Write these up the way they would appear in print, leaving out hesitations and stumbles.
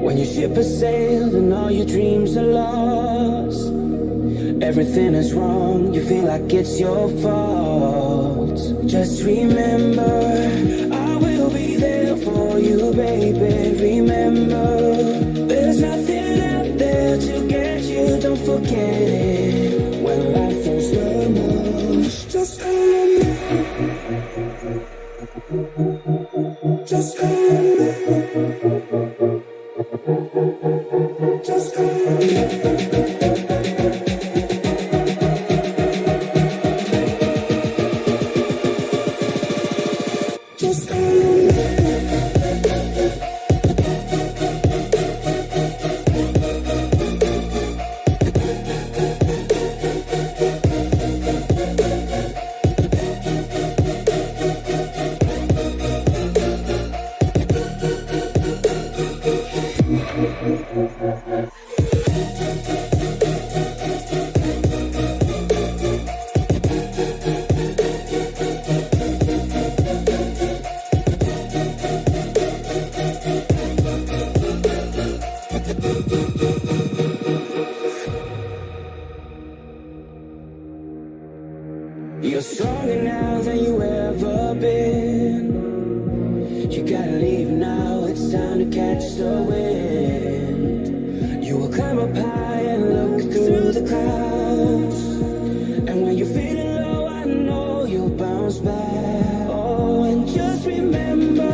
When your ship has sailed and all your dreams are lost, everything is wrong, you feel like it's your fault. Just remember, I will be there for you, baby. Remember, there's nothing out there to get you, don't forget it. When life throws lemons, just remember. Just remember. Just remember. You're stronger now than you ever been. You gotta leave now, it's time to catch the wind. You will climb up high and look through the clouds. And when you're feeling low, I know you'll bounce back. Oh, and just remember,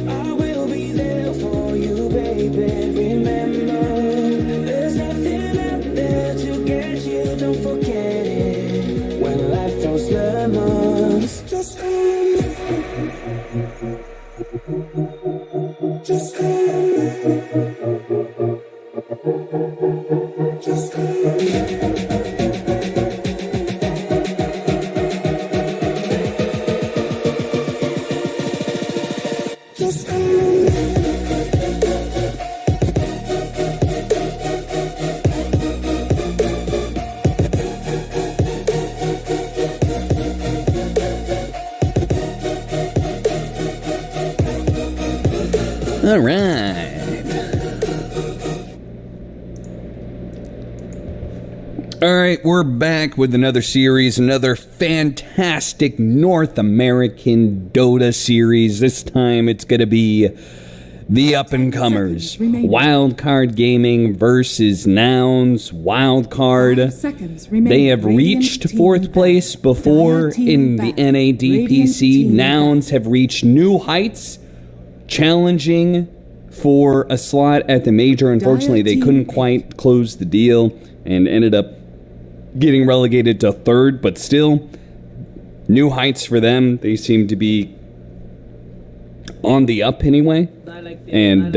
I will be there for you, baby. Remember, there's nothing out there to get you, don't forget it. When life throws lemons, just remember. Just remember. Just remember. Just remember. All right. All right, we're back with another series, another fantastic North American Dota series. This time it's going to be the up-and-comers. Wildcard Gaming versus Nouns. Wildcard. They have reached fourth place before in the NADPC. Nouns have reached new heights, challenging for a slot at the major. Unfortunately, they couldn't quite close the deal and ended up getting relegated to third, but still, new heights for them. They seem to be on the up anyway, and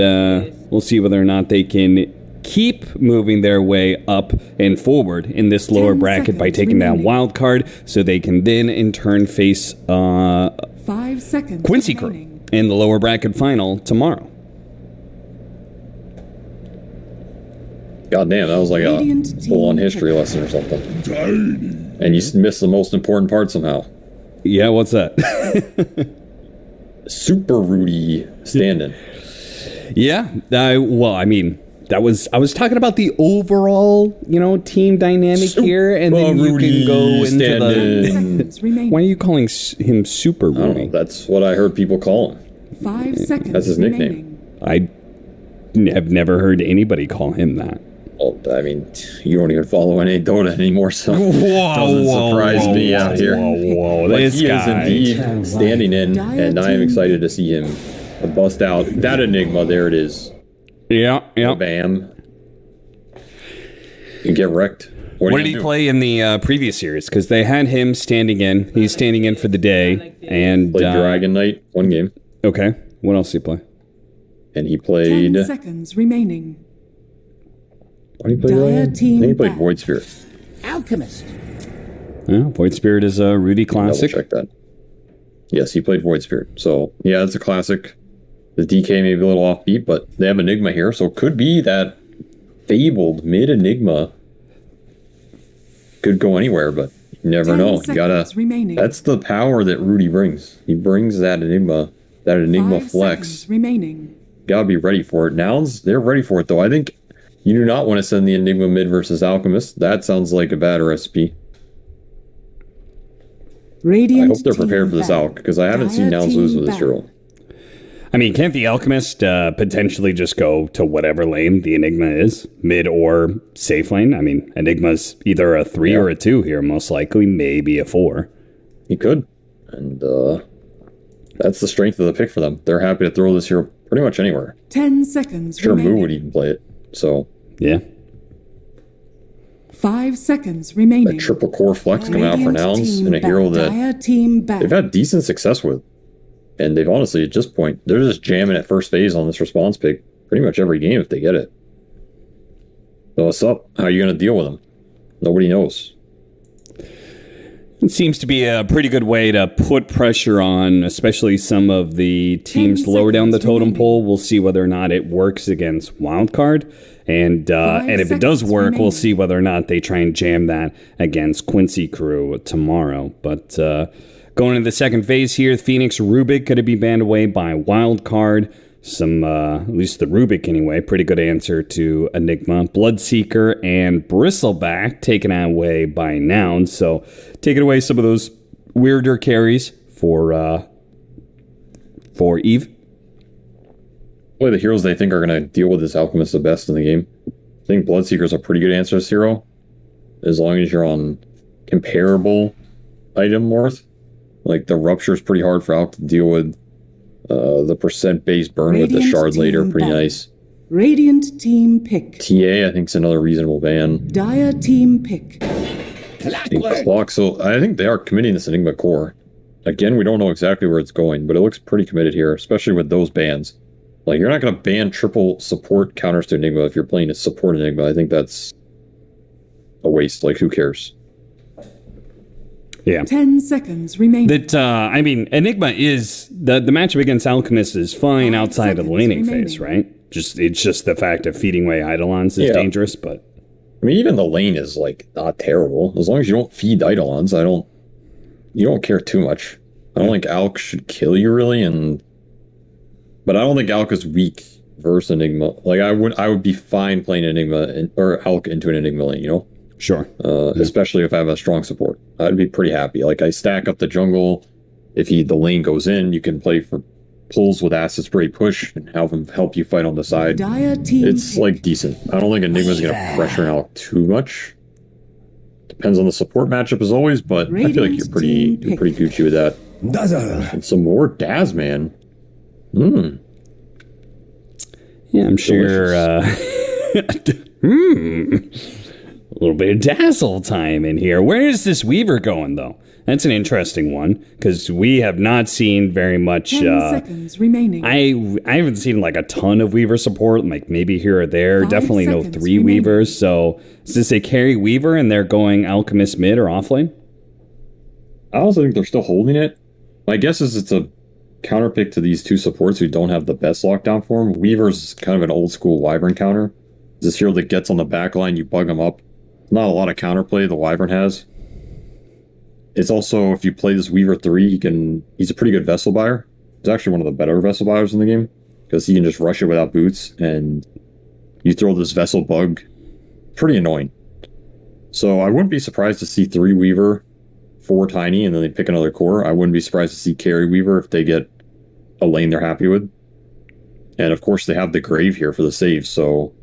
we'll see whether or not they can keep moving their way up and forward in this lower bracket by taking down Wildcard, so they can then in turn face 5 seconds Quincy Crew in the lower bracket final tomorrow. God damn, that was like a full-on history lesson or something. And you missed the most important part somehow. Yeah, what's that? Super Rudy stand-in. Yeah, well, I mean, I was talking about the overall, team dynamic here, and then you can go into the... Why are you calling him Super Rudy? I don't know, that's what I heard people call him. 5 seconds. That's his nickname. I have never heard anybody call him that. Well, I mean, you don't even follow any Dota anymore, so it doesn't surprise me out here. But this he guy is indeed standing in, and I am excited to see him bust out that Enigma. There it is. Yeah. Bam. You get wrecked. What did he play in the previous series? Because they had him standing in. He's standing in for the day. And played Dragon Knight, one game. Okay. What else did he play? And he played... 10 seconds remaining. What did he play? I think he played Void Spirit. Alchemist. Yeah, Void Spirit is a Rudy classic. Double check that. Yes, he played Void Spirit. So, yeah, it's a classic. The DK may be a little offbeat, but they have Enigma here, so it could be that fabled mid-Enigma could go anywhere, but you never know. You gotta... That's the power that Rudy brings. He brings that Enigma 5 flex. seconds remaining. gotta be ready for it. Nouns, they're ready for it though. I think you do not want to send the Enigma mid versus Alchemist. That sounds like a bad recipe. Radiant I hope they're team prepared for this back. Alch, because I haven't seen Dire Nouns team lose with this back. hero. I mean, can't the Alchemist potentially just go to whatever lane the Enigma is? Mid or safe lane? I mean, Enigma's either a 3 or a 2 here, most likely, maybe a 4. He could. And that's the strength of the pick for them. They're happy to throw this hero pretty much anywhere. 10 seconds Sure, Moo remaining. would even play it. So, Yeah. 5 seconds remaining. a triple core flex coming out for Radiant Nouns team and a hero back. that Dire team back. they've had decent success with. And they've honestly, at this point, they're just jamming at first phase on this response pick pretty much every game if they get it. So what's up? How are you going to deal with them? Nobody knows. It seems to be a pretty good way to put pressure on, especially some of the teams 10 lower down the seconds totem remaining. pole. We'll see whether or not it works against Wildcard. And if it does seconds work, we'll remaining. see whether or not they try and jam that against Quincy Crew tomorrow. But going into the second phase here, Phoenix Rubik going to be banned away by Wildcard. Some, at least the Rubik anyway, pretty good answer to Enigma. Bloodseeker and Bristleback taken away by Nouns. So taking away some of those weirder carries for Eve. Probably the heroes they think are going to deal with this Alchemist the best in the game. I think Bloodseeker's a pretty good answer to this hero. As long as you're on comparable item worth. Like the Rupture is pretty hard for Alch to deal with. The percent-based burn with the Radiant Shard later, team pretty back. nice. Radiant team pick. TA, I think, is another reasonable ban. Dire team pick. And Clock, so I think they are committing this Enigma core. Again, we don't know exactly where it's going, but it looks pretty committed here, especially with those bans. Like, you're not going to ban triple support counters to Enigma if you're playing a support Enigma. I think that's a waste. Like, who cares? Yeah. 10 seconds remaining. That I mean, Enigma is the matchup against Alchemist is fine 5 outside of the seconds laning remaining. phase, right? It's just the fact of feeding away Eidolons is Yeah. dangerous, but I mean, even the lane is, like, not terrible. As long as you don't feed Eidolons, you don't care too much. I don't think Alch should kill you, really, but I don't think Alch is weak versus Enigma. Like, I would be fine playing Enigma, or Alch into an Enigma lane, you know? sure. Especially if I have a strong support. I'd be pretty happy. Like, I stack up the jungle. If the lane goes in, you can play for pulls with Acid Spray Push and have him help you fight on the side. Dire team It's, pick. like, decent. I don't think Enigma's going to pressure Alch too much. Depends on the support matchup as always, but I feel like Radiant you're pretty team Gucci with that. And some more Daz, man. Yeah, I'm sure. A little bit of dazzle time in here. Where is this Weaver going, though? That's an interesting one, because we have not seen very much. 10 seconds remaining. I haven't seen like a ton of Weaver support, like maybe here or there. 5 Definitely no seconds 3 remaining. Weavers. So is this a carry Weaver and they're going Alchemist mid or offlane? I also think they're still holding it. My guess is it's a counterpick to these two supports who don't have the best lockdown for them. Weaver's kind of an old school Wyvern counter. This hero that gets on the back line, you bug him up. Not a lot of counterplay the Wyvern has. It's also, if you play this Weaver 3, he's a pretty good vessel buyer. He's actually one of the better vessel buyers in the game, because he can just rush it without boots, and you throw this vessel bug. Pretty annoying. So I wouldn't be surprised to see 3 Weaver, 4 Tiny, and then they pick another core. I wouldn't be surprised to see carry Weaver if they get a lane they're happy with. And of course they have the Grave here for the save, so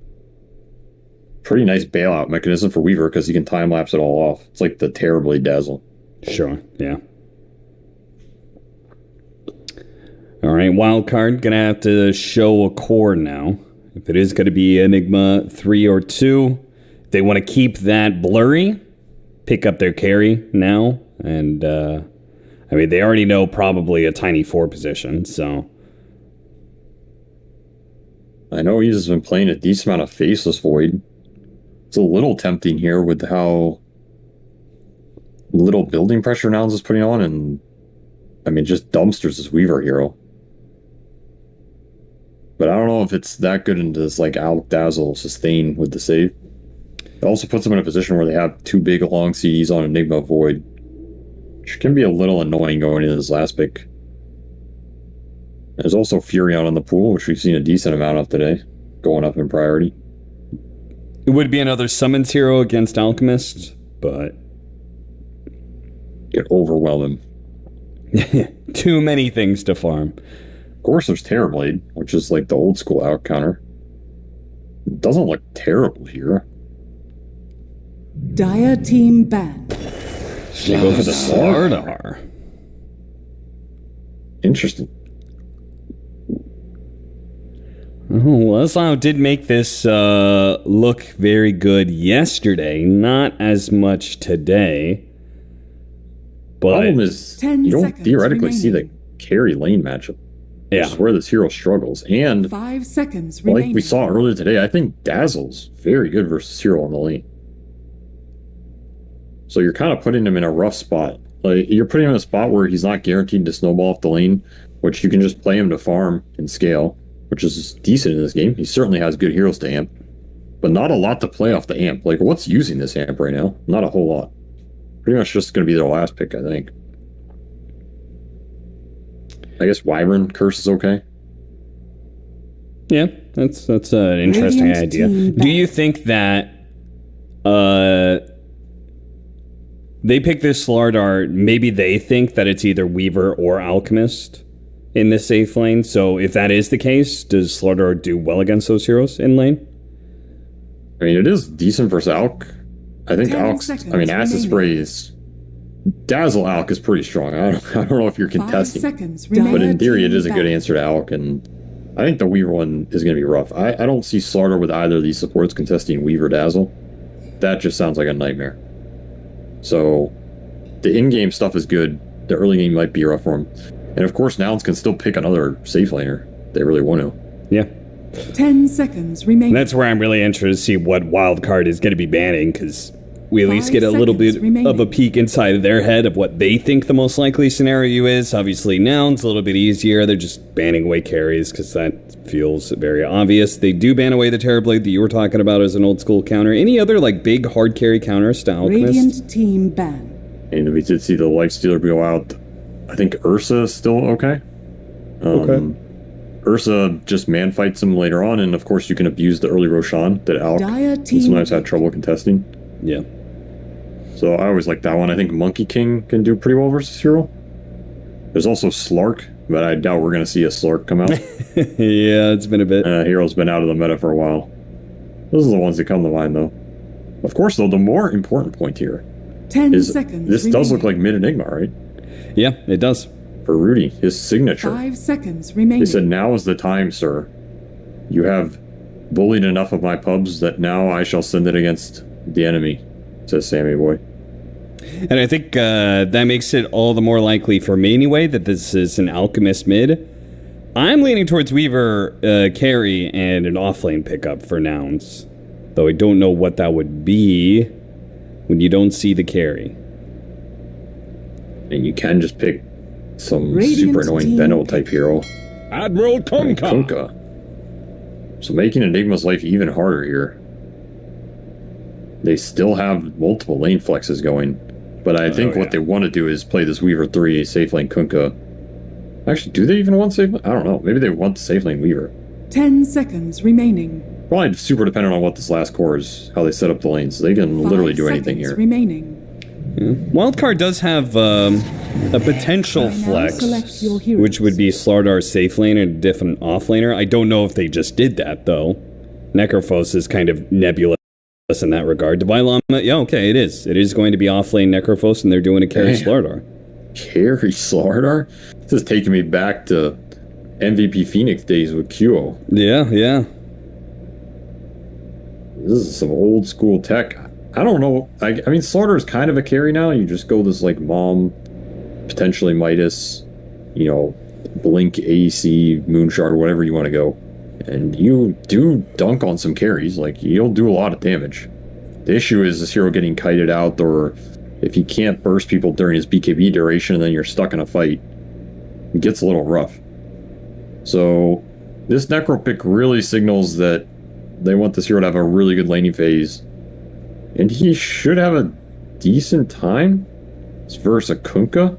pretty nice bailout mechanism for Weaver, because he can time-lapse it all off. It's like the Terribly Dazzle. Sure, yeah. All right, Wildcard, gonna have to show a core now. If it is gonna be Enigma 3 or 2, if they want to keep that blurry, pick up their carry now. And, I mean, they already know probably a tiny 4 position, so. I know he's been playing a decent amount of Faceless Void. It's a little tempting here with how little building pressure Nouns is putting on, and I mean, just dumpsters this Weaver hero. But I don't know if it's that good into this, like, Alch Dazzle sustain with the save. It also puts them in a position where they have 2 big long CDs on Enigma Void, which can be a little annoying going into this last pick. There's also Furion on the pool, which we've seen a decent amount of today, going up in priority. It would be another summons hero against Alchemist, but... Get overwhelm him. Too many things to farm. Of course, there's Terrorblade, which is like the old school out counter. It doesn't look terrible here. Dire team ban. They go for the Slardar. Interesting. Leslau did make this look very good yesterday. Not as much today. But Problem is, 10 you don't seconds theoretically see the remaining. carry lane matchup. yeah. Which is where this hero struggles. And 5 seconds like remaining. we saw earlier today, I think Dazzle's very good versus hero on the lane. So you're kind of putting him in a rough spot. Like you're putting him in a spot where he's not guaranteed to snowball off the lane, which you can just play him to farm and scale, which is decent in this game. He certainly has good heroes to amp, but not a lot to play off the amp. Like what's using this amp right now? Not a whole lot. Pretty much just going to be their last pick, I think. I guess Wyvern Curse is okay. Yeah, that's an interesting Radiant idea. team Do you think that they pick this Slardar, maybe they think that it's either Weaver or Alchemist in this safe lane? So if that is the case, does Slardar do well against those heroes in lane? I mean, it is decent versus Alk. I think 10 Alk's... seconds I mean, Acid remaining. Spray is... Dazzle Alk is pretty strong. I don't know if you're 5 contesting. seconds But remaining. in theory, it is a good Ban. answer to Alk, and I think the Weaver one is going to be rough. I don't see Slardar with either of these supports contesting Weaver Dazzle. That just sounds like a nightmare. So, the in-game stuff is good. The early game might be rough for him. And of course, Nouns can still pick another safe laner. If they really want to. Yeah. 10 seconds remaining. That's where I'm really interested to see what Wildcard is going to be banning, because we at least 5 get a little bit seconds remaining. of a peek inside of their head of what they think the most likely scenario is. Obviously, Nouns a little bit easier. They're just banning away carries because that feels very obvious. They do ban away the Terrorblade that you were talking about as an old school counter. Any other like big hard carry counters to Alchemist? Radiant team ban. And we did see the Lifestealer go out. I think Ursa is still okay. Okay. Ursa just man fights him later on, and of course you can abuse the early Roshan that Alk Dire will team sometimes had trouble contesting. Yeah. So I always like that one. I think Monkey King can do pretty well versus hero. There's also Slark, but I doubt we're going to see a Slark come out. Yeah, it's been a bit. Hero's been out of the meta for a while. Those are the ones that come to mind, though. Of course, though, the more important point here 10 is seconds this does look remaining. like mid-enigma, right? Yeah, it does. For Rudy, his signature. 5 seconds remaining. They said, now is the time, sir. You have bullied enough of my pubs that now I shall send it against the enemy, says Sammy Boy. And I think that makes it all the more likely for me anyway that this is an Alchemist mid. I'm leaning towards Weaver carry and an offlane pickup for Nouns. Though I don't know what that would be when you don't see the carry. And you can just pick some Radiant super annoying team Venno type hero. Admiral Kunkka. Kunkka. So making Enigma's life even harder here. They still have multiple lane flexes going. But I think what they want to do is play this Weaver 3 safe lane Kunkka. Actually, do they even want safe lane? I don't know. Maybe they want safe lane Weaver. 10 seconds remaining. Probably super dependent on what this last core is, how they set up the lanes. They can 5 literally do anything seconds here. remaining. Wildcard does have a potential Now flex, select your heroes. which would be Slardar's safe lane and a different offlaner. I don't know if they just did that, though. Necrophos is kind of nebulous in that regard. Divine Llama, yeah, okay, it is. It is going to be offlane Necrophos, and they're doing a carry Damn. Slardar. Carry Slardar? This is taking me back to MVP Phoenix days with QO. Yeah, yeah. This is some old school tech. I don't know. I mean, Slardar is kind of a carry now. You just go this like Mom, potentially Midas, Blink, AEC, Moonshard, whatever you want to go. And you do dunk on some carries. Like, you'll do a lot of damage. The issue is this hero getting kited out, or if he can't burst people during his BKB duration, then you're stuck in a fight. It gets a little rough. So, this Necro pick really signals that they want this hero to have a really good laning phase. And he should have a decent time. It's versus a Kunkka.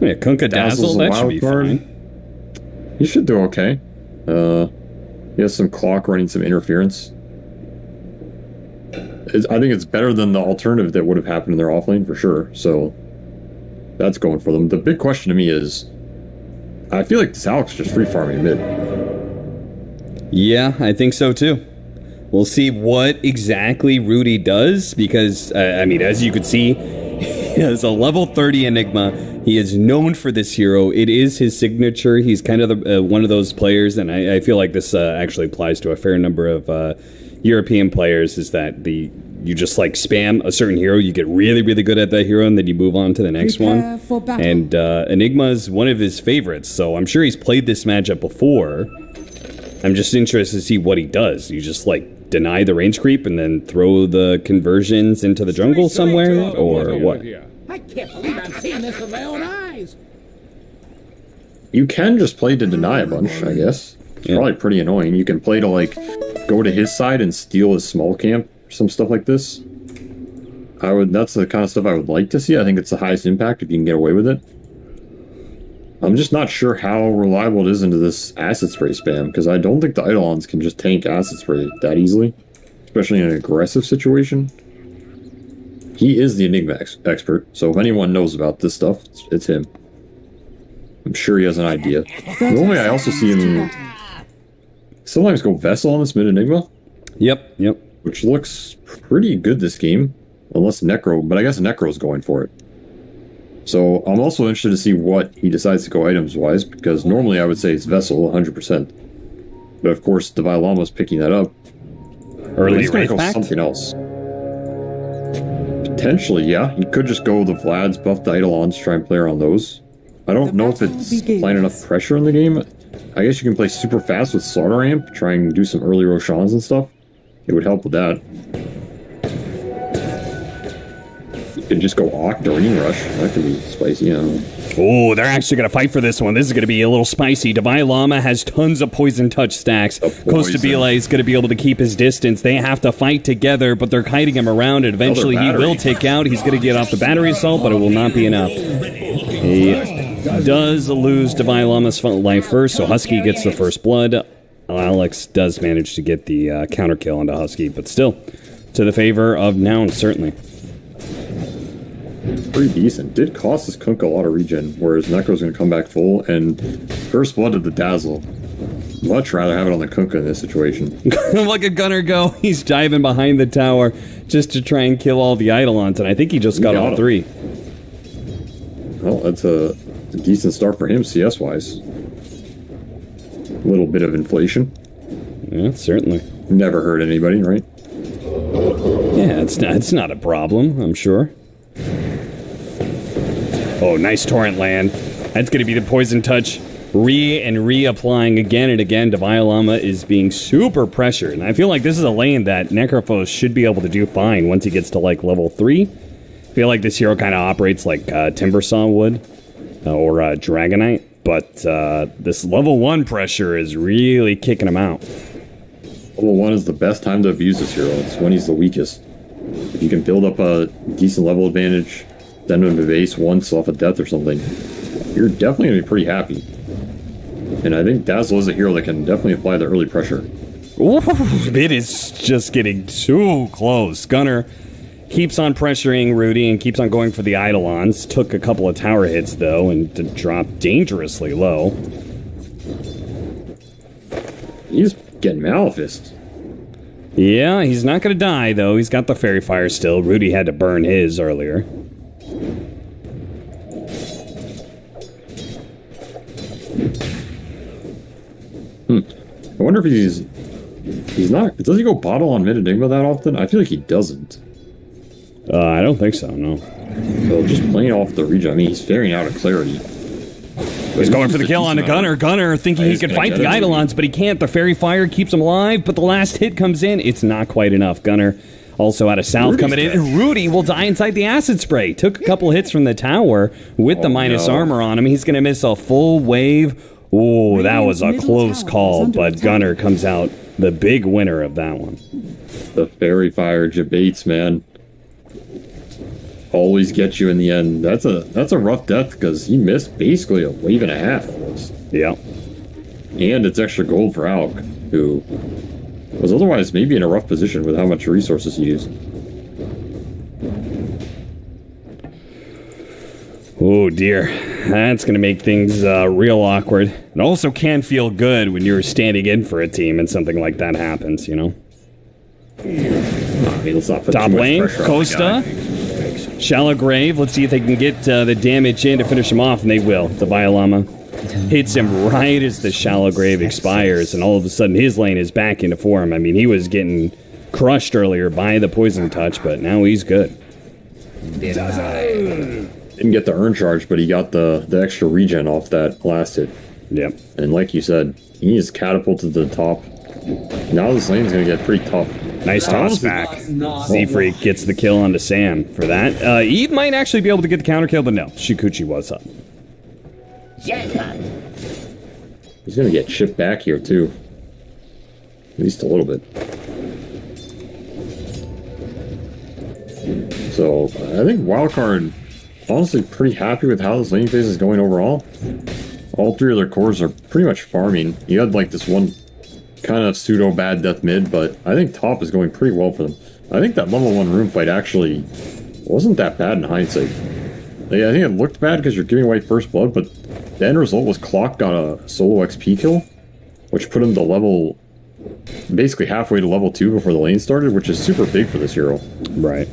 Yeah, Kunkka Dazzle, Dazzle's a that should wild be card. fine. He should do okay. He has some clock running some interference. I think it's better than the alternative that would have happened in their offlane for sure. So that's going for them. The big question to me is, I feel like this Alex just free farming mid. Yeah, I think so too. We'll see what exactly Rudy does because, I mean, as you could see, he has a level 30 Enigma. He is known for this hero. It is his signature. He's kind of one of those players, and I feel like this actually applies to a fair number of European players, is that you just like spam a certain hero, you get really, really good at that hero, and then you move on to the next one. And Enigma is one of his favorites, so I'm sure he's played this matchup before. I'm just interested to see what he does. You just like deny the range creep and then throw the conversions into the jungle somewhere, or what? I can't believe I'm seeing this with my own eyes. You can just play to deny a bunch, I guess. It's probably pretty annoying. You can play to like go to his side and steal his small camp, some stuff like this. That's the kind of stuff I would like to see. I think it's the highest impact if you can get away with it. I'm just not sure how reliable it is into this acid spray spam, because I don't think the Eidolons can just tank acid spray that easily, especially in an aggressive situation. He is the Enigma expert, so if anyone knows about this stuff, it's him. I'm sure he has an idea. Normally I also see him sometimes go Vessel on this mid Enigma. Yep. Which looks pretty good this game, unless Necro, but I guess Necro's going for it. So I'm also interested to see what he decides to go items-wise, because normally I would say it's Vessel 100%. But of course, Divine Llama's picking that up. Early he's going to go Wraith Pact? something else. Potentially, yeah. He could just go the Vlad's buff the Eidolons, try and play around those. I don't know if it's applying enough pressure in the game. I guess you can play super fast with Slaughter Amp, try and do some early Roshans and stuff. It would help with that. You could just go Octarine Rush. That could be spicy, Oh, they're actually going to fight for this one. This is going to be a little spicy. Divine Llama has tons of Poison Touch stacks. Costa Bila is going to be able to keep his distance. They have to fight together, but they're kiting him around, and eventually he will take out. He's going to get off the battery assault, but it will not be enough. He does lose Divine Llama's life first, so Husky gets the first blood. Alex does manage to get the counter kill onto Husky, but still, to the favor of Nouns, certainly. Pretty decent. Did cost this Kunk a lot of regen, whereas Necro's going to come back full, and first blood to the Dazzle. Much rather have it on the Kunkka in this situation. Look at Gunner go. He's diving behind the tower just to try and kill all the Eidolons, and I think he just got all three. Well, that's a decent start for him CS-wise. A little bit of inflation. Yeah, certainly. Never hurt anybody, right? Yeah, it's not a problem, I'm sure. Oh, nice Torrent land. That's going to be the Poison Touch. Reapplying again and again. Divine Llama is being super pressured. And I feel like this is a lane that Necrophos should be able to do fine once he gets to, like, level 3. I feel like this hero kind of operates like Timbersaw would. Or Dragonite. But this level 1 pressure is really kicking him out. Level 1 is the best time to abuse this hero. It's when he's the weakest. If you can build up a decent level advantage, send him to base once off of death or something, you're definitely going to be pretty happy. And I think Dazzle is a hero that can definitely apply the early pressure. Ooh, it is just getting too close. Gunner keeps on pressuring Rudy and keeps on going for the Eidolons. Took a couple of tower hits, though, and dropped dangerously low. He's getting Malefist. Yeah, he's not going to die, though. He's got the Fairy Fire still. Rudy had to burn his earlier. I wonder if he's not... Does he go bottle on mid Enigma that often? I feel like he doesn't. I don't think so, no. So just playing off the region. I mean, he's fairing out of clarity. He's going for the kill on the Gunner. Gunner thinking he can fight the Eidolons, but he can't. The Fairy Fire keeps him alive, but the last hit comes in. It's not quite enough. Gunner also out of south coming in. And Rudy will die inside the acid spray. Took a couple hits from the tower with the minus armor on him. He's going to miss a full wave. Oh, that was a close call, but Gunner comes out the big winner of that one. The Fairy Fire Jabates, man. Always get you in the end. That's a rough death because he missed basically a wave and a half almost. Yeah. And it's extra gold for Alk, who was otherwise maybe in a rough position with how much resources he used. Oh dear, that's going to make things real awkward. It also can feel good when you're standing in for a team and something like that happens, you know? Let's not put Top too much lane, pressure on the guy. Costa. Shallow Grave, let's see if they can get the damage in to finish him off, and they will. The Violama hits him right as the Shallow Grave expires, and all of a sudden his lane is back into form. I mean, he was getting crushed earlier by the poison touch, but now he's good. Didn't get the urn charge, but he got the extra regen off that last hit. Yep. And like you said, he is catapulted to the top. Now this lane's going to get pretty tough. Nice toss back. Z-Freak gets the kill onto Sam for that. Eve might actually be able to get the counter kill, but no, Shikuchi was up. He's going to get chipped back here, too. At least a little bit. So, I think Wildcard, honestly, pretty happy with how this lane phase is going overall. All three of their cores are pretty much farming. You had, like, this one kind of pseudo-bad death mid, but I think top is going pretty well for them. I think that level 1 room fight actually wasn't that bad in hindsight. I think it looked bad because you're giving away first blood, but the end result was Clock got a solo XP kill, which put him to level, basically halfway to level 2 before the lane started, which is super big for this hero. Right.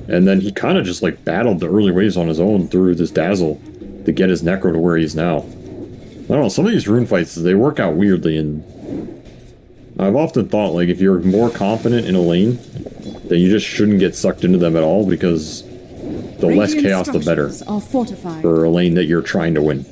And then he kind of just like battled the early waves on his own through this Dazzle to get his Necro to where he is now. I don't know, some of these rune fights, they work out weirdly, and I've often thought, like, if you're more confident in a lane, then you just shouldn't get sucked into them at all, because the less chaos, the better for a lane that you're trying to win.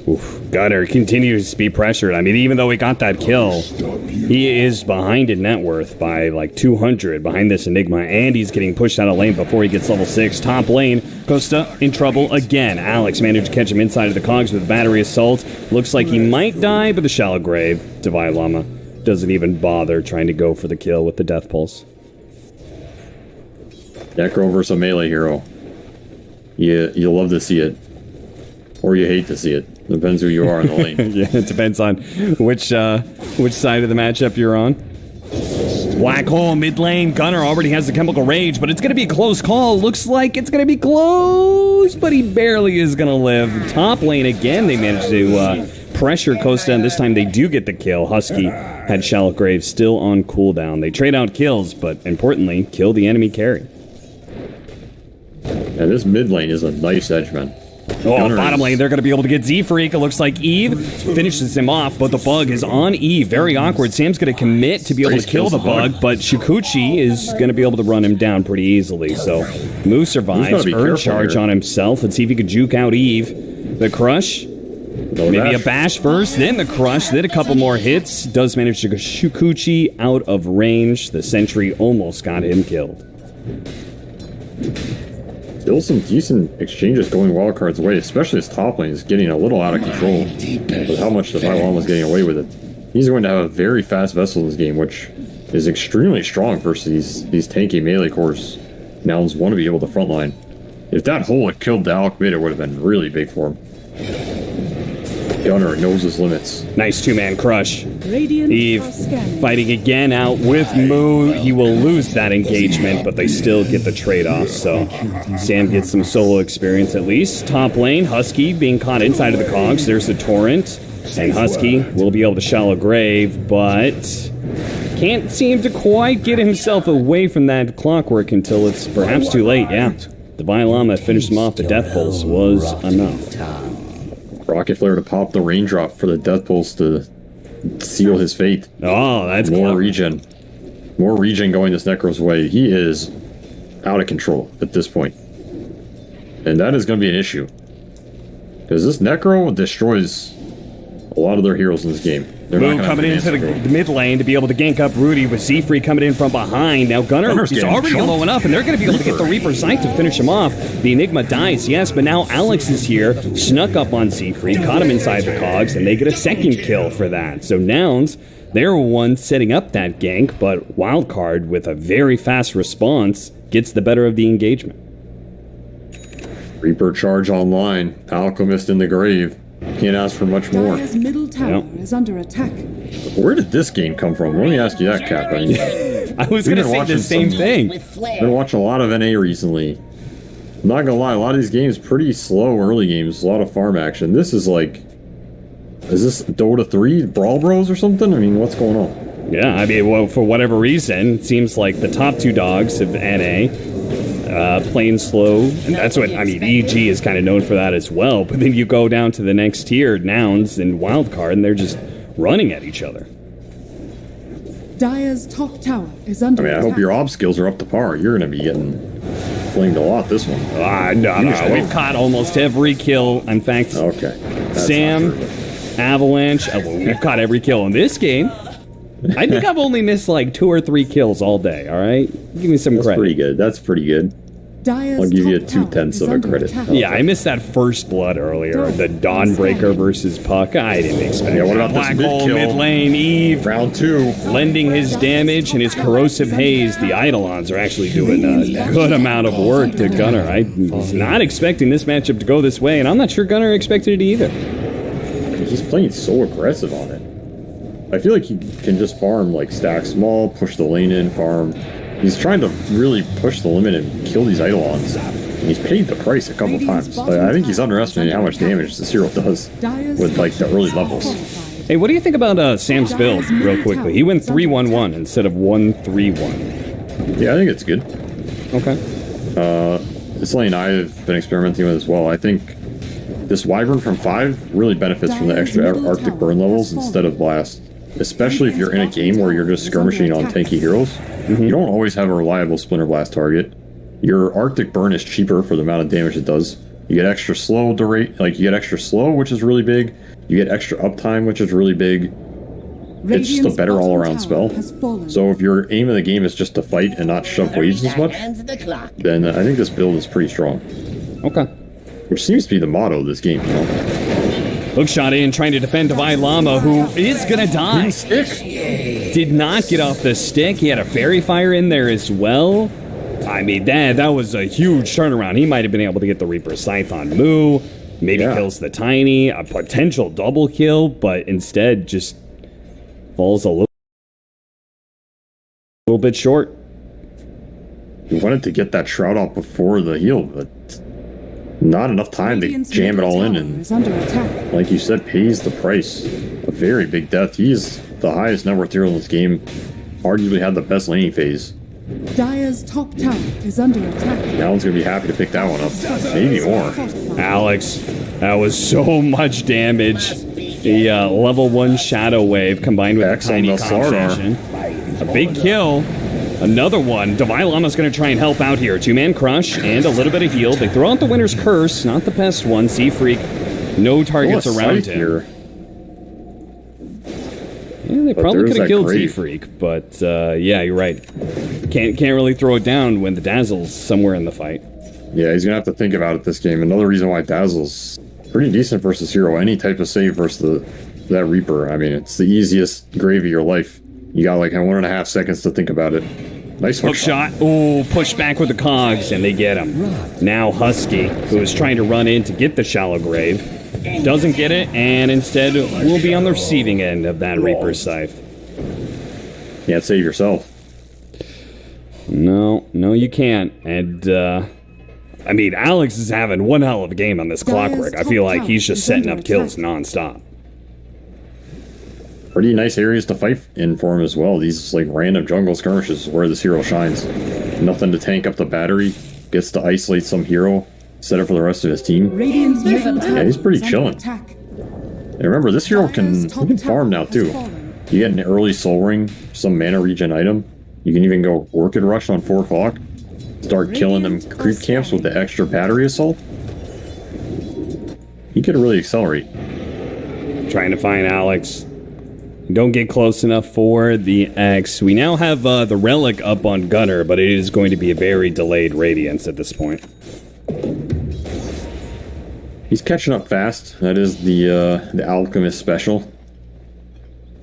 Oof. Gunner continues to be pressured. I mean, even though he got that kill, he is behind in net worth by like 200 behind this Enigma, and he's getting pushed out of lane before he gets level 6. Top lane, Costa in trouble again. Alex managed to catch him inside of the cogs with battery assault. Looks like he might die, but the Shallow Grave, Divine Llama, doesn't even bother trying to go for the kill with the Death Pulse. Necro versus a melee hero. You love to see it. Or you hate to see it. Depends who you are in the lane. Yeah, it depends on which side of the matchup you're on. Black hole mid lane. Gunner already has the chemical rage, but it's going to be a close call. Looks like it's going to be close, but he barely is going to live. Top lane again, they managed to pressure Costa, and this time they do get the kill. Husky had Shallow Grave still on cooldown. They trade out kills, but importantly, kill the enemy carry. And this mid lane is a nice edge, man. Oh, bottom lane, they're going to be able to get Z-Freak. It looks like Eve finishes him off, but the bug is on Eve. Very awkward. Sam's going to commit to be able to kill the bug, but Shikuchi is going to be able to run him down pretty easily. So, Moo survives. Urn charge on himself. Let's see if he can juke out Eve. The crush. Maybe a bash first, then the crush, then a couple more hits. Does manage to get Shikuchi out of range. The sentry almost got him killed. Still some decent exchanges going Wildcard's way, especially his top lane is getting a little out of control with how much the Violon was getting away with it. He's going to have a very fast vessel in this game, which is extremely strong versus these tanky melee cores Nouns want to be able to frontline. If that hole had killed the Alk mid, it would have been really big for him. Gunner knows his limits. Nice two-man crush. Eve fighting again out with Moo. He will lose that engagement, but they still get the trade-off. So Sam gets some solo experience at least. Top lane, Husky being caught inside of the cogs. There's the Torrent. And Husky will be able to Shallow Grave, but can't seem to quite get himself away from that clockwork until it's perhaps too late. Yeah, Divine Llama finished him off. The Death Pulse was enough. Rocket Flare to pop the raindrop for the Death Pulse to seal his fate. Oh, that's more regen. More regen going this Necro's way. He is out of control at this point. And that is going to be an issue. Because this Necro destroys a lot of their heroes in this game. Moo coming into the mid lane to be able to gank up Rudy with Z-Free coming in from behind. Now Gunner is already low enough, and they're going to be able to get the Reaper's Sight to finish him off. The Enigma dies, yes, but now Alex is here, snuck up on Z-Free, caught him inside the cogs, and they get a second kill for that. So Nouns, they're one setting up that gank, but Wildcard, with a very fast response, gets the better of the engagement. Reaper charge online. Alchemist in the grave. Can't ask for much more. Dire's middle tower Yep. is under attack. Where did this game come from? Let me ask you that, Cap. I mean, I was We've going to been say the watching same some- thing. With flair. been watching a lot of NA recently. I'm not gonna lie, a lot of these games pretty slow early games, a lot of farm action. This is like, is this Dota 3 Brawl Bros or something? I mean, what's going on? Yeah, I mean, well, for whatever reason, it seems like the top two dogs of NA playing slow, and that's what I mean. EG is kind of known for that as well. But then you go down to the next tier, Nouns and Wildcard, and they're just running at each other. Dire's top tower is under I mean, I attack. hope your ob skills are up to par. You're gonna be getting flamed a lot this one. No, we've caught almost every kill. In fact, Okay. That's Sam, not true. Avalanche, well, we've caught every kill in this game. I think I've only missed like 2 or 3 kills all day. All right, give me some That's credit. pretty good. That's pretty good. Dire's I'll give you top a 2/10 tower of is a under credit. attack. Yeah, I missed that first blood earlier. The Dawnbreaker versus Puck. I didn't expect Yeah, what that. about this Black mid hole, kill? mid lane, Eve. Round 2. Lending his damage and his corrosive haze, the Eidolons are actually doing a good amount of work to Gunnar. I was not expecting this matchup to go this way, and I'm not sure Gunnar expected it either. He's playing so aggressive on it. I feel like he can just farm, like, stack small, push the lane in, farm. He's trying to really push the limit and kill these Eidolons. And he's paid the price a couple times. Like, I think he's underestimating how much damage this hero does with, like, the early levels. Hey, what do you think about Sam's build, real quickly? He went 3-1-1 instead of 1-3-1. Yeah, I think it's good. Okay. This lane I've been experimenting with as well. I think this Wyvern from 5 really benefits from the extra Arctic burn levels instead of blast. Especially if you're in a game where you're just skirmishing on tanky heroes. You don't always have a reliable Splinter Blast target. Your Arctic burn is cheaper for the amount of damage it does. You get extra slow you get extra slow, which is really big. You get extra uptime, which is really big. It's just a better all-around spell. So if your aim of the game is just to fight and not shove waves as much, Hands the clock. then I think this build is pretty strong. Okay. Which seems to be the motto of this game, you know? Hookshot in, trying to defend Divine Llama, who is gonna die. Did not get off the stick. He had a Fairy Fire in there as well. I mean, that was a huge turnaround. He might have been able to get the Reaper Scythe on Moo. Maybe kills the Tiny. A potential double kill, but instead just falls a little bit short. We wanted to get that Shroud off before the heal, but not enough time to jam it all in, and is under attack. like you said, pays the price. A very big death. He's the highest net worth hero in this game. Arguably had the best laning phase. Dire's top tower is under attack. Now one's gonna be happy to pick that one up. Maybe more. Alex, that was so much damage. The level 1 Shadow Wave combined with X a on tiny the Slardar. concentration. A big kill. Another one. Divine Llama's going to try and help out here. 2-man crush and a little bit of heal. They throw out the Winter's Curse. Not the best one. Sea Freak. No targets Oh, a around scythe him. here. Yeah, they But probably there is could have that killed Sea grave. Freak, but yeah, you're right. Can't really throw it down when the Dazzle's somewhere in the fight. Yeah, he's gonna have to think about it this game. Another reason why Dazzle's pretty decent versus hero. Any type of save versus that Reaper. I mean, it's the easiest grave of your life. You got like 1.5 seconds to think about it. Nice Hook shot. Oh, push back with the cogs, and they get him. Now Husky, who is trying to run in to get the shallow grave, doesn't get it, and instead will be on the receiving end of that Reaper Scythe. Can't save yourself. No, you can't. And, I mean, Alex is having one hell of a game on this Clockwork. I feel like he's just setting up kills nonstop. Pretty nice areas to fight in for him as well. These like random jungle skirmishes is where this hero shines. Nothing to tank up the battery. Gets to isolate some hero. Set it for the rest of his team. Radiant's middle tower he's pretty is under chilling. attack. And remember, this hero can farm now too. You get an early soul ring, some mana regen item. You can even go Orchid Rush on 4 o'clock. Start killing them creep camps with the extra battery assault. He could really accelerate. Trying to find Alex. Don't get close enough for the X. We now have the Relic up on Gunner, but it is going to be a very delayed Radiance at this point. He's catching up fast. That is the Alchemist special.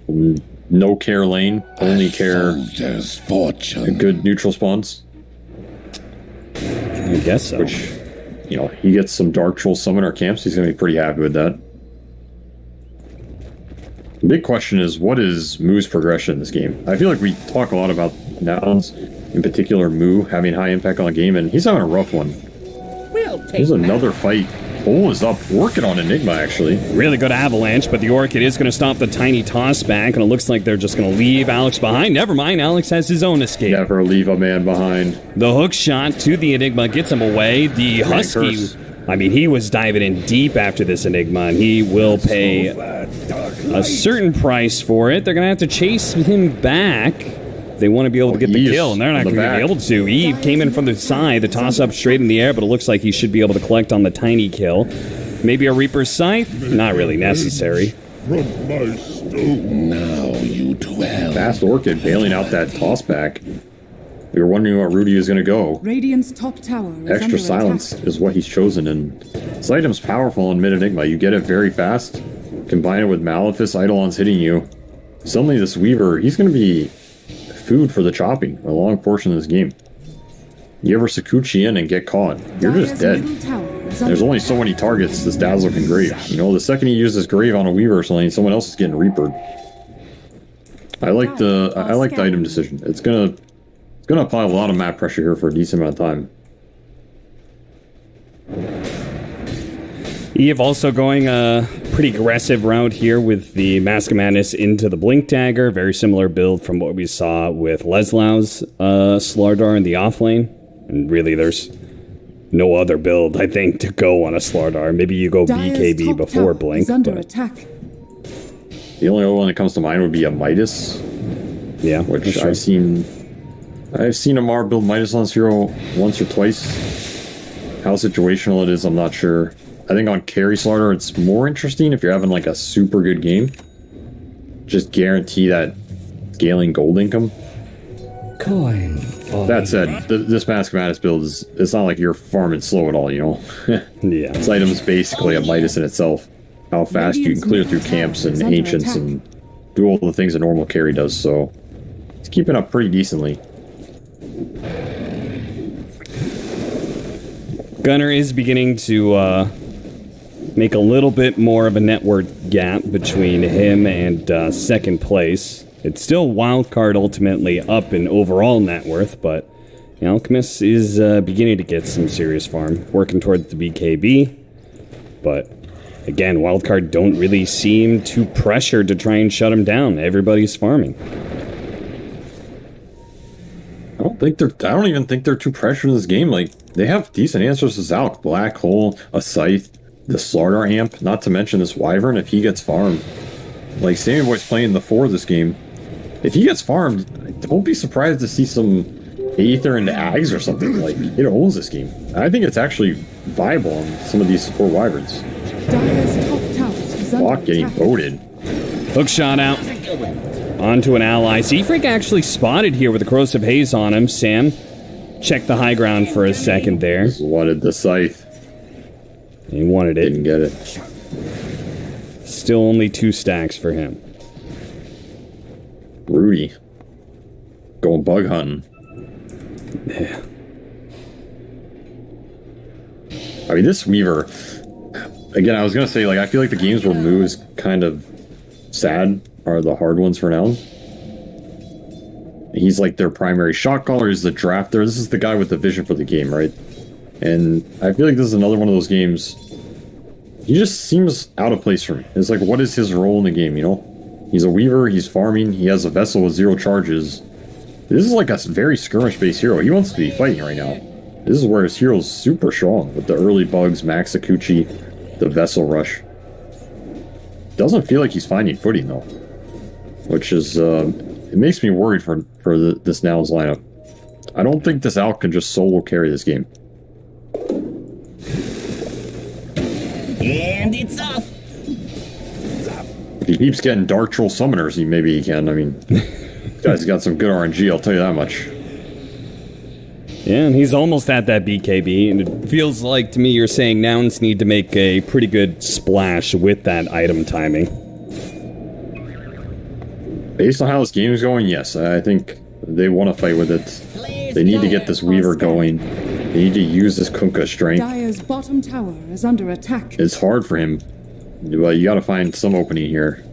No care lane, only care a good neutral spawns. I guess so. Which, you know, he gets some Dark Troll Summoner camps. He's going to be pretty happy with that. The big question is, what is Moo's progression in this game? I feel like we talk a lot about Nouns, in particular Moo, having high impact on the game, and he's having a rough one. We'll take There's another fight. Bull is up, working on Enigma, actually. Really good avalanche, but the Orchid is going to stop the tiny toss back, and it looks like they're just going to leave Alex behind. Never mind, Alex has his own escape. Never leave a man behind. The hook shot to the Enigma gets him away. The Husky, I mean, he was diving in deep after this Enigma, and he will pay a certain price for it. They're going to have to chase him back. They want to be able to get the kill, and they're not going to be able to. Eve came in from the side, the toss up straight in the air, but it looks like he should be able to collect on the tiny kill. Maybe a Reaper's Scythe? Not really necessary. Now you dwell. Fast Orchid bailing out that toss back. We were wondering what Rudy was going to go. Radiant's top tower is Extra under silence attack. is what he's chosen, and this item's powerful in mid-Enigma. You get it very fast, combine it with Malefice, Eidolon's hitting you. Suddenly this Weaver, he's going to be food for the chopping a long portion of this game. You ever Sakuchi in and get caught, you're just Dire's dead. middle tower is There's under only so many targets this Dazzler can grave. You know, the second he uses Grave on a Weaver or something, someone else is getting Reapered. I like the item decision. It's gonna apply a lot of map pressure here for a decent amount of time. Eve also going a pretty aggressive route here with the Mask of Madness into the Blink Dagger. Very similar build from what we saw with Leslau's Slardar in the offlane. And really, there's no other build, I think, to go on a Slardar. Maybe you go Dire's BKB top before tower Blink. is under But attack. The only other one that comes to mind would be a Midas, yeah, which that's true. I've seen Amar build Midas on this hero once or twice. How situational it is, I'm not sure. I think on carry Slardar, it's more interesting if you're having like a super good game. Just guarantee that scaling gold income. Coin. That said, this Mask of Madness build it's not like you're farming slow at all, you know? Yeah. This item is basically a Midas in itself. How fast you can clear through camps and ancients and do all the things a normal carry does, so it's keeping up pretty decently. Gunner is beginning to make a little bit more of a net worth gap between him and second place. It's still Wildcard ultimately up in overall net worth, but the Alchemist is beginning to get some serious farm, working towards the BKB. But again, Wildcard don't really seem too pressured to try and shut him down. Everybody's farming. I don't even think they're too pressured in this game. Like, they have decent answers to Zalk. Black Hole, a Scythe, the Slardar amp, not to mention this Wyvern if he gets farmed. Like, Sammy Boy's playing the 4 this game. If he gets farmed, don't be surprised to see some Aether into Ags or something. Like, it owns this game. I think it's actually viable on some of these support Wyverns. Dire's top tower is under Block getting attack. voted. Hook shot out. Onto an ally. Seafreak actually spotted here with a Corrosive Haze on him. Sam, check the high ground for a second there. Wanted the Scythe. He wanted it. Didn't get it. Still only 2 stacks for him. Rudy. Going bug hunting. Yeah. I mean, this Weaver... Again, I was going to say, like, I feel like the games where Moo is kind of sad are the hard ones for now. He's like their primary shot caller, he's the drafter. This is the guy with the vision for the game, right? And I feel like this is another one of those games. He just seems out of place for me. It's like, what is his role in the game, you know? He's a Weaver, he's farming, he has a vessel with 0 charges. This is like a very skirmish-based hero. He wants to be fighting right now. This is where his hero's super strong, with the early bugs, Max Akuchi, the vessel rush. Doesn't feel like he's finding footing, though. Which is, it makes me worried for this Nouns lineup. I don't think this Alk can just solo carry this game. And it's off. If he keeps getting Dark Troll Summoners, maybe he can. I mean, this guy's got some good RNG, I'll tell you that much. Yeah, and he's almost at that BKB, and it feels like to me you're saying Nouns need to make a pretty good splash with that item timing. Based on how this game is going, yes, I think they want to fight with it. They need to get this Weaver going. They need to use this Kunkka strength. Dire's bottom tower is under attack. It's hard for him, but you got to find some opening here.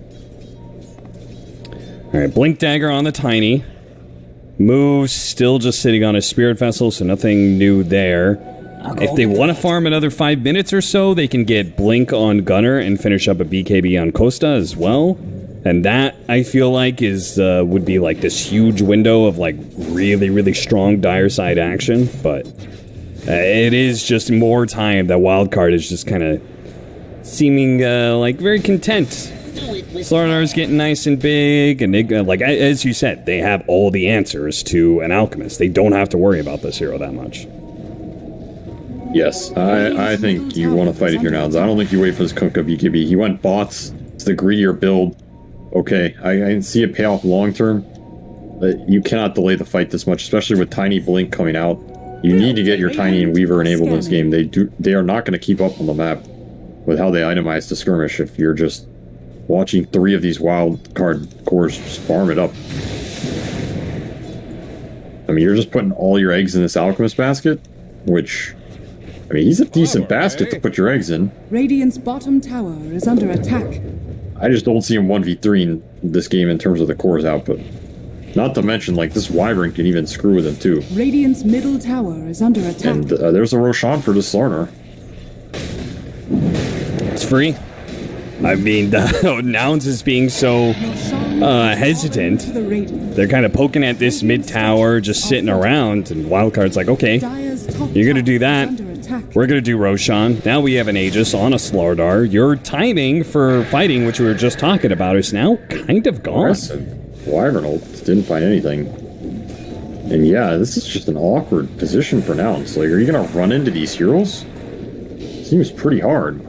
Alright, Blink Dagger on the Tiny. Moves, still just sitting on a Spirit Vessel, so nothing new there. If they want to farm another 5 minutes or so, they can get Blink on Gunner and finish up a BKB on Costa as well. And that, I feel like, is would be like this huge window of like really, really strong dire side action. But it is just more time that Wildcard is just kind of seeming like very content. Slarnar's getting nice and big, and like as you said, they have all the answers to an alchemist. They don't have to worry about this hero that much. Yes, I think you want to fight if you're Nouns. I don't think you wait for this Kunkka BKB. He went bots. It's the greedier build. Okay, I can see a payoff long term. You cannot delay the fight this much, especially with Tiny Blink coming out. You need to get your Tiny and Weaver enabled in this game. They are not going to keep up on the map with how they itemize the skirmish if you're just watching 3 of these wild card cores just farm it up. I mean, you're just putting all your eggs in this alchemist basket, which, I mean, he's a decent basket to put your eggs in. Radiant's bottom tower is under attack. I just don't see him 1v3 in this game in terms of the core's output. Not to mention, like, this Wyvern can even screw with him, too. Radiant's middle tower is under attack. And there's a Roshan for this Slarnar. It's free. I mean, Nouns is being so hesitant. They're kind of poking at this mid tower, just sitting around, and Wildcard's like, okay, you're going to do that. We're going to do Roshan. Now we have an Aegis on a Slardar. Your timing for fighting, which we were just talking about, is now kind of gone. Impressive. Wyvern ult didn't find anything. And yeah, this is just an awkward position for Nouns. Like, are you going to run into these heroes? Seems pretty hard.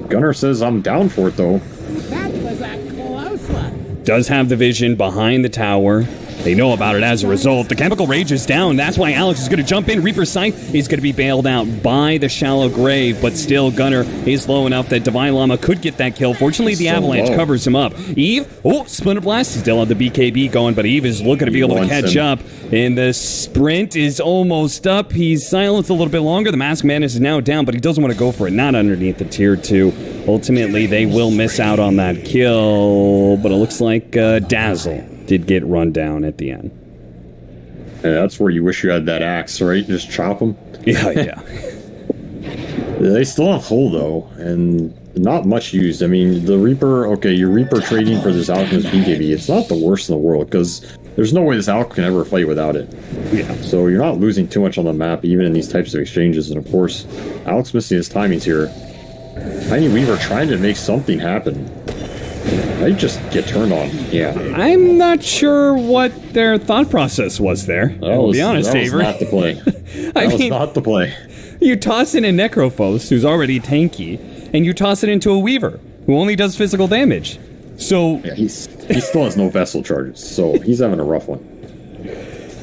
Gunner says I'm down for it, though. That was a close one. Does have the vision behind the tower. They know about it as a result. The Chemical Rage is down. That's why Alex is going to jump in. Reaper's Scythe is going to be bailed out by the Shallow Grave, but still Gunner is low enough that Divine Llama could get that kill. Fortunately, the Avalanche covers him up. Eve, Splinter Blast, still on the BKB going, but Eve is looking to be able to catch up. And the sprint is almost up. He's silenced a little bit longer. The Masked Man is now down, but he doesn't want to go for it. Not underneath the tier 2. Ultimately, they will miss out on that kill, but it looks like Dazzle did get run down at the end. And that's where you wish you had that axe, right? Just chop them. Yeah. They still have hull, though, and not much used. I mean, the Reaper, okay, your Reaper trading for this Alchemist BKB, it's not the worst in the world, because there's no way this Alch can ever fight without it. Yeah. So you're not losing too much on the map, even in these types of exchanges. And of course, Alex missing his timings here. Tiny Weaver trying to make something happen. They just get turned on. Yeah. I'm not sure what their thought process was there. I'll be honest, Avery. That was not the play. That was not the play. You toss in a Necrophos, who's already tanky, and you toss it into a Weaver, who only does physical damage. So... Yeah, he still has no vessel charges, so he's having a rough one.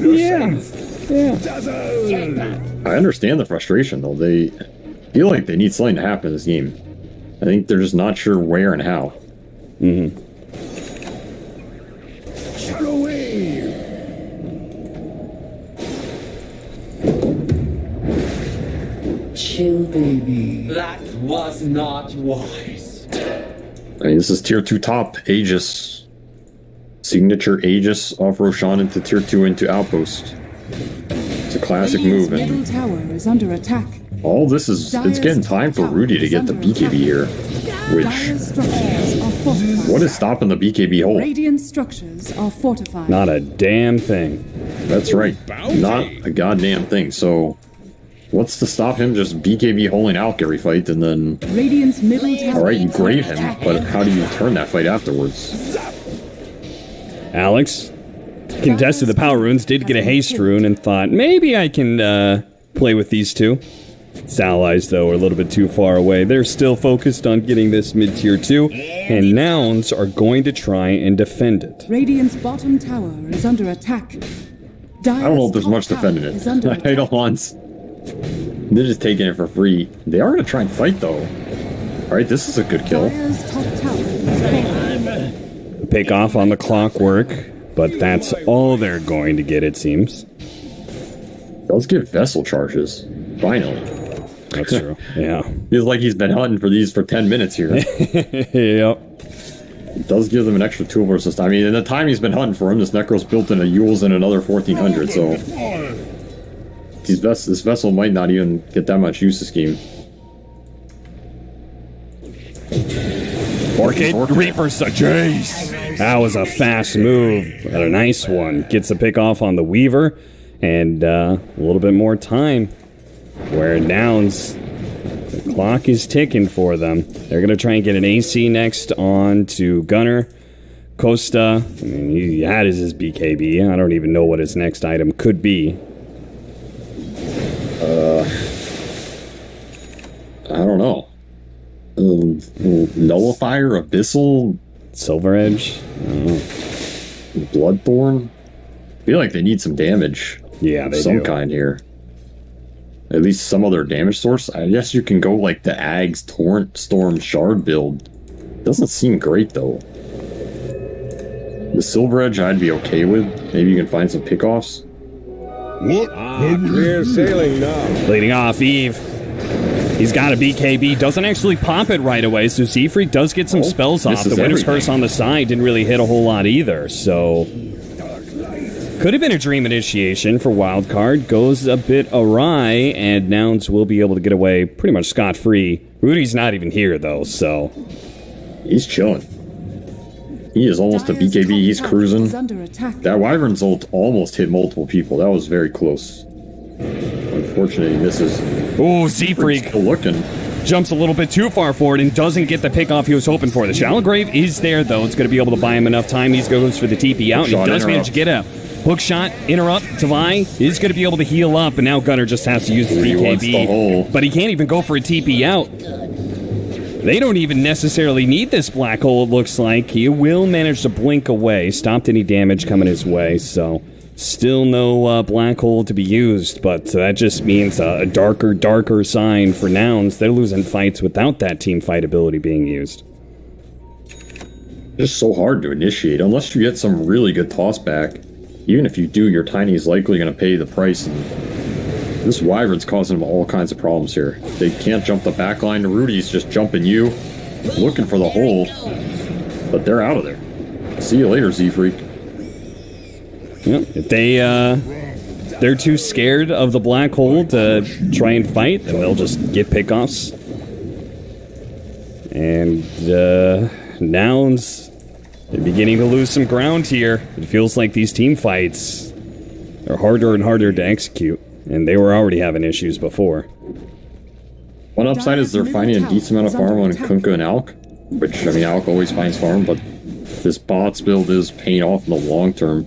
Yeah. I understand the frustration, though. They feel like they need something to happen in this game. I think they're just not sure where and how. Mm-hmm. Shut away! Chill, baby. That was not wise. I mean, this is tier 2 top Aegis. Signature Aegis off Roshan into tier 2 into Outpost. It's a classic move, middle and tower is under attack. all this is, it's getting time for Rudy to get the BKB here. Which, Dire's structures are fortified. what is stopping the BKB hole? Radiant structures are fortified. Not a damn thing. That's right. Not a goddamn thing. So, what's to stop him just BKB holing out every fight and then... Radiant's middle tower. Alright, you grave him, but how do you turn that fight afterwards? Alex contested the power runes, did get a haste rune, and thought, maybe I can play with these two. His allies, though, are a little bit too far away. They're still focused on getting this mid-tier 2, and Nouns are going to try and defend it. Radiant's bottom tower is under attack. I don't know if there's much defending it. I don't want... They're just taking it for free. They are going to try and fight, though. Alright, this is a good kill. Dire's top tower is fortified. Pick off on the clockwork, but that's all they're going to get, it seems. Let's get vessel charges. Finally. That's true. Yeah. Feels like he's been hunting for these for 10 minutes here. Yep. It does give them an extra tool versus time. I mean, in the time he's been hunting for him, this Necro's built in a Yule's and another 1400, so this vessel might not even get that much use this game. Orchid Reaper's a Jace. That was a fast move, and a nice one. Gets a pick off on the Weaver, and a little bit more time. Where Nouns, the clock is ticking for them. They're going to try and get an AC next on to Gunner. Costa, I mean, he had his BKB. I don't even know what his next item could be. I don't know. Nullifier, Abyssal, Silver Edge? Bloodthorn? I feel like they need some damage. Yeah, of they some do. kind here. At least some other damage source. I guess you can go like the Ag's Torrent Storm Shard build. Doesn't seem great though. The Silver Edge I'd be okay with. Maybe you can find some pickoffs. What? Clear sailing now. Leading off, Eve. He's got a BKB, doesn't actually pop it right away, so Seafreak does get some spells off. The misses Winter's everything. Curse on the side didn't really hit a whole lot either, so... Could have been a Dream Initiation for Wildcard. Goes a bit awry, and Nouns will be able to get away pretty much scot-free. Rudy's not even here, though, so... He's chilling. He is almost a Dire's BKB. top He's tower cruising. is under attack. That Wyvern's ult almost hit multiple people. That was very close. Unfortunately, he misses. Ooh, Seafreak Still looking. jumps a little bit too far forward and doesn't get the pick off he was hoping for. The Shallow Grave is there, though. It's going to be able to buy him enough time. He goes for the TP out, and he Shot does manage interrupt. to get a hook shot, interrupt. Tavai is going to be able to heal up, and now Gunner just has to use the He wants the hole. BKB. But he can't even go for a TP out. They don't even necessarily need this black hole, it looks like. He will manage to blink away, stopped any damage coming his way, so... Still no black hole to be used, but that just means a darker sign for Nouns. They're losing fights without that team fight ability being used. Just so hard to initiate unless you get some really good toss back. Even if you do, your Tiny's likely going to pay the price. And this Wyvern's causing them all kinds of problems here. They can't jump the back line. Rudy's just jumping you, looking for the hole, but they're out of there. See you later, Z-Freak. Yep. If they're too scared of the black hole to try and fight, then they'll just get pickoffs. And Nouns are beginning to lose some ground here. It feels like these team fights are harder and harder to execute, and they were already having issues before. One upside is they're finding a decent amount of farm on Kunkka and Alk, which, I mean, Alk always finds farm, but this bots build is paying off in the long term.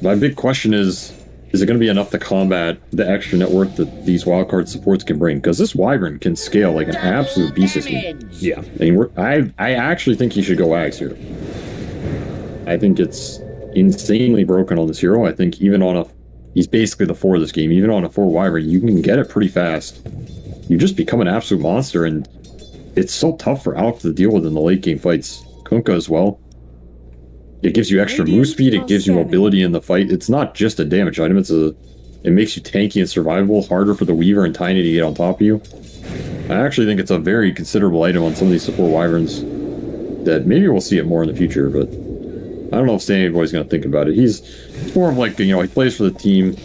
My big question is it going to be enough to combat the extra net worth that these wildcard supports can bring? Because this Wyvern can scale like an absolute beast this game. Yeah. I mean, I actually think he should go Ags here. I think it's insanely broken on this hero. I think even on he's basically the 4 of this game. Even on a 4 Wyvern, you can get it pretty fast. You just become an absolute monster, and it's so tough for Alk to deal with in the late game fights. Kunkka as well. It gives you extra move speed, it gives you mobility in the fight. It's not just a damage item, it makes you tanky and survivable, harder for the Weaver and Tiny to get on top of you. I actually think it's a very considerable item on some of these support Wyverns that maybe we'll see it more in the future, but I don't know if anybody's going to think about it. He's more of like, he plays for the team.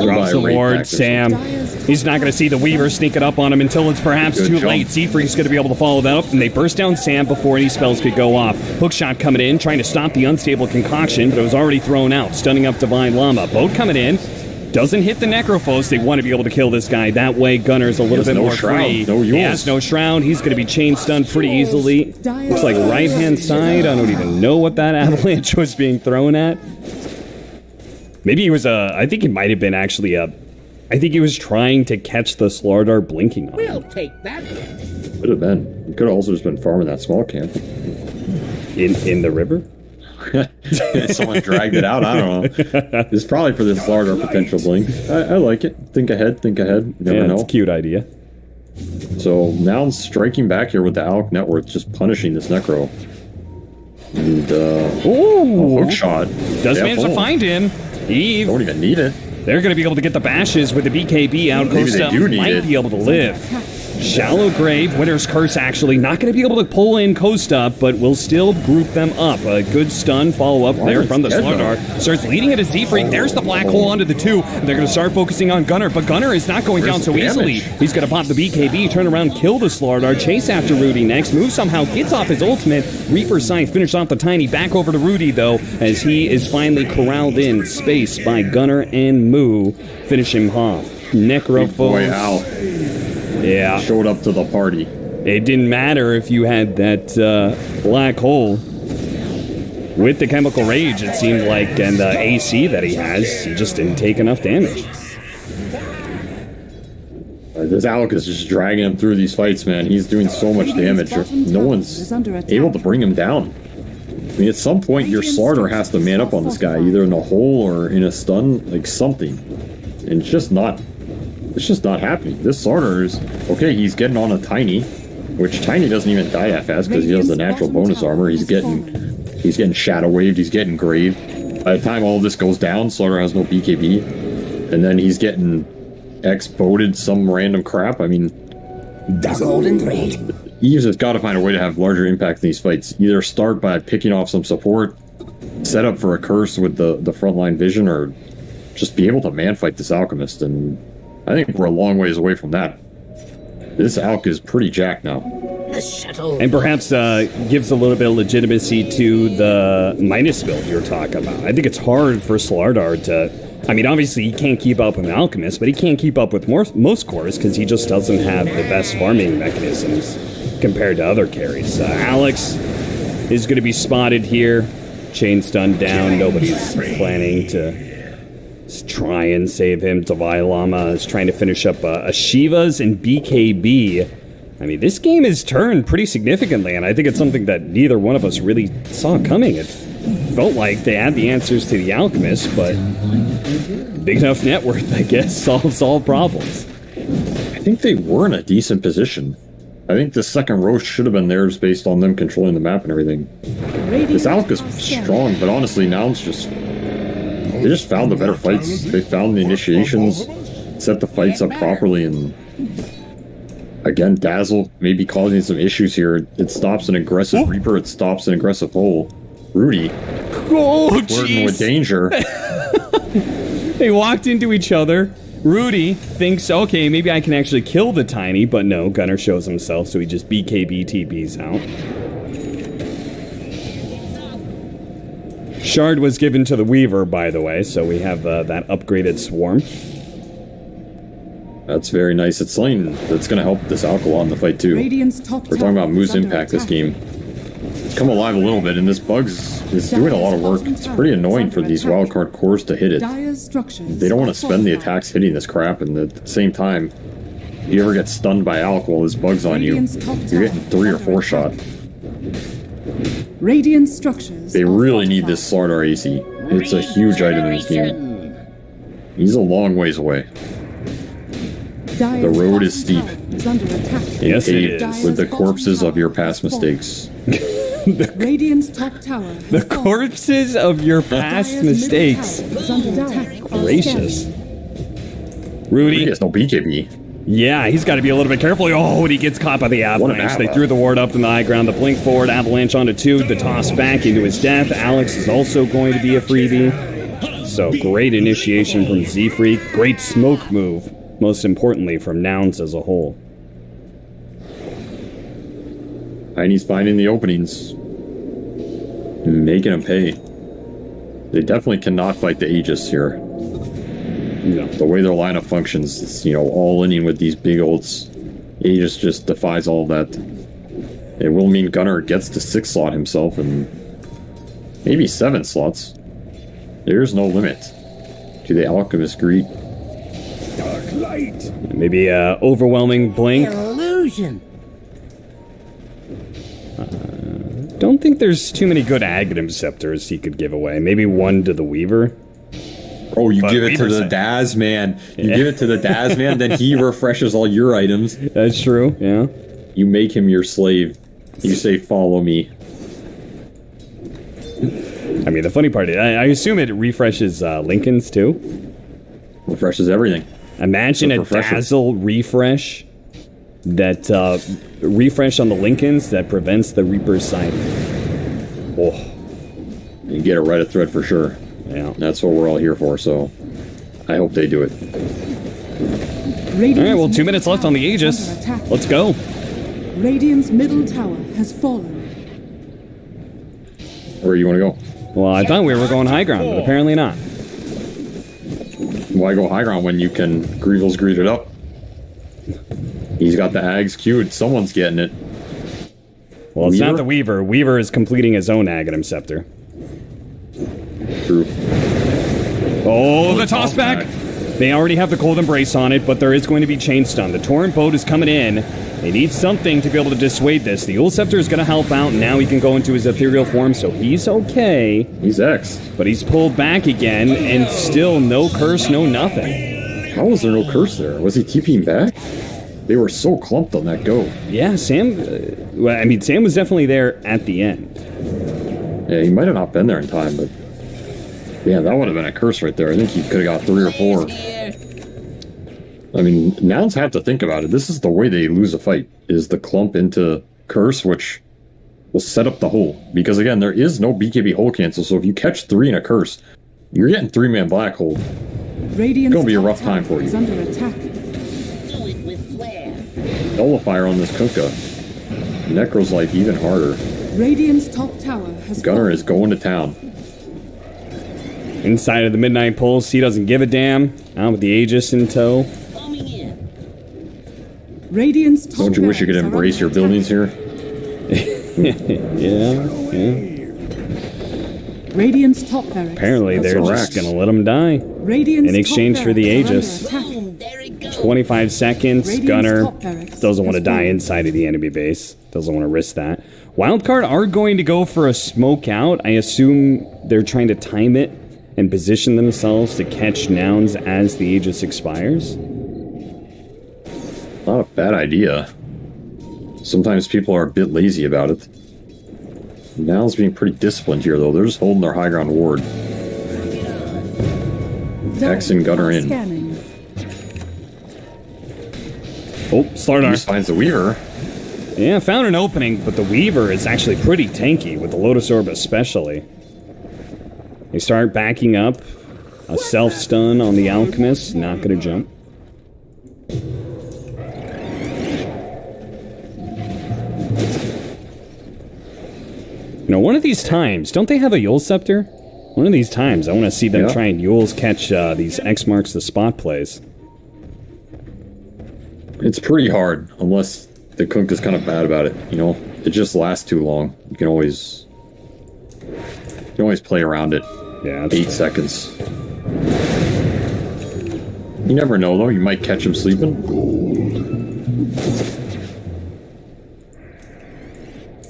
Drops the ward, Sam. He's not going to see the Weaver sneaking up on him until it's perhaps Good too jump. late. Seafreak's going to be able to follow that up, and they burst down Sam before any spells could go off. Hookshot coming in, trying to stop the unstable concoction, but it was already thrown out, stunning up Divine Llama. Boat coming in, doesn't hit the Necrophos. They want to be able to kill this guy. That way, Gunner's a little bit no more shroud, free. no He has Yules. no shroud. He's going to be chain stunned pretty easily. Looks like right-hand side. I don't even know what that avalanche was being thrown at. Maybe he was I think it might have been actually I think he was trying to catch the Slardar blinking on him. We'll take that. Could have been. He could have also just been farming that small camp. In the river? Someone dragged it out. I don't know. It's probably for this larger potential blink. I like it. Think ahead. You never Yeah, know. it's a cute idea. So now striking back here with the Alk net worth, just punishing this Necro. And Ooh! hook shot. Does Yeah, manage to boom. find him. Eve. Don't even need it. They're going to be able to get the bashes with the BKB out. Maybe they Costa do need might it. be able to live. Shallow Grave, Winter's Curse actually not going to be able to pull in Costa, but will still group them up. A good stun follow-up there from the Slardar. Starts leading it to Z-Freak. There's the black hole onto the 2. They're going to start focusing on Gunner, but Gunner is not going down so easily. He's going to pop the BKB, turn around, kill the Slardar, chase after Rudy next. Move somehow, gets off his ultimate. Reaper Scythe finish off the Tiny. Back over to Rudy, though, as he is finally corralled in space by Gunner and Moo. Finish him off. Necrophos. Boy, Al. Yeah. Showed up to the party. It didn't matter if you had that black hole. With the Chemical Rage, it seemed like, and the AC that he has, he just didn't take enough damage. This Alec is just dragging him through these fights, man. He's doing so much damage. No one's able to bring him down. I mean, at some point, your Slardar has to man up on this guy, either in a hole or in a stun, like something. And it's just not happening. This Slardar is, okay, he's getting on a Tiny, which Tiny doesn't even die that fast because he has the natural bonus armor. He's getting Shadow Waved, he's getting Graved. By the time all of this goes down, Slardar has no BKB. And then he's getting X-boated some random crap. I mean, The golden thread. Eves has got to find a way to have larger impact in these fights. Either start by picking off some support, set up for a curse with the frontline vision, or just be able to man-fight this Alchemist. And I think we're a long ways away from that. This Alch is pretty jacked now. The shuttle. And perhaps gives a little bit of legitimacy to the minus build you're talking about. I think it's hard for Slardar to... I mean, obviously he can't keep up with an Alchemist, but he can't keep up with most cores because he just doesn't have the best farming mechanisms compared to other carries. Alex is going to be spotted here. Chain stun down. Nobody's planning to try and save him. Davai Lama is trying to finish up Ashivas and BKB. I mean, this game has turned pretty significantly, and I think it's something that neither one of us really saw coming. It felt like they had the answers to the Alchemist, but big enough net worth, I guess, solves all problems. I think they were in a decent position. I think the second row should have been theirs based on them controlling the map and everything. This Alch is strong, but honestly, Nouns they just found the better fights. They found the initiations, set the fights up properly, and again, Dazzle may be causing some issues here. It stops an aggressive Reaper, it stops an aggressive hole. Rudy, flirting with danger. They walked into each other. Rudy thinks, okay, maybe I can actually kill the Tiny, but no, Gunner shows himself, so he just BKB TPs out. Shard was given to the Weaver, by the way, so we have that upgraded Swarm. That's very nice. It's something that's going to help this Alkaloth in the fight, too. We're talking about Moo's impact this game. It's come alive a little bit, and this Bugs is doing a lot of work. It's pretty annoying for these wildcard cores to hit it. They don't want to spend the attacks hitting this crap, and at the same time, if you ever get stunned by Alk while this Bug's on you, you're getting 3 or 4 shot. Radiant structures. They really need this Slardar AC. It's a huge item in this game. He's a long ways away. The road is steep. Yes, it is. With the corpses of your past mistakes. Radiant's top tower. The corpses of your past mistakes. Gracious. Rudy. He has no BKB. Yeah, he's got to be a little bit careful. Oh, and he gets caught by the avalanche. They threw the ward up in the high ground. The blink forward, avalanche onto 2. The toss back into his death. Alex is also going to be a freebie. So great initiation from Z-Freak. Great smoke move. Most importantly, from Nouns as a whole. And he's finding the openings. Making them pay. They definitely cannot fight the Aegis here. No. The way their lineup functions, it's, all-inning with these big ults. Aegis just defies all that. It will mean Gunner gets to 6 slot himself and maybe 7 slots. There's no limit to the Alchemist greed. Dark light. Maybe overwhelming blink. Illusion. Don't think there's too many good Aghanim Scepters he could give away. Maybe one to the Weaver. Oh, you But give it to Weaver's the Daz man. You give it to the Daz man, then he refreshes all your items. That's true, yeah. You make him your slave. You say, follow me. I mean, the funny part is, I assume it refreshes Lincoln's too. Refreshes everything. Imagine a Refresher. Dazzle refresh refresh on the Lincolns that prevents the Reaper's side. Oh, You get a Reddit thread for sure. yeah. That's what we're all here for, so I hope they do it. All right, well, 2 minutes left on the Aegis. Let's go. Radiant's middle tower has fallen. Where you want to go? Well, I thought we were going high ground, but apparently not. Why go high ground when you can Grievel's greeted up? He's got the Ags queued. Someone's getting it. Well, it's Weaver? not the Weaver. Weaver is completing his own Aghanim Scepter. True. Oh, the toss back. They already have the Cold Embrace on it, but there is going to be Chain Stun. The Torrent Boat is coming in. They need something to be able to dissuade this. The Ul Scepter is going to help out. Now he can go into his ethereal form, so he's okay. He's X. But he's pulled back again, and still no curse, no nothing. How was there no curse there? Was he TPing back? They were so clumped on that go. Yeah, Sam... Sam was definitely there at the end. Yeah, he might have not been there in time, but... Yeah, that would have been a curse right there. I think he could have got 3 or 4. I mean, Nouns have to think about it. This is the way they lose a fight, is the clump into curse, which will set up the hole. Because again, there is no BKB hole cancel, so if you catch 3 in a curse, you're getting 3-man black hole. Radiant's Gonna be a top rough time tower for you. is under attack. Nullifier on this Kunkka. Necro's like even harder. Radiant's top tower has Gunner fallen. is going to town. Inside of the Midnight Pulse, he doesn't give a damn. Out with the Aegis in tow. Radiant's top Don't you wish you could barracks are embrace your under buildings here? Yeah. attack. Radiant's top barracks. Apparently, has they're fallen. just gonna let him die. Radiant's in exchange top for the barracks are Aegis. under attack. 25 seconds. Radiant's Gunner top barracks doesn't want to has die fallen. inside of the enemy base. Doesn't want to risk that. Wildcard are going to go for a smoke out. I assume they're trying to time it and position themselves to catch Nouns as the Aegis expires. Not a bad idea. Sometimes people are a bit lazy about it. Nouns being pretty disciplined here, though. They're just holding their high ground ward. Hex and Gunner in. Scanning. Oh, Slardar. Just finds the Weaver. Yeah, found an opening, but the Weaver is actually pretty tanky, with the Lotus Orb especially. They start backing up. A self-stun on the Alchemist, not gonna jump. You know, one of these times, don't they have a Yule Scepter? One of these times, I want to see them Yeah. try and Yules catch these X marks the spot plays. It's pretty hard, unless the Kunk is kind of bad about it, you know? It just lasts too long. You can always play around it. Yeah, that's 8 seconds. You never know, though. You might catch him sleeping.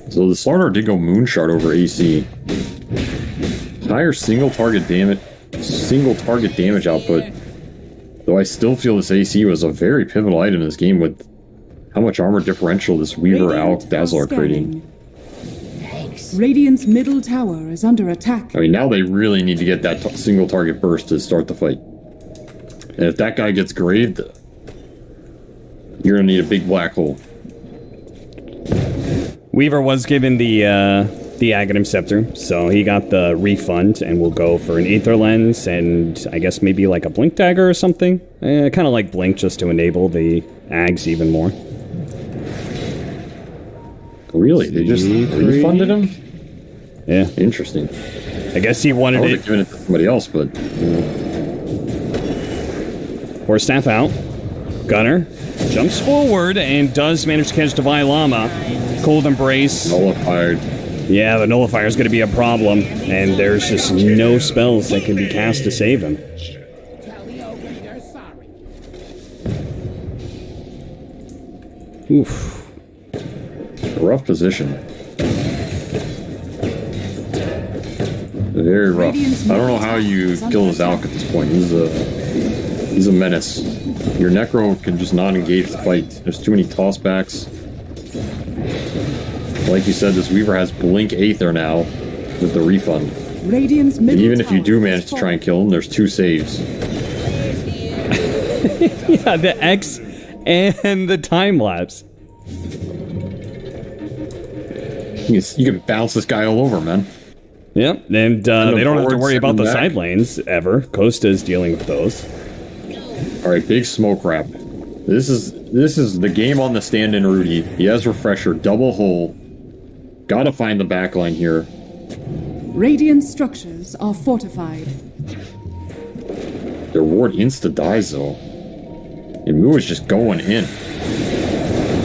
So the Slardar did go Moonshard over AC. Higher single target damage output. Though I still feel this AC was a very pivotal item in this game with how much armor differential this Weaver Alk Dazzle are creating. Radiant's middle tower is under attack. I mean, now they really need to get that single target burst to start the fight. And if that guy gets graved, you're gonna need a big black hole. Weaver was given the Aghanim Scepter, so he got the refund and will go for an Aether Lens and I guess maybe like a Blink Dagger or something. Kind of like Blink just to enable the Ags even more. Really? They just refunded him? Yeah, Interesting. I guess he I wanted would have it. given it to somebody else, but Horse Staff out. Gunner jumps forward and does manage to catch Divine Llama. Cold Embrace. nullified. Yeah, the Nullifier is going to be a problem, and there's just no spells that can be cast to save him. Oof. Rough position. Very rough. I don't know how you kill this Alk at this point. He's a menace. Your Necro can just not engage the fight. There's too many tossbacks. Like you said, this Weaver has Blink Aether now with the refund. Radiant's And middle even if you tower do has manage to try and fallen. kill him, there's 2 saves. Yeah, the and the time lapse. You can bounce this guy all over, man. Yep, and they don't have to worry about the back. side lanes ever. Costa's dealing with those. All right, big smoke wrap. This is the game on the stand-in Rudy. He has refresher, double hole. Gotta find the back line here. Radiant structures are fortified. Their ward insta-dies, though. And Moo is just going in.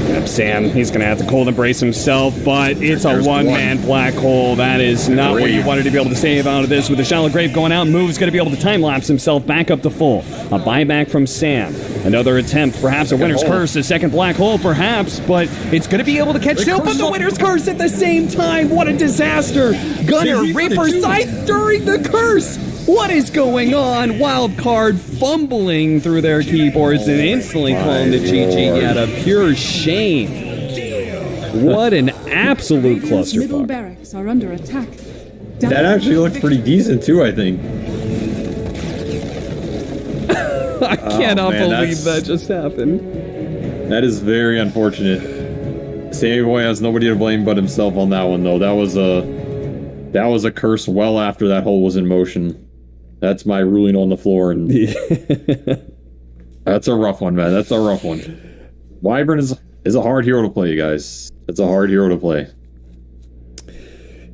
Yep, Sam, he's going to have to cold embrace himself, but it's a one-man black hole. That is not what you wanted to be able to save out of this. With the shallow grave going out, Moo's going to be able to time-lapse himself back up to full. A buyback from Sam. Another attempt, perhaps a winner's curse, a second black hole, perhaps, but it's going to be able to catch two, but the winner's curse at the same time. What a disaster. Gunner, Reaper, Scythe during the curse. What is going on? Wildcard fumbling through their keyboards and instantly calling the GG out of pure shame. What an absolute Radiant's middle clusterfuck. barracks are under attack. That actually looked pretty decent, too, I think. I cannot man, believe that just happened. That is very unfortunate. Sammy Boy has nobody to blame but himself on that one, though. That was a curse well after that hole was in motion. That's my ruling on the floor, and that's a rough one, man. That's a rough one. Wyvern is a hard hero to play, you guys. It's a hard hero to play.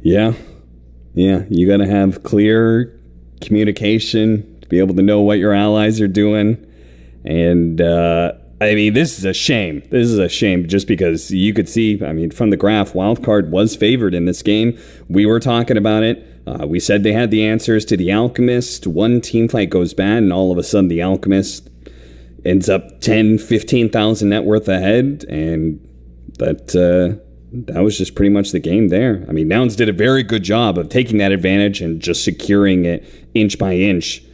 Yeah. You got to have clear communication to be able to know what your allies are doing. And, I mean, this is a shame. This is a shame just because you could see, I mean, from the graph, Wildcard was favored in this game. We were talking about it. We said they had the answers to the Alchemist. One team fight goes bad, and all of a sudden the Alchemist ends up 10, 15,000 net worth ahead, and that was just pretty much the game there. I mean, Nouns did a very good job of taking that advantage and just securing it inch by inch,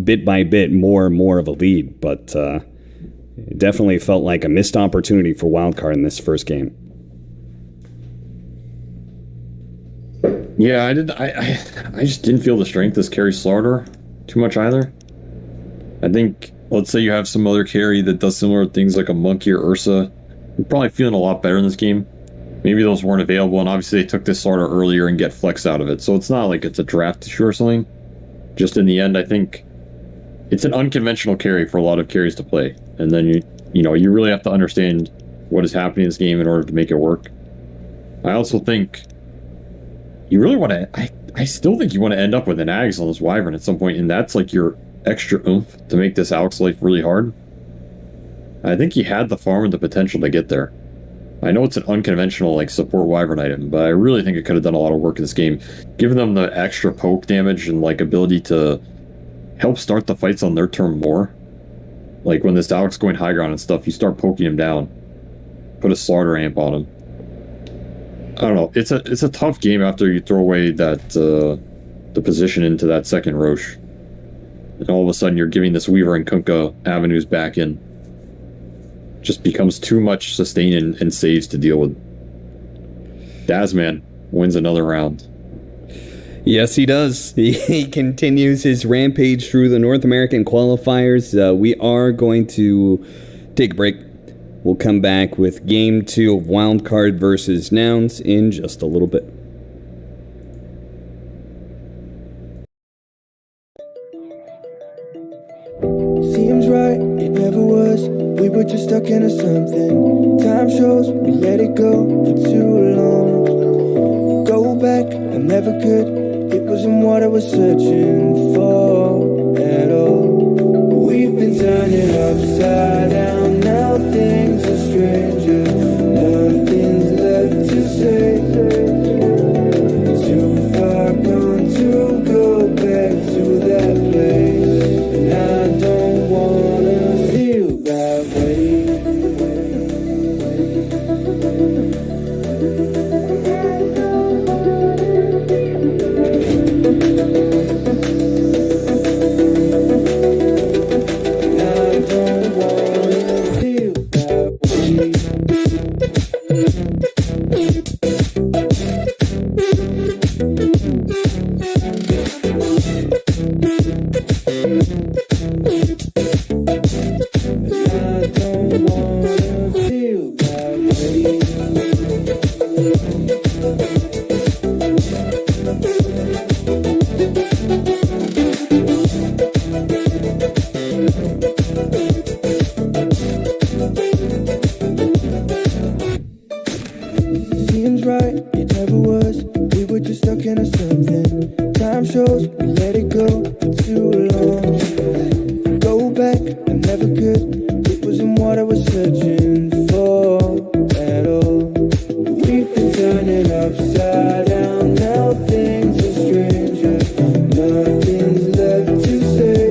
bit by bit, more and more of a lead, but it definitely felt like a missed opportunity for Wildcard in this first game. Yeah, I just didn't feel the strength as carry Slaughter too much either. I think, let's say you have some other carry that does similar things like a Monkey or Ursa. You're probably feeling a lot better in this game. Maybe those weren't available, and obviously they took this Slaughter earlier and get flex out of it. So it's not like it's a draft issue or something. Just in the end, I think it's an unconventional carry for a lot of carries to play. And then you really have to understand what is happening in this game in order to make it work. I also think you really want to, I still think you want to end up with an Ags on this Wyvern at some point, and that's like your extra oomph to make this Alex life really hard. I think he had the farm and the potential to get there. I know it's an unconventional like support Wyvern item, but I really think it could have done a lot of work in this game, giving them the extra poke damage and like ability to help start the fights on their turn more. Like when this Alex going high ground and stuff, you start poking him down, put a Slaughter amp on him. I don't know. It's a tough game after you throw away that the position into that second Roche, and all of a sudden you're giving this Weaver and Kunkka avenues back in. Just becomes too much sustain and saves to deal with. Dazman wins another round. Yes, he does. He continues his rampage through the North American qualifiers. We are going to take a break. We'll come back with Game 2 of Wildcard versus Nouns in just a little bit. Seems right, it never was. We were just stuck into something. Time shows we let it go for too long. Go back, I never could. It wasn't what I was searching for at all. We've been turning upside down. Now things are stranger. Nothing's left to say. Too far gone to go back to that place. And I don't wanna feel that way. I don't wanna Seems right, it never was. We were just stuck in a something. Time shows we let it go for too long. Go back, I never could. It wasn't what I was searching for at all. We've been turning upside down. Now things are stranger. Nothing's left to say.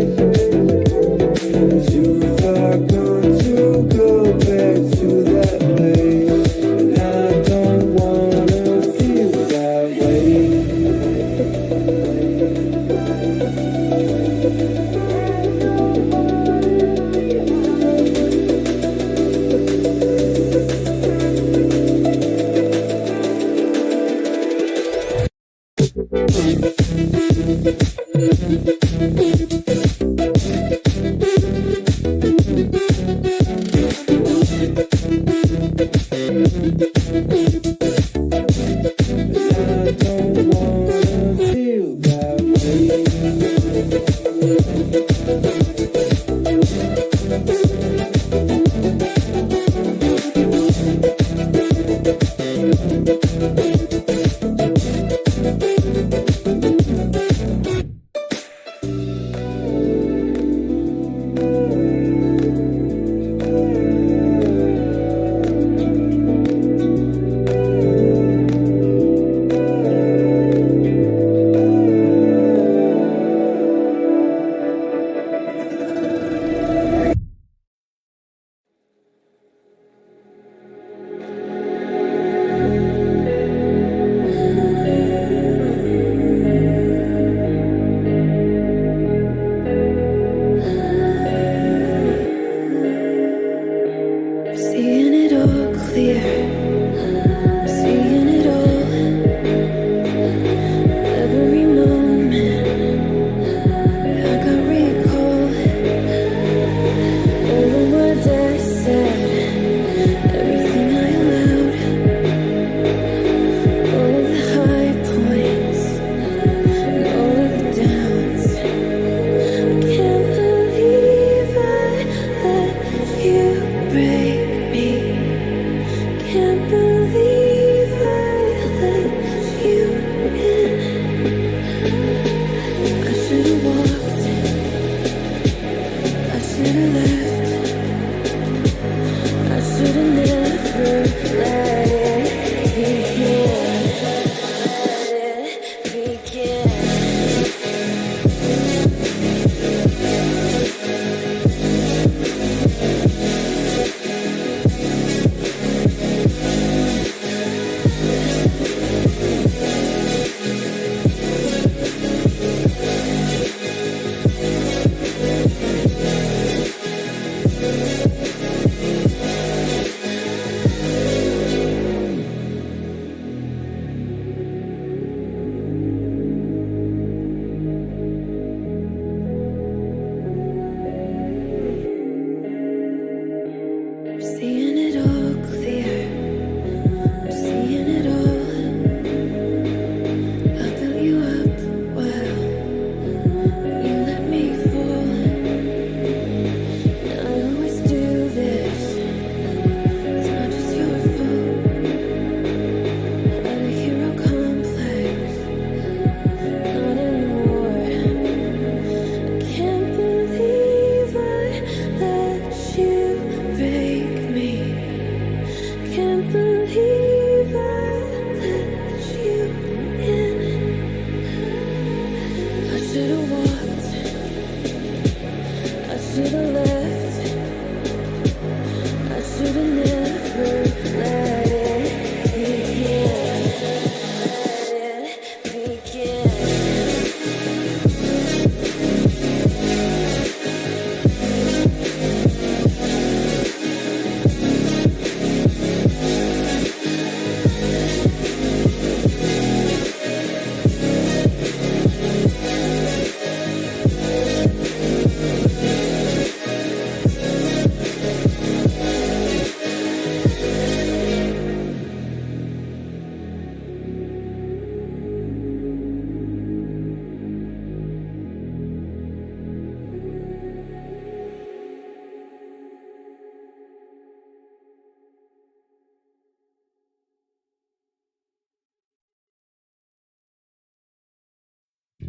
Too far gone to go back to that place. And I don't wanna feel that way.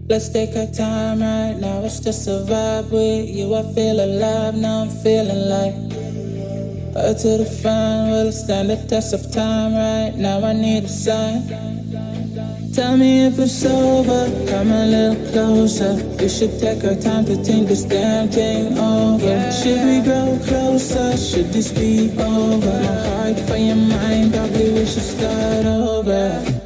Let's take our time right now, it's just a vibe with you. I feel alive, now I'm feeling like up to the fun, will it stand the test of time right now? I need a sign. Tell me if it's over, come a little closer. We should take our time to think this damn thing over. Should we grow closer, should this be over? My heart for your mind, probably we should start over.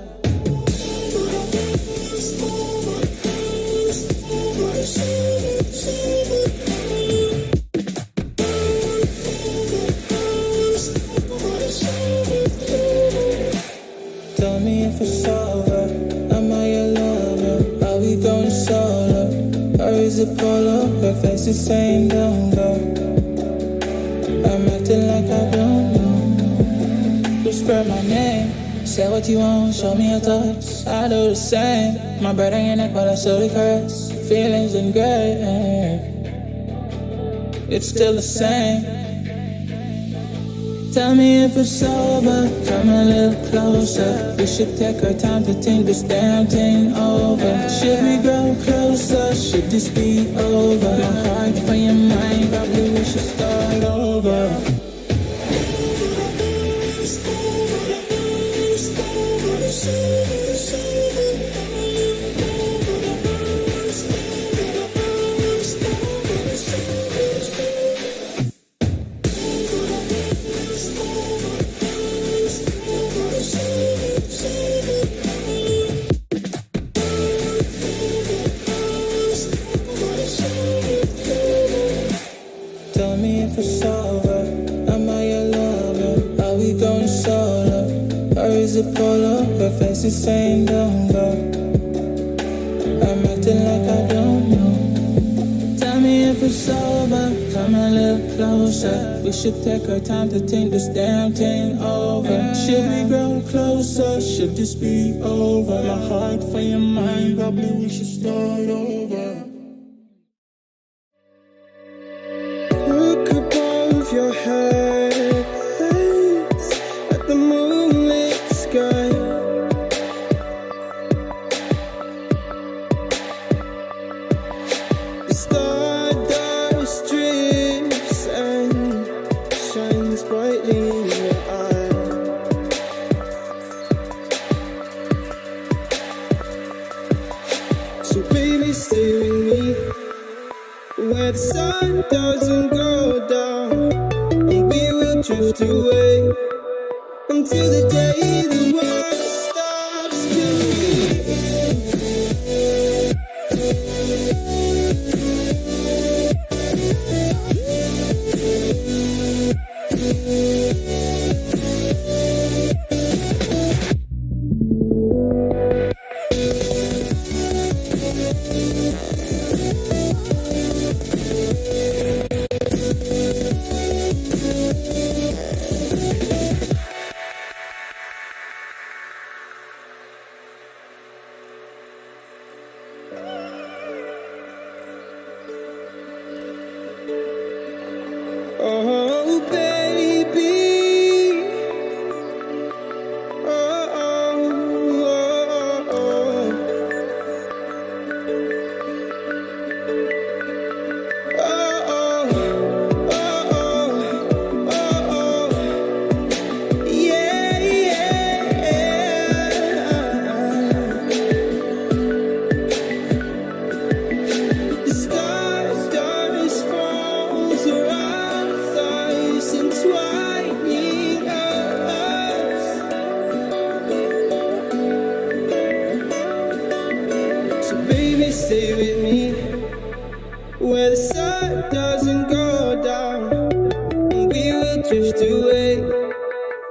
Tell me if it's over, am I your lover? Are we going solo? Or is it polo? Her face is saying don't go. I'm acting like I don't know. Whisper my name, say what you want, show me your thoughts. I do the same, my breath on your neck while I slowly caress. Feelings in gray, it's still the same. Tell me if it's over, come a little closer. We should take our time to think this damn thing over. Should we grow closer, should this be over? My heart for your mind, probably we should start over. Tell me if it's over, am I your lover? Are we going solo? Or is it polo? Her face is saying don't go. I'm acting like I don't know. Tell me if it's over, come a little closer. We should take our time to think this damn thing over. Should we grow closer, should this be over? My heart for your mind, probably we should start over. Look above your head at the moonlit sky. The stardust drifts and shines brightly in your eye. So baby, stay with me where the sun doesn't go down, and we will drift away until the day the world stops spinning. Oh, baby. Oh, oh, oh, oh. Oh, oh, oh, oh, oh. Yeah, yeah. The stars falls around us and twining us. So baby, stay with me where the sun doesn't go down, and we will drift away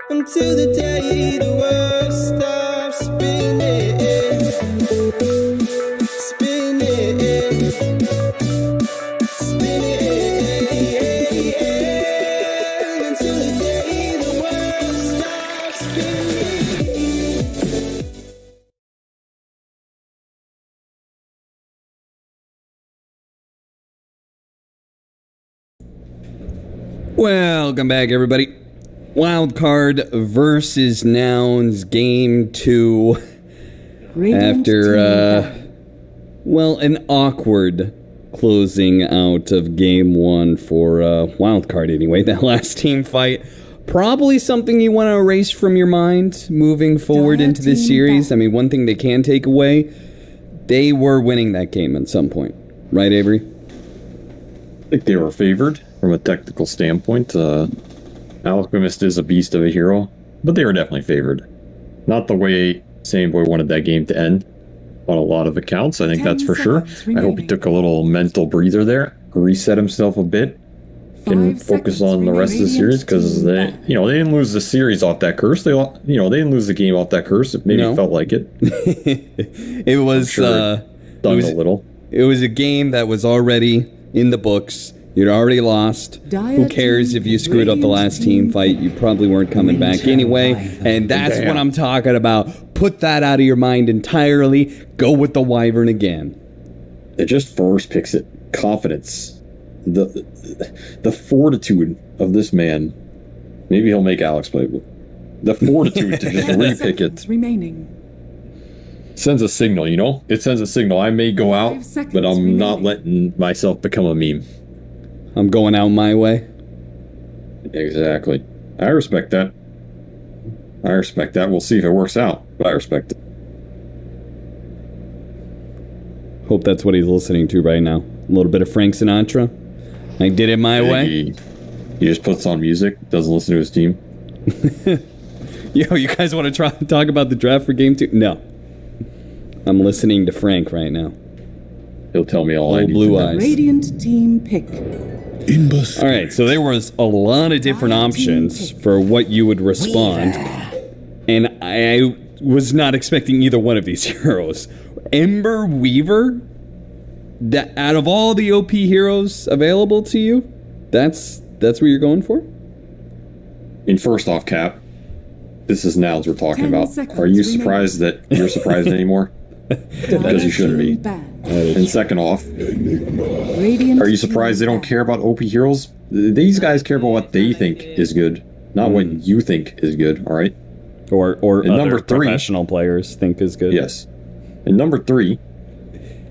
until the day the world stops spinning, spinning, spinning, until the day the world stops spinning. Welcome back, everybody. Wildcard versus Nouns, game 2. Radiant After team Well, an awkward closing out of game 1 for Wildcard anyway. That last team fight. Probably something you want to erase from your mind moving forward into this series. I mean, one thing they can take away, they were winning that game at some point. Right, Avery? I think they were favored from a technical standpoint. Alchemist is a beast of a hero, but they were definitely favored. Not the way Sandboy wanted that game to end on a lot of accounts, I think that's for sure. I hope he took a little mental breather there, reset himself a bit, and focus on the rest of the series, because they didn't lose the series off that curse. They didn't lose the game off that curse. It maybe felt like it. It was sure a little. It was a game that was already in the books. You'd already lost. Who cares if you screwed up the last team fight? You probably weren't coming back anyway. And that's what I'm talking about. Put that out of your mind entirely. Go with the Wyvern again. It just force picks it. Confidence. The fortitude of this man. Maybe he'll make Alex play. The fortitude to just repick it. Remaining. Sends a signal, It sends a signal. I may go out, but I'm not letting myself become a meme. I'm going out my way. Exactly. I respect that. We'll see if it works out, but I respect it. Hope that's what he's listening to right now. A little bit of Frank Sinatra. I did it my way. He just puts on music, doesn't listen to his team. Yo, you guys want to talk about the draft for game 2? No. I'm listening to Frank right now. He'll tell me all I need blue to know. eyes. Radiant team pick. All right, so there was a lot of different options for what you would respond. And I was not expecting either one of these heroes. Ember Weaver? Out of all the OP heroes available to you, that's what you're going for? And first off, Cap, this is Nouns we're talking about. Are you surprised that you're surprised anymore? Because you shouldn't be. And second off, are you surprised they don't care about OP heroes? These guys care about what they think is good, not what you think is good, all right? Or and other number 3, professional players think is good. Yes. And number 3,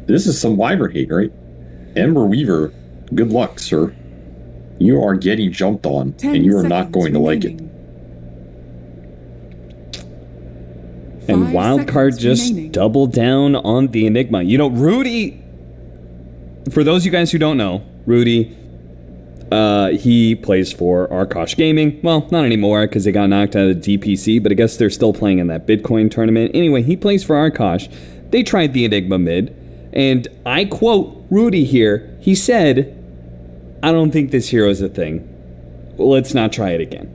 this is some Wyvern hate, right? Ember Weaver, good luck, sir. You are getting jumped on, and you are not going to like it. And Wildcard just doubled down on the Enigma. Rudy, for those of you guys who don't know, Rudy, he plays for Arkosh Gaming. Well, not anymore because they got knocked out of DPC, but I guess they're still playing in that Bitcoin tournament. Anyway, he plays for Arkosh. They tried the Enigma mid, and I quote Rudy here. He said, I don't think this hero is a thing. Let's not try it again.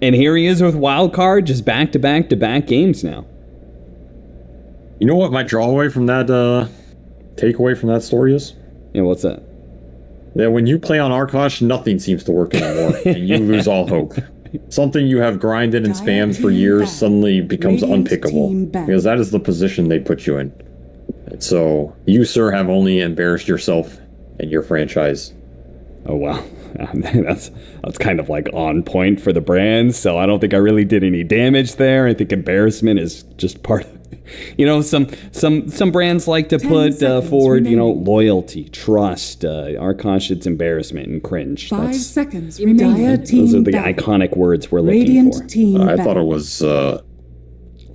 And here he is with Wildcard, just back-to-back-to-back games now. You know what my draw away from that, takeaway from that story is? Yeah, what's that? That when you play on Arkosh, nothing seems to work anymore, and you lose all hope. Something you have grinded and spammed for years suddenly becomes unpickable, because that is the position they put you in. And so, you, sir, have only embarrassed yourself and your franchise. Oh, wow. That's kind of like on point for the brand, so I don't think I really did any damage there. I think embarrassment is just part of, some brands like to put forward, loyalty, trust, Arkosh, it's embarrassment and cringe. 5 seconds remaining. Those are the iconic words we're looking for. I thought it was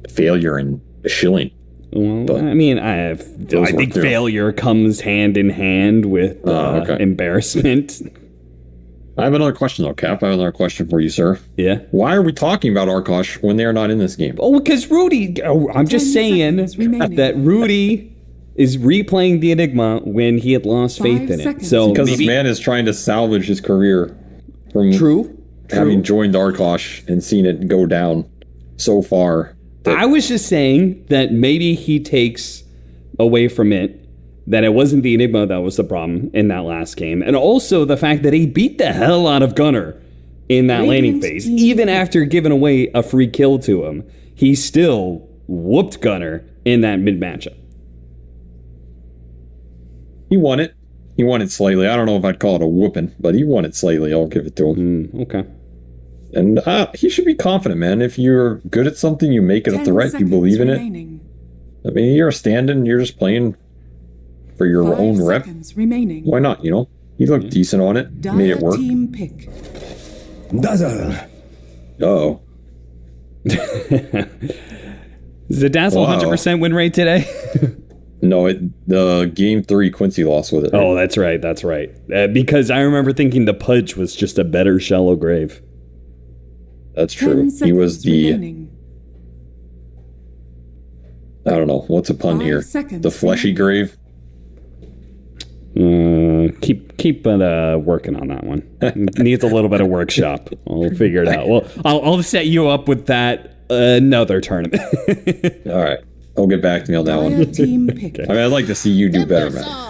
failure and shilling. Well, I mean, I think failure comes hand in hand with embarrassment. I have another question, though, Cap. I have another question for you, sir. Yeah? Why are we talking about Arkosh when they are not in this game? Oh, because Rudy... I'm just saying that Rudy is replaying the Enigma when he had lost faith in it. So because this man is trying to salvage his career from having joined Arkosh and seen it go down so far. I was just saying that maybe he takes away from it that it wasn't the Enigma that was the problem in that last game. And also the fact that he beat the hell out of Gunner in that laning phase. Even after giving away a free kill to him, he still whooped Gunner in that mid matchup. He won it. He won it slightly. I don't know if I'd call it a whooping, but he won it slightly. I'll give it to him. Okay. And he should be confident, man. If you're good at something, you make it up the right. You believe in it. I mean, you're a stand-in. You're just playing for your 5 own rep. seconds remaining. Why not? You know, you look decent on it. Made Dire it work. team pick. Dazzle. Oh, Is the Dazzle Wow. 100% win rate today? no! The game 3 Quincy lost with it. Oh, that's right. That's right. Because I remember thinking the Pudge was just a better Shallow Grave. That's 10 true. He was seconds the remaining. I don't know what's a pun 5 here. seconds The fleshy grave. Keep working on that one. Needs a little bit of workshop. We'll figure it out. Well, I'll set you up with that another tournament. All right, I'll get back to me on that Dire one. team pick. I mean, I'd like to see you do better, man.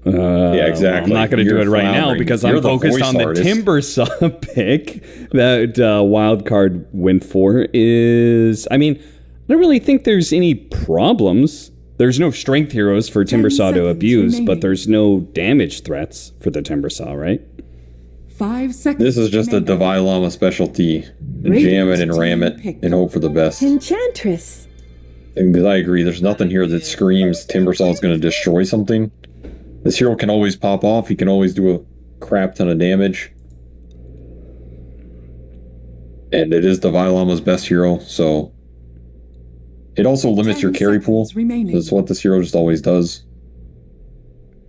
Yeah, exactly. I'm not going to do You're it right now floundering. because You're I'm the focused voice on the artist. Timbersaw pick that Wildcard went for. I mean, I don't really think there's any problems. There's no strength heroes for 10 Timbersaw to seconds abuse, remaining. but there's no damage threats for the Timbersaw, right? 5 seconds. This is just a remaining. Devi Llama specialty. Jam it and ram it and hope for the best. Enchantress. Because I agree, there's nothing here that screams Timbersaw is going to destroy something. This hero can always pop off. He can always do a crap ton of damage. And it is Devi Llama's best hero, so... It also limits 10 your carry pool. seconds remaining. That's what this hero just always does.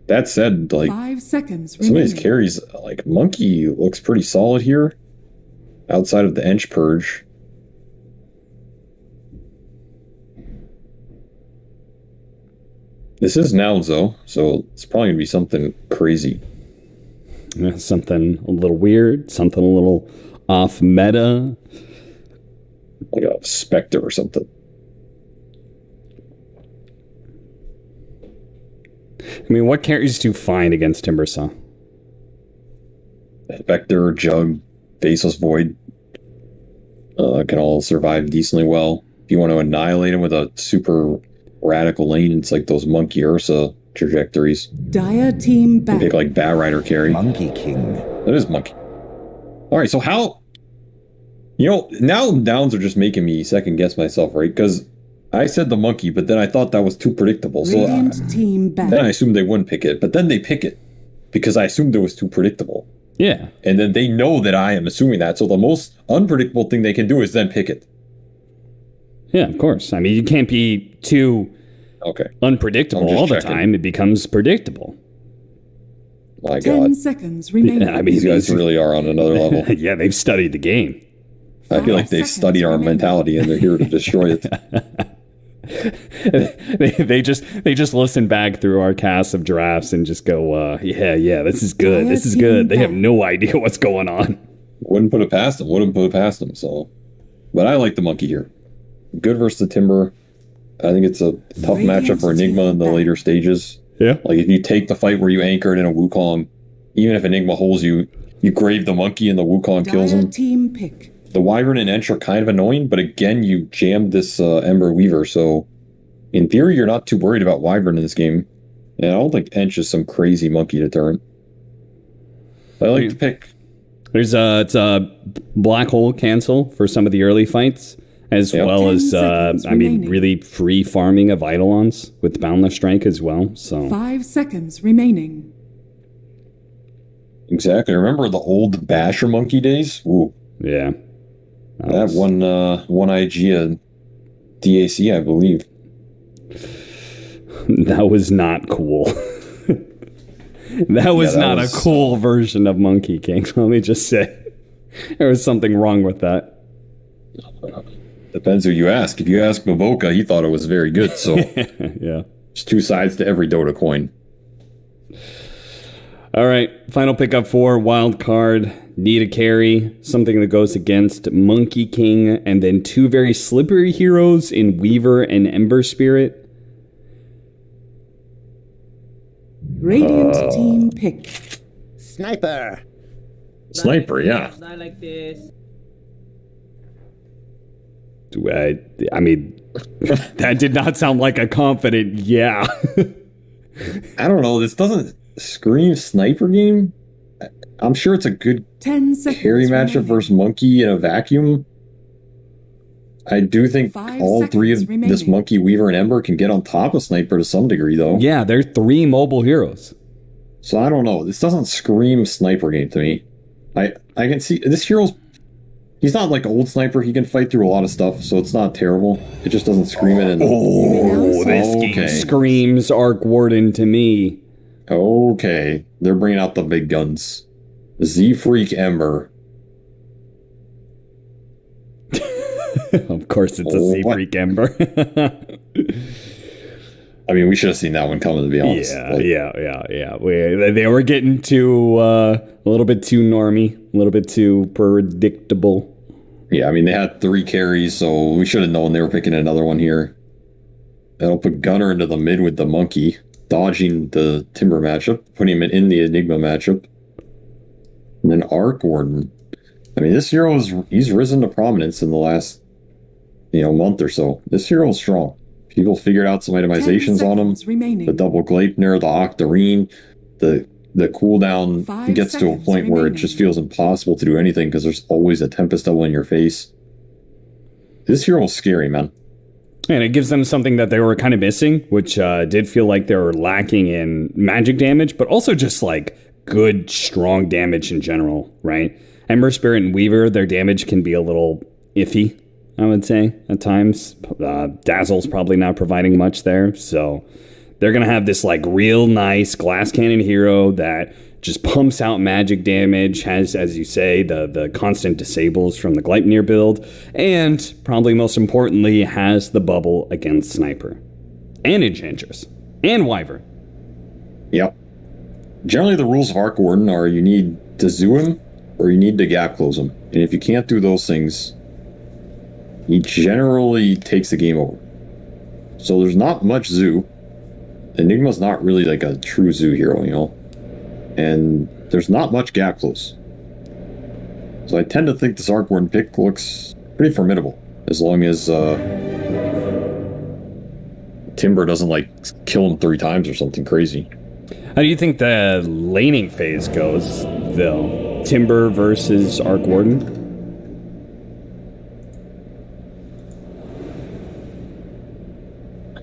That said, like, 5 seconds some of these remaining. carries, like, Monkey looks pretty solid here. Outside of the Ench Purge. This is Nouns, though, so it's probably going to be something crazy. Something a little weird, something a little off meta. Like a Spectre or something. I mean, what carries do you find against Timbersaw? Spectre, Jug, Faceless Void can all survive decently well. If you want to annihilate him with a super radical lane, it's like those Monkey Ursa trajectories. Dire team You back. pick like Bat Rider carry. Monkey King. That is Monkey. Alright, so how... You know, now Downs are just making me second guess myself, right? Because I said the Monkey, but then I thought that was too predictable. So Radiant team back. then I assumed they wouldn't pick it, but then they pick it because I assumed it was too predictable. Yeah. And then they know that I am assuming that. So the most unpredictable thing they can do is then pick it. Yeah, of course. I mean, you can't be too Okay. unpredictable I'm just all the checking. time. It becomes predictable. My 10 God. seconds remaining. Yeah, I mean, These guys really are on another level. yeah, they've studied the game. I feel like they've 5 studied our seconds mentality and they're here to destroy it. they just listen back through our cast of drafts and just go, yeah, this is good. This is good. They have no idea what's going on. Wouldn't put it past them. Wouldn't put it past them. So, but I like the Monkey here. Good versus the Timber. I think it's a tough matchup for Enigma in the later stages. Yeah. Like if you take the fight where you anchor it in a Wukong, even if Enigma holds you, you grave the Monkey and the Wukong kills Dire him. team pick. The Wyvern and Ench are kind of annoying, but again, you jammed this Ember Weaver, so in theory, you're not too worried about Wyvern in this game. And I don't think Ench is some crazy Monkey deterrent. I like to pick. There's it's a black hole cancel for some of the early fights, as Yep. well 10 as seconds remaining. really free farming of Eidolons with Boundless Strike as well. So 5 seconds remaining. Exactly. Remember the old Basher Monkey days? Ooh, yeah, that one Igea DAC, I believe. that was not cool. That was that not was- a cool version of Monkey King. Let me just say, there was something wrong with that. Depends who you ask. If you ask Mavoka, he thought it was very good. So Yeah. there's two sides to every Dota coin. All right, final pickup for wild card. Need a carry, something that goes against Monkey King, and then two very slippery heroes in Weaver and Ember Spirit. Radiant team pick. Sniper. Sniper, yeah. I like this. I mean, that did not sound like a confident yeah. I don't know. This doesn't scream sniper game. I'm sure it's a good 10 seconds carry matchup remaining. versus Monkey in a vacuum. I do think 5 all three of seconds this remaining. Monkey, Weaver, and Ember can get on top of Sniper to some degree, though. Yeah, they're 3 mobile heroes. So I don't know. This doesn't scream Sniper game to me. I can see this hero's. He's not like old Sniper. He can fight through a lot of stuff, so it's not terrible. It just doesn't scream it. And This game screams Arc Warden to me. Okay, they're bringing out the big guns. Z Freak Ember. Of course, it's a Z Freak Ember. I mean, we should have seen that one coming, to be honest. Yeah. They were getting too a little bit too normie, a little bit too predictable. Yeah, I mean, they had 3 carries, so we should have known they were picking another one here. That'll put Gunner into the mid with the Monkey, dodging the Timber matchup, putting him in the Enigma matchup. And then Arc Warden. I mean, this hero he's risen to prominence in the last, month or so. This hero is strong. People figured out some itemizations on him. Remaining. The double Gleipnir, the Octarine, the cooldown 5 gets to a seconds point where it remaining. just feels impossible to do anything because there's always a Tempest double in your face. This hero is scary, man. And it gives them something that they were kind of missing, which did feel like they were lacking in magic damage, but also just like good, strong damage in general, right? Ember Spirit and Weaver, their damage can be a little iffy, I would say, at times. Dazzle's probably not providing much there, so they're going to have this like real nice glass cannon hero that just pumps out magic damage, has, as you say, the constant disables from the Gleipnir build, and probably most importantly, has the bubble against Sniper, and Enchantress, and Wyvern. Yep. Generally, the rules of Arc Warden are you need to zoo him or you need to gap close him. And if you can't do those things, he generally takes the game over. So there's not much zoo. Enigma's not really like a true zoo hero, And there's not much gap close. So I tend to think this Arc Warden pick looks pretty formidable. As long as Timber doesn't like kill him 3 times or something crazy. How do you think the laning phase goes, though? Timber versus Arc Warden?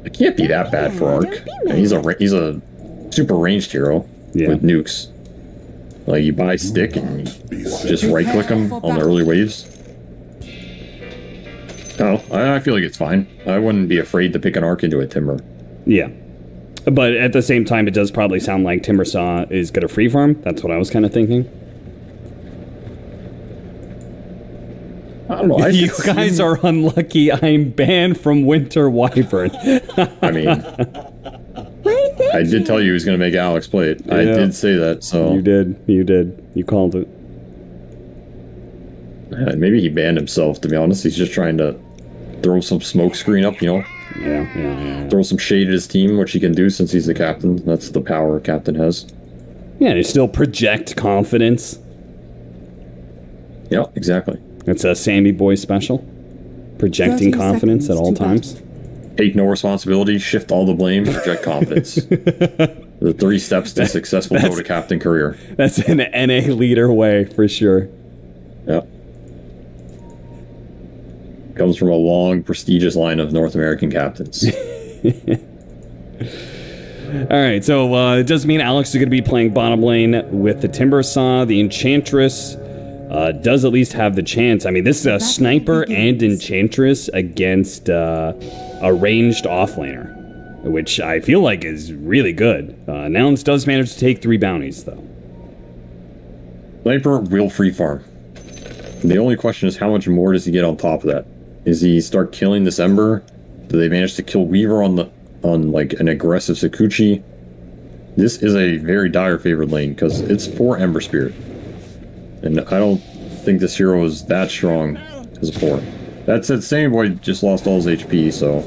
It can't be that bad for Arc. He's a super ranged hero with nukes. Like you buy stick and you just right click him on the early waves. Oh, I feel like it's fine. I wouldn't be afraid to pick an Arc into a Timber. Yeah. But at the same time, it does probably sound like Timbersaw is going to free farm. That's what I was kind of thinking. I don't know. You guys are unlucky. I'm banned from Winter Wyvern. I mean, I did tell you he was going to make Alex play it. I did say that, so... You did. You called it. Maybe he banned himself, to be honest. He's just trying to throw some smoke screen up, Yeah. Throw some shade at his team, which he can do since he's the captain. That's the power a captain has. Yeah, they still project confidence. Yeah, exactly. It's a Sammy Boy special. Projecting 30 confidence at all seconds times. Take no responsibility, shift all the blame, project confidence. The 3 steps to successful Dota captain career. That's an NA leader way, for sure. Yep. Comes from a long, prestigious line of North American captains. All right, so it does mean Alex is going to be playing bottom lane with the Timbersaw. The Enchantress does at least have the chance. I mean, this is a Sniper and Enchantress against a ranged offlaner, which I feel like is really good. Nouns does manage to take 3 bounties, though. Sniper will free farm. The only question is how much more does he get on top of that? Is he start killing this Ember? Do they manage to kill Weaver on like an aggressive Sakuchi? This is a very dire favored lane because it's 4 Ember Spirit. And I don't think this hero is that strong as a 4. That said, Sammy Boy just lost all his HP, so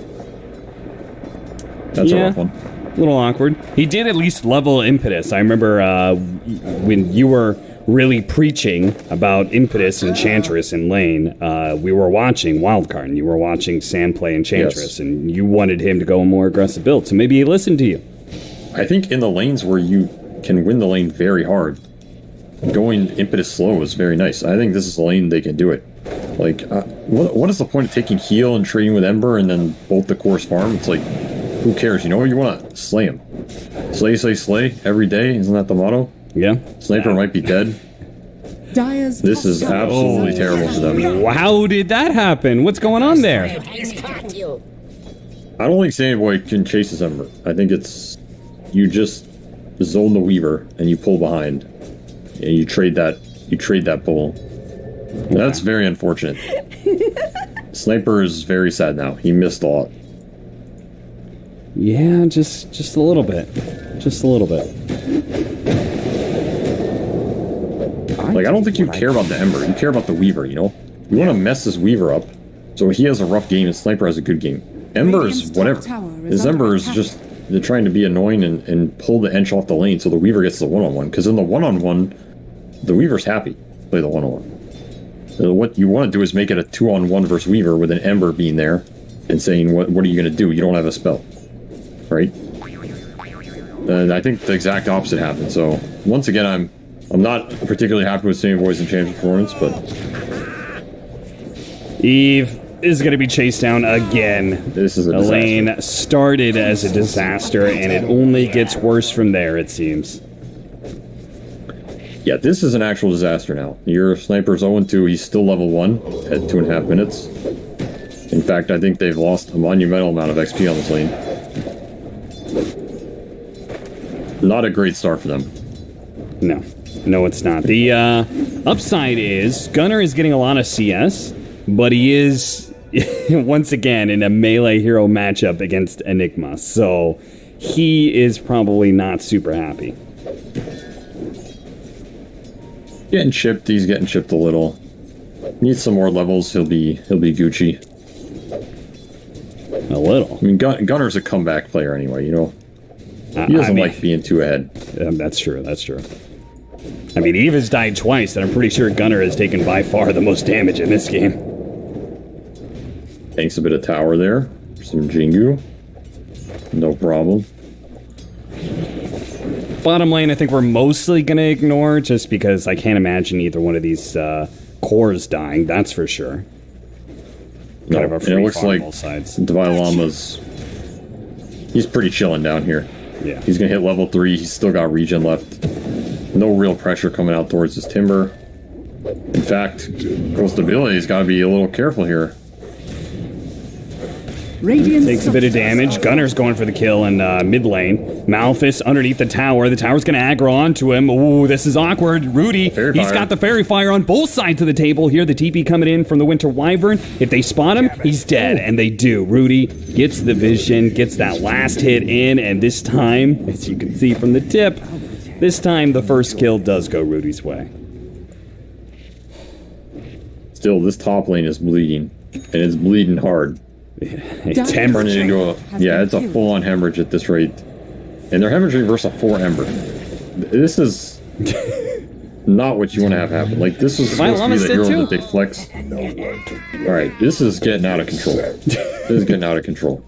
that's a rough one. A little awkward. He did at least level Impetus. I remember when you were really preaching about Impetus, Enchantress, and lane, we were watching Wildcard, and you were watching Sam play Enchantress, and you wanted him to go a more aggressive build, so maybe he listened to you. I think in the lanes where you can win the lane very hard, going Impetus slow is very nice. I think this is a lane they can do it. Like, what is the point of taking heal and trading with Ember and then both the course farm? It's like, who cares? You know, you want to slay him. Slay, slay, slay every day. Isn't that the motto? Yeah. Sniper might be dead. Dyer's This is top tower absolutely is terrible for them. How did that happen? What's going on there? I don't think Sandy Boy can chase his Ember. I think it's, you just zone the Weaver and you pull behind. And you trade that pull. That's very unfortunate. Sniper is very sad now. He missed a lot. Yeah, just a little bit. Just a little bit. Like, I don't think you care about the Ember. You care about the Weaver, you know? You want to mess this Weaver up so he has a rough game and Sniper has a good game. Ember is whatever. His Ember is just they're trying to be annoying and pull the Ench off the lane so the Weaver gets the one-on-one. Because in the one-on-one, the Weaver's happy to play the one-on-one. So what you want to do is make it a 2-on-1 versus Weaver with an Ember being there and saying, what are you going to do? You don't have a spell. Right? And I think the exact opposite happened. So, once again, I'm not particularly happy with Sandy Boy's Enchanted performance, but... Eve is going to be chased down again. This is a the disaster. lane started as a disaster, and it only gets worse from there, it seems. Yeah, this is an actual disaster now. Your Sniper's 0-2, he's still level 1 at 2.5 minutes. In fact, I think they've lost a monumental amount of XP on this lane. Not a great start for them. No, it's not. The upside is Gunnar is getting a lot of CS, but he is, once again, in a melee hero matchup against Enigma, so he is probably not super happy. Getting chipped, he's getting chipped a little. Needs some more levels, he'll be Gucci. A little. I mean, Gunner's a comeback player anyway, you know? He doesn't like being too ahead. That's true, that's true. I mean, Eve has died twice, and I'm pretty sure Gunnar has taken by far the most damage in this game. Thanks a bit of tower there. Some Jingu. No problem. Bottom lane, I think we're mostly going to ignore, just because I can't imagine either one of these cores dying, that's for sure. Kind of a free it looks farm like both sides. Divine Llama's... He's pretty chilling down here. Yeah. He's going to hit level 3. He's still got regen left. No real pressure coming out towards his Timber. In fact, Coastal Ability's got to be a little careful here. Radiant Takes a bit of damage. Gunnar's going for the kill in mid lane. Malphus underneath the tower. The tower's going to aggro onto him. Ooh, this is awkward. Rudy, Fairy he's Fire. got the Fairy Fire on both sides of the table here. The TP coming in from the Winter Wyvern. If they spot him, he's dead. And they do. Rudy gets the vision, gets that last hit in, and this time, as you can see from the tip, this time the first kill does go Rudy's way. Still, this top lane is bleeding. And it's bleeding hard. It's Turning hemorrhaging. into a... Yeah, it's a full-on hemorrhage at this rate. And they're hemorrhaging versus a 4 Ember. This is... not what you want to have happen. Like, this is supposed to be the hero that they flex. Alright, this is getting out of control. This is getting out of control.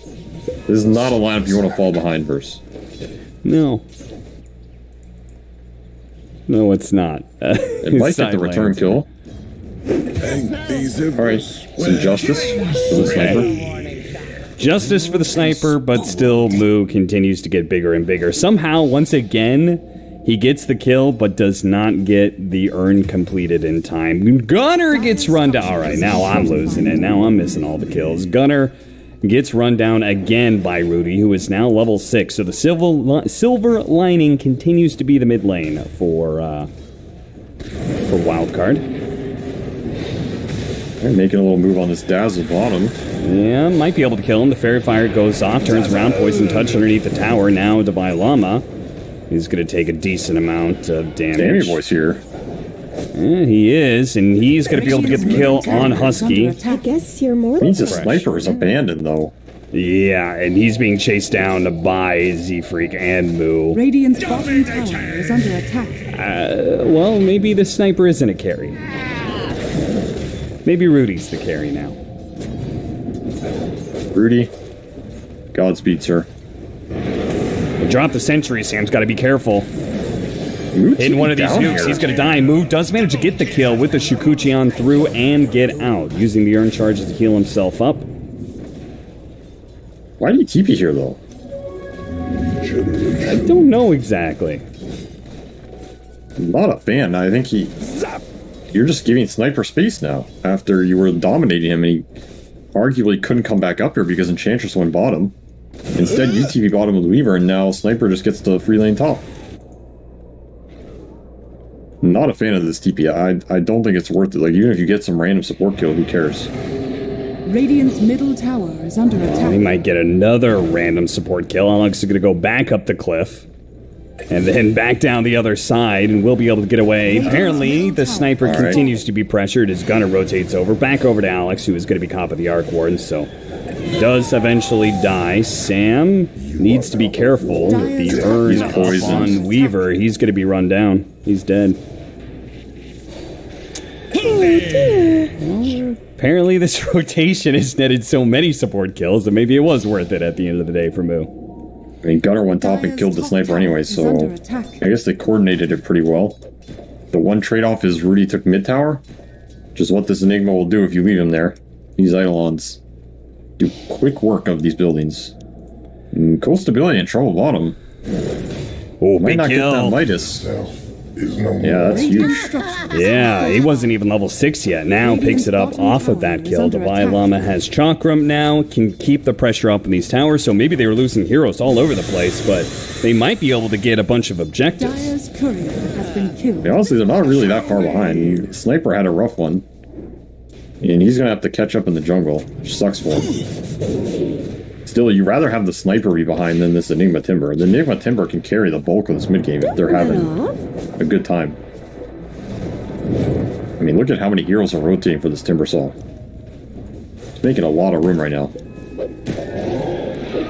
This is not a lineup you want to fall behind versus. No. No, it's not. It might get the return kill. Alright, some justice for the sniper. Justice for the sniper, but still Moo continues to get bigger and bigger. Somehow, once again, he gets the kill, but does not get the urn completed in time. Gunnar gets run down. Alright, now I'm losing it. Now I'm missing all the kills. Gunnar gets run down again by Rudy, who is now level 6. So the silver lining continues to be the mid lane for Wildcard. They're making a little move on this Dazzle bottom. Yeah, might be able to kill him. The Fairy Fire goes off, turns around, Poison Touch underneath the tower. Now Divine Llama is going to take a decent amount of damage. Danny Boy's here. Yeah, he is, and he's going to be able to get the kill on Husky. I guess you're more Means the fresh. sniper is abandoned, though. Yeah, and he's being chased down by Z-Freak and Moo. Radiant's bottom tower is under attack. Well, maybe the sniper isn't a carry. Maybe Rudy's the carry now. Rudy, Godspeed, sir. Drop the sentry, Sam's got to be careful. Hitting one of these nukes, he's going to die. Moo does manage to get the kill with the Shukuchi on through and get out, using the urn charges to heal himself up. Why do you TP here, though? I don't know exactly. I'm not a fan. I think you're just giving Sniper space now after you were dominating him and he arguably couldn't come back up here because Enchantress went bottom. Instead, you TP bottom with Weaver and now Sniper just gets the free lane top. Not a fan of this TP. I don't think it's worth it. Like, even if you get some random support kill, who cares? Radiant's middle tower is under attack. He might get another random support kill. Alex is going to go back up the cliff. And then back down the other side, and we'll be able to get away. Apparently, the Sniper continues to be pressured. His gunner rotates over, back over to Alex, who is going to be top of the Arc Warden, so does eventually die. Sam needs to be careful with the urn up on Weaver. He's going to be run down. He's dead. Well, apparently, this rotation has netted so many support kills that maybe it was worth it at the end of the day for Moo. I mean, Gunner went top and killed the Sniper anyway, so I guess they coordinated it pretty well. The one trade-off is Rudy took mid tower, which is what this Enigma will do if you leave him there. These Eidolons do quick work of these buildings. Coast stability and trouble bottom. Oh, might big not kill. get that Midas. Yeah, that's huge. Yeah, he wasn't even level 6 yet. Now picks it up off of that kill. Divine Llama has Chakram now, can keep the pressure up in these towers, so maybe they were losing heroes all over the place, but they might be able to get a bunch of objectives. Dire's courier has been killed. Yeah, honestly, they're not really that far behind. Sniper had a rough one, and he's going to have to catch up in the jungle, which sucks for him. Still, you'd rather have the Sniper be behind than this Enigma Timber. The Enigma Timber can carry the bulk of this mid-game if they're having a good time. I mean, look at how many heroes are rotating for this Timber Saw. It's making a lot of room right now.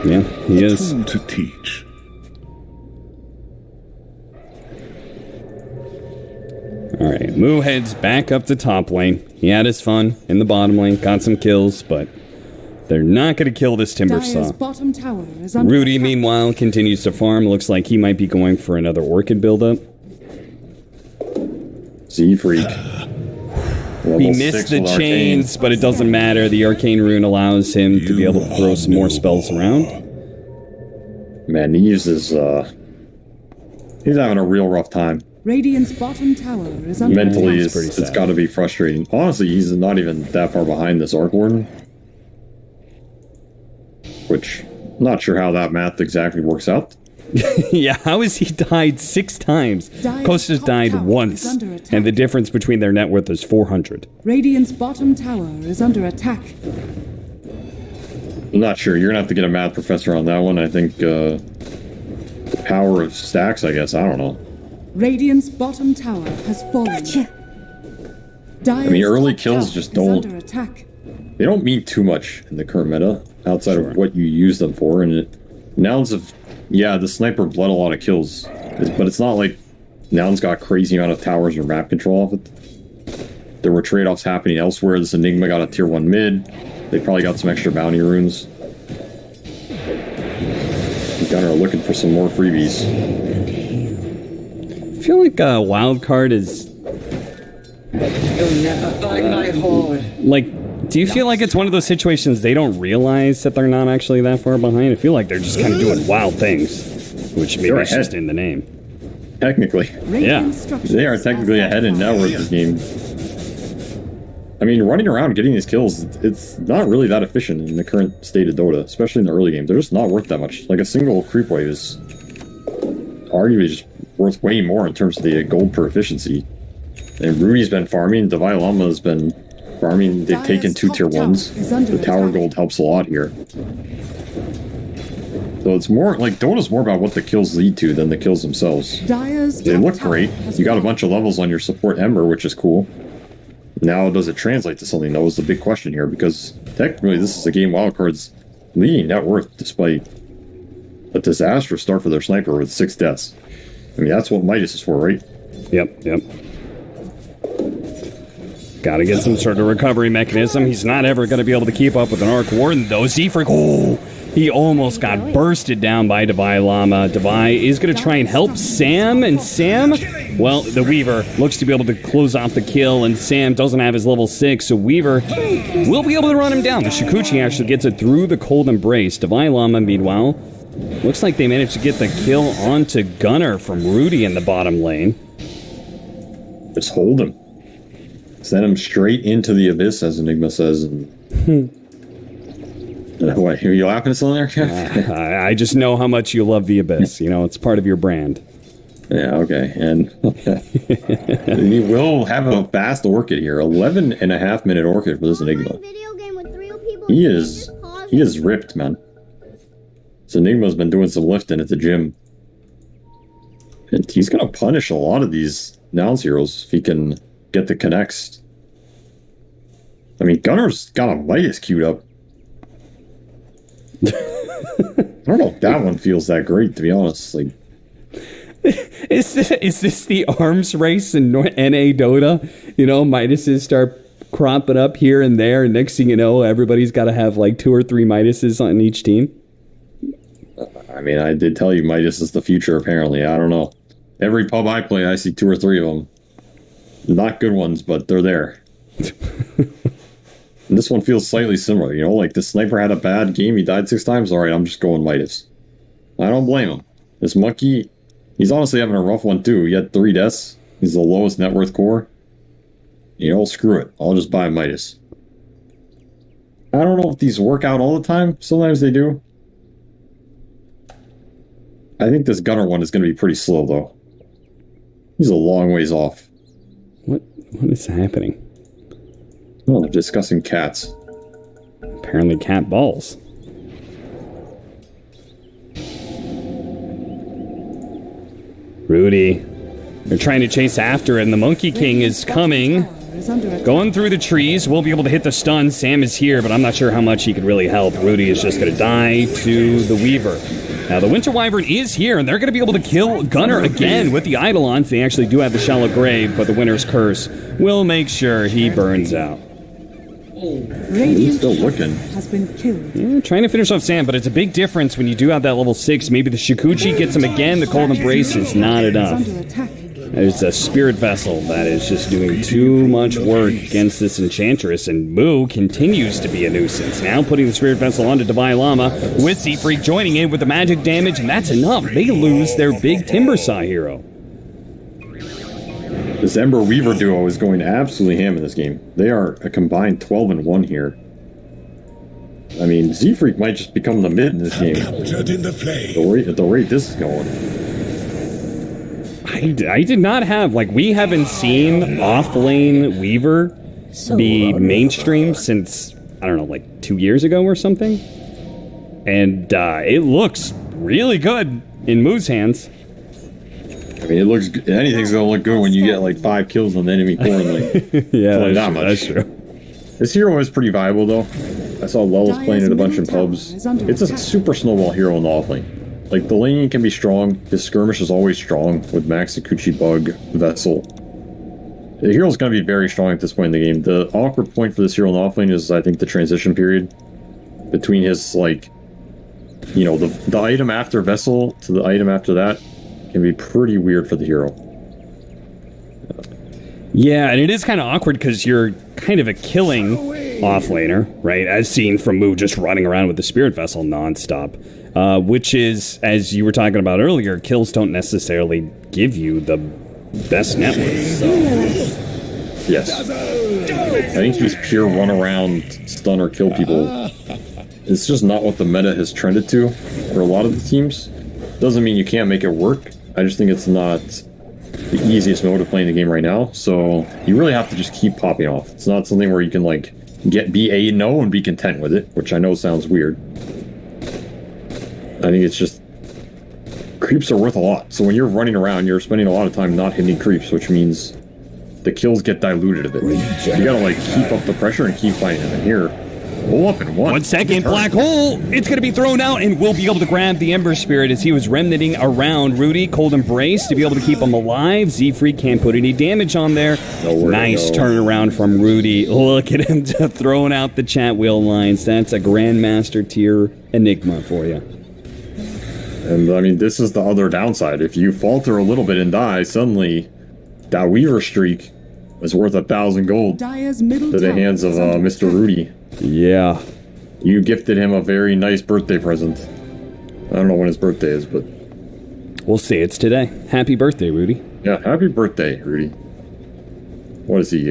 Yeah, he is. To teach. Alright, Moo heads back up to top lane. He had his fun in the bottom lane, got some kills, but they're not going to kill this Timber Saw. Bottom tower is under Rudy, attack. meanwhile, continues to farm. Looks like he might be going for another Orchid buildup. Z-Freak. He missed the chains, but it doesn't matter. The Arcane Rune allows him to be able to throw some more spells around. Man, he uses, he's having a real rough time. Radiant's bottom tower is under Mentally, attack. it's got to be frustrating. Honestly, he's not even that far behind this Arc Warden. Which, not sure how that math exactly works out. Yeah, how has he died 6 times? Costa's died once, and the difference between their net worth is 400. Radiant's bottom tower is under attack. I'm not sure. You're going to have to get a math professor on that one. I think, power of stacks, I guess. I don't know. Radiant's bottom tower has fallen. I mean, early kills just don't... Under attack. They don't mean too much in the current meta, outside of what you use them for. And Nouns have... Yeah, the Sniper bled a lot of kills. But it's not like Nouns got crazy amount of towers or map control of it. There were trade-offs happening elsewhere. This Enigma got a tier 1 mid. They probably got some extra bounty runes. Gunner are looking for some more freebies. I feel like Wildcard is... You'll never find my hoard. Like, do you feel like it's one of those situations they don't realize that they're not actually that far behind? I feel like they're just kind of doing wild things, which maybe is just in the name. Technically. Yeah. They are technically ahead in net worth this game. I mean, running around getting these kills, it's not really that efficient in the current state of Dota, especially in the early game. They're just not worth that much. Like, a single creep wave is arguably just worth way more in terms of the gold per efficiency. And Rudy's been farming, Divine Llama has been farming. They've taken 2 tier 1s. The tower gold helps a lot here. So it's more, like, Dota's more about what the kills lead to than the kills themselves. They look great. You got a bunch of levels on your support Ember, which is cool. Now, does it translate to something? That was the big question here, because technically this is a game Wildcard's leading net worth despite a disastrous start for their Sniper with 6 deaths. I mean, that's what Midas is for, right? Yep. Gotta get some sort of recovery mechanism. He's not ever going to be able to keep up with an Orc Warden, though. Zefric, oh, he almost got bursted down by Devi Llama. Devi is going to try and help Sam, and Sam, well, the Weaver looks to be able to close off the kill, and Sam doesn't have his level 6, so Weaver will be able to run him down. The Shikuchi actually gets it through the Cold Embrace. Devi Llama, meanwhile, looks like they managed to get the kill onto Gunner from Rudy in the bottom lane. Just hold him. Send him straight into the abyss, as Enigma says. What, are you laughing at something there, Kev? I just know how much you love the abyss. You know, it's part of your brand. Yeah, okay. And he will have a fast Orchid here. 11.5-minute Orchid for this Enigma. He is ripped, man. This Enigma's been doing some lifting at the gym. And he's going to punish a lot of these Nouns heroes if he can get the connects. I mean, Gunner's got a Midas queued up. I don't know if that one feels that great, to be honest. Like, is this the arms race in NA Dota? You know, Midases start cropping up here and there, and next thing you know, everybody's got to have like 2 or 3 Midases on each team. I mean, I did tell you Midas is the future, apparently. I don't know. Every pub I play, I see 2 or 3 of them. Not good ones, but they're there. And this one feels slightly similar, you know, like the sniper had a bad game, he died 6 times, alright, I'm just going Midas. I don't blame him. This monkey, he's honestly having a rough one too. He had 3 deaths, he's the lowest net worth core. You know, screw it, I'll just buy Midas. I don't know if these work out all the time, sometimes they do. I think this Gunner one is going to be pretty slow though. He's a long ways off. What is happening? Oh, they're discussing cats. Apparently cat balls. Rudy. They're trying to chase after it, and the Monkey King is coming. Going through the trees. We'll be able to hit the stun. Sam is here, but I'm not sure how much he could really help. Rudy is just going to die to the Weaver. Now, the Winter Wyvern is here, and they're going to be able to kill Gunner again with the Eidolons. They actually do have the Shallow Grave, but the Winter's Curse will make sure he burns out. He's still looking. Has been killed. Yeah, trying to finish off Sam, but it's a big difference when you do have that level 6. Maybe the Shikuchi gets him again. The Cold Embrace is not enough. There's a Spirit Vessel that is just doing too much work against this Enchantress, and Moo continues to be a nuisance. Now putting the Spirit Vessel onto Devi Llama, with Seafreak joining in with the magic damage, and that's enough. They lose their big Timbersaw hero. This Ember Weaver duo is going absolutely ham in this game. They are a combined 12-1 here. I mean, Z-Freak might just become the mid in this game. At the rate this is going. I did not have, like, we haven't seen off-lane Weaver be mainstream since, I don't know, like 2 years ago or something. And it looks really good in Moo's hands. I mean, it looks good. Anything's gonna look good when you get like 5 kills on the enemy core and like yeah, that's true. This hero is pretty viable though. I saw Lulz playing it a bunch in pubs. It's a super snowball hero in the offlane. Like the laning can be strong. His skirmish is always strong with Max Akuchi Bug Vessel. The hero's gonna be very strong at this point in the game. The awkward point for this hero in the offlane is I think the transition period between his like, you know, the item after Vessel to the item after that. Can be pretty weird for the hero. Yeah, and it is kind of awkward because you're kind of a killing offlaner, right? As seen from Moo just running around with the Spirit Vessel nonstop. Which is, as you were talking about earlier, kills don't necessarily give you the best network. So. Yes. I think he's pure run around, stun or kill people. It's just not what the meta has trended to for a lot of the teams. Doesn't mean you can't make it work. I just think it's not the easiest mode of playing the game right now, so you really have to just keep popping off. It's not something where you can like be a no and be content with it, which I know sounds weird. I think it's just creeps are worth a lot. So when you're running around, you're spending a lot of time not hitting creeps, which means the kills get diluted a bit. You gotta like keep up the pressure and keep fighting them. And here, All up in one. 1 second, black hole. It's going to be thrown out, and we'll be able to grab the Ember Spirit as he was remnanting around Rudy. Cold Embrace to be able to keep him alive. Z-Free can't put any damage on there. Nice turnaround from Rudy. Look at him throwing out the chat wheel lines. That's a Grandmaster tier Enigma for you. And I mean, this is the other downside. If you falter a little bit and die, suddenly that Weaver streak is worth 1,000 gold Dire's middle to the tower hands of is under Mr. attack. Rudy. Yeah. You gifted him a very nice birthday present. I don't know when his birthday is, but... We'll see. It's today. Happy birthday, Rudy. Yeah, happy birthday, Rudy. What is he,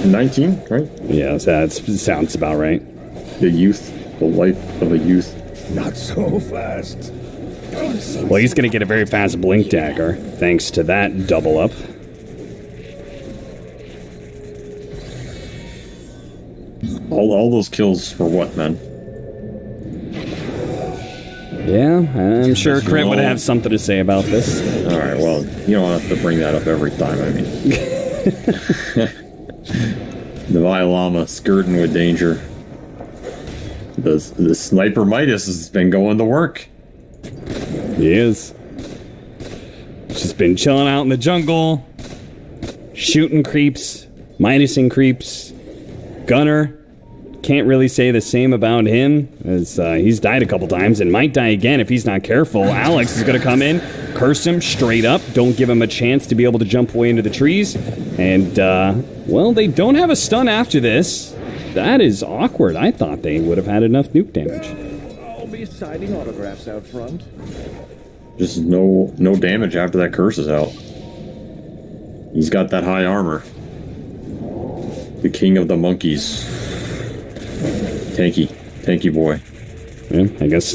19, right? Yeah, that sounds about right. The youth, the life of a youth. Not so fast. Well, he's going to get a very fast Blink Dagger, thanks to that double up. All those kills for what, man? Yeah, I'm sure Crit would have something to say about this. Alright, well, you don't have to bring that up every time, I mean. The Violama skirting with danger. The Sniper Midas has been going to work. He is. Just been chilling out in the jungle, shooting creeps, Midasing creeps. Gunner, can't really say the same about him, as he's died a couple times and might die again if he's not careful. Alex is going to come in, curse him straight up, don't give him a chance to be able to jump away into the trees. And, well, they don't have a stun after this. That is awkward. I thought they would have had enough nuke damage. I'll be signing autographs out front. Just no damage after that curse is out. He's got that high armor. The king of the monkeys. Tanky boy. Yeah, I guess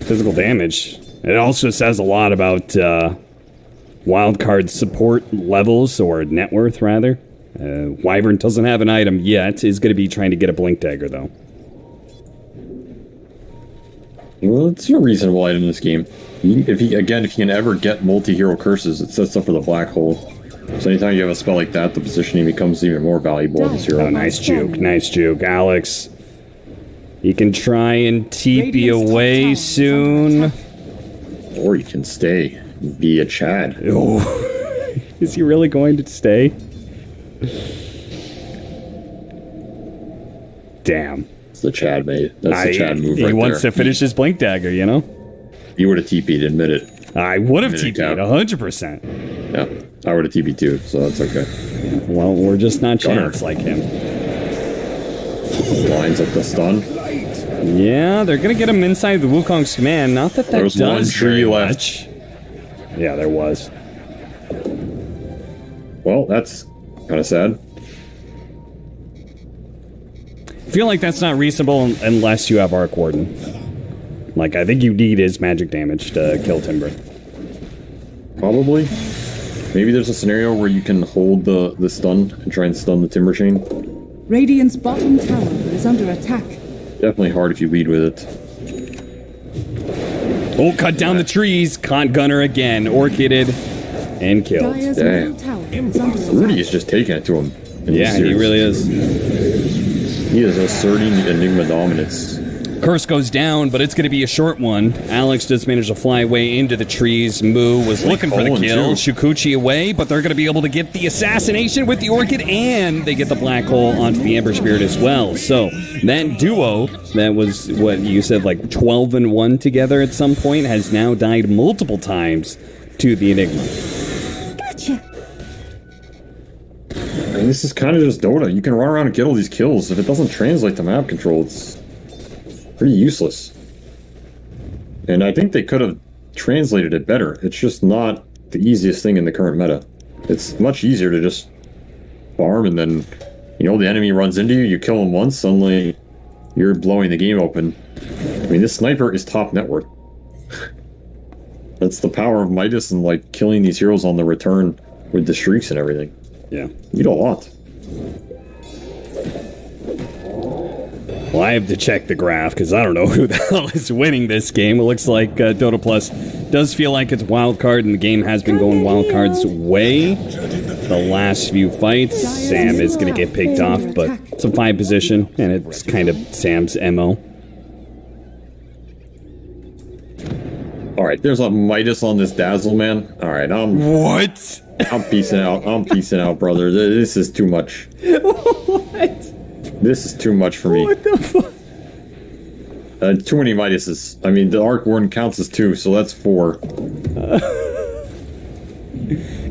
physical damage. It also says a lot about Wildcard support levels, or net worth, rather. Wyvern doesn't have an item yet. Is going to be trying to get a Blink Dagger, though. Well, it's a reasonable item in this game. If you can ever get multi-hero curses, it sets up for the black hole. So anytime you have a spell like that, the positioning becomes even more valuable in this hero. Oh, nice juke. Alex, you can try and TP away soon. Or you can stay. Be a Chad. Oh. Is he really going to stay? Damn. It's the Chad mate. That's the Chad move right there. He wants to finish his Blink Dagger, you know? You would have TP'd, admit it. I would have TP'd, 100%. Yeah, I would have TP'd too, so that's okay. Well, we're just not champs like him. Lines up the stun. Yeah, they're going to get him inside the Wukong's command. Not that There was does one tree very left. much. Yeah, there was. Well, that's kind of sad. I feel like that's not reasonable unless you have Arc Warden. Like, I think you need his magic damage to kill Timber. Probably. Maybe there's a scenario where you can hold the stun and try and stun the Timber Chain. Radiant's bottom tower is under attack. Definitely hard if you lead with it. Oh, cut down the trees. Caught Gunner again. Orchided and killed. Dire's Damn. middle tower is under attack. Rudy is just taking it to him. Yeah, he really is. He is asserting Enigma dominance. Curse goes down, but it's going to be a short one. Alex does manage to fly away into the trees. Moo was looking for the kill. Shukuchi away, but they're going to be able to get the assassination with the Orchid, and they get the black hole onto the Ember Spirit as well. So that duo, that was what you said, like 12-1 together at some point, has now died multiple times to the Enigma. Gotcha. And this is kind of just Dota. You can run around and get all these kills. If it doesn't translate to map control, it's pretty useless. And I think they could have translated it better. It's just not the easiest thing in the current meta. It's much easier to just farm and then, the enemy runs into you, you kill him once, suddenly you're blowing the game open. I mean, this sniper is top network. That's the power of Midas and, like, killing these heroes on the return with the streaks and everything. Yeah. You do a lot. Well, I have to check the graph because I don't know who the hell is winning this game. It looks like Dota Plus does feel like it's Wildcard, and the game has been going Wildcard's way. the last few fights. Sam is going to get picked off, but it's a 5 position, and it's kind of Sam's MO. Alright, there's a Midas on this Dazzle, man. Alright, What? I'm peacing out. I'm peacing out, brother. This is too much. What? This is too much for me. What the fuck? Too many Midases. I mean, the Arc Warden counts as 2, so that's 4.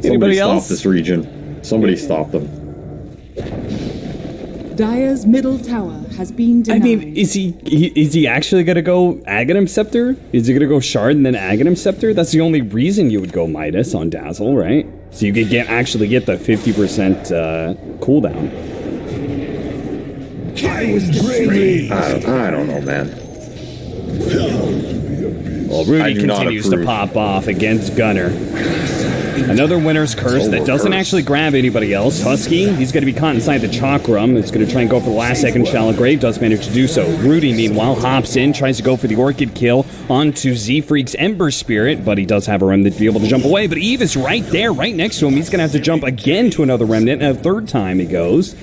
Anybody else? Stop this region. Somebody stop them. Dire's middle tower has been denied. I mean, is he actually gonna go Aghanim Scepter? Is he gonna go Shard and then Aghanim Scepter? That's the only reason you would go Midas on Dazzle, right? So you could actually get the 50% cooldown. I was bravely. I don't know, man. Well, Rudy continues to pop off against Gunner. Another Winner's Curse that doesn't actually grab anybody else. Husky, he's going to be caught inside the Chakram. He's going to try and go for the last second Shallow Grave. Does manage to do so. Rudy, meanwhile, hops in, tries to go for the Orchid kill onto Z-Freak's Ember Spirit, but he does have a Remnant to be able to jump away. But Eve is right there, right next to him. He's going to have to jump again to another Remnant, and a third time he goes.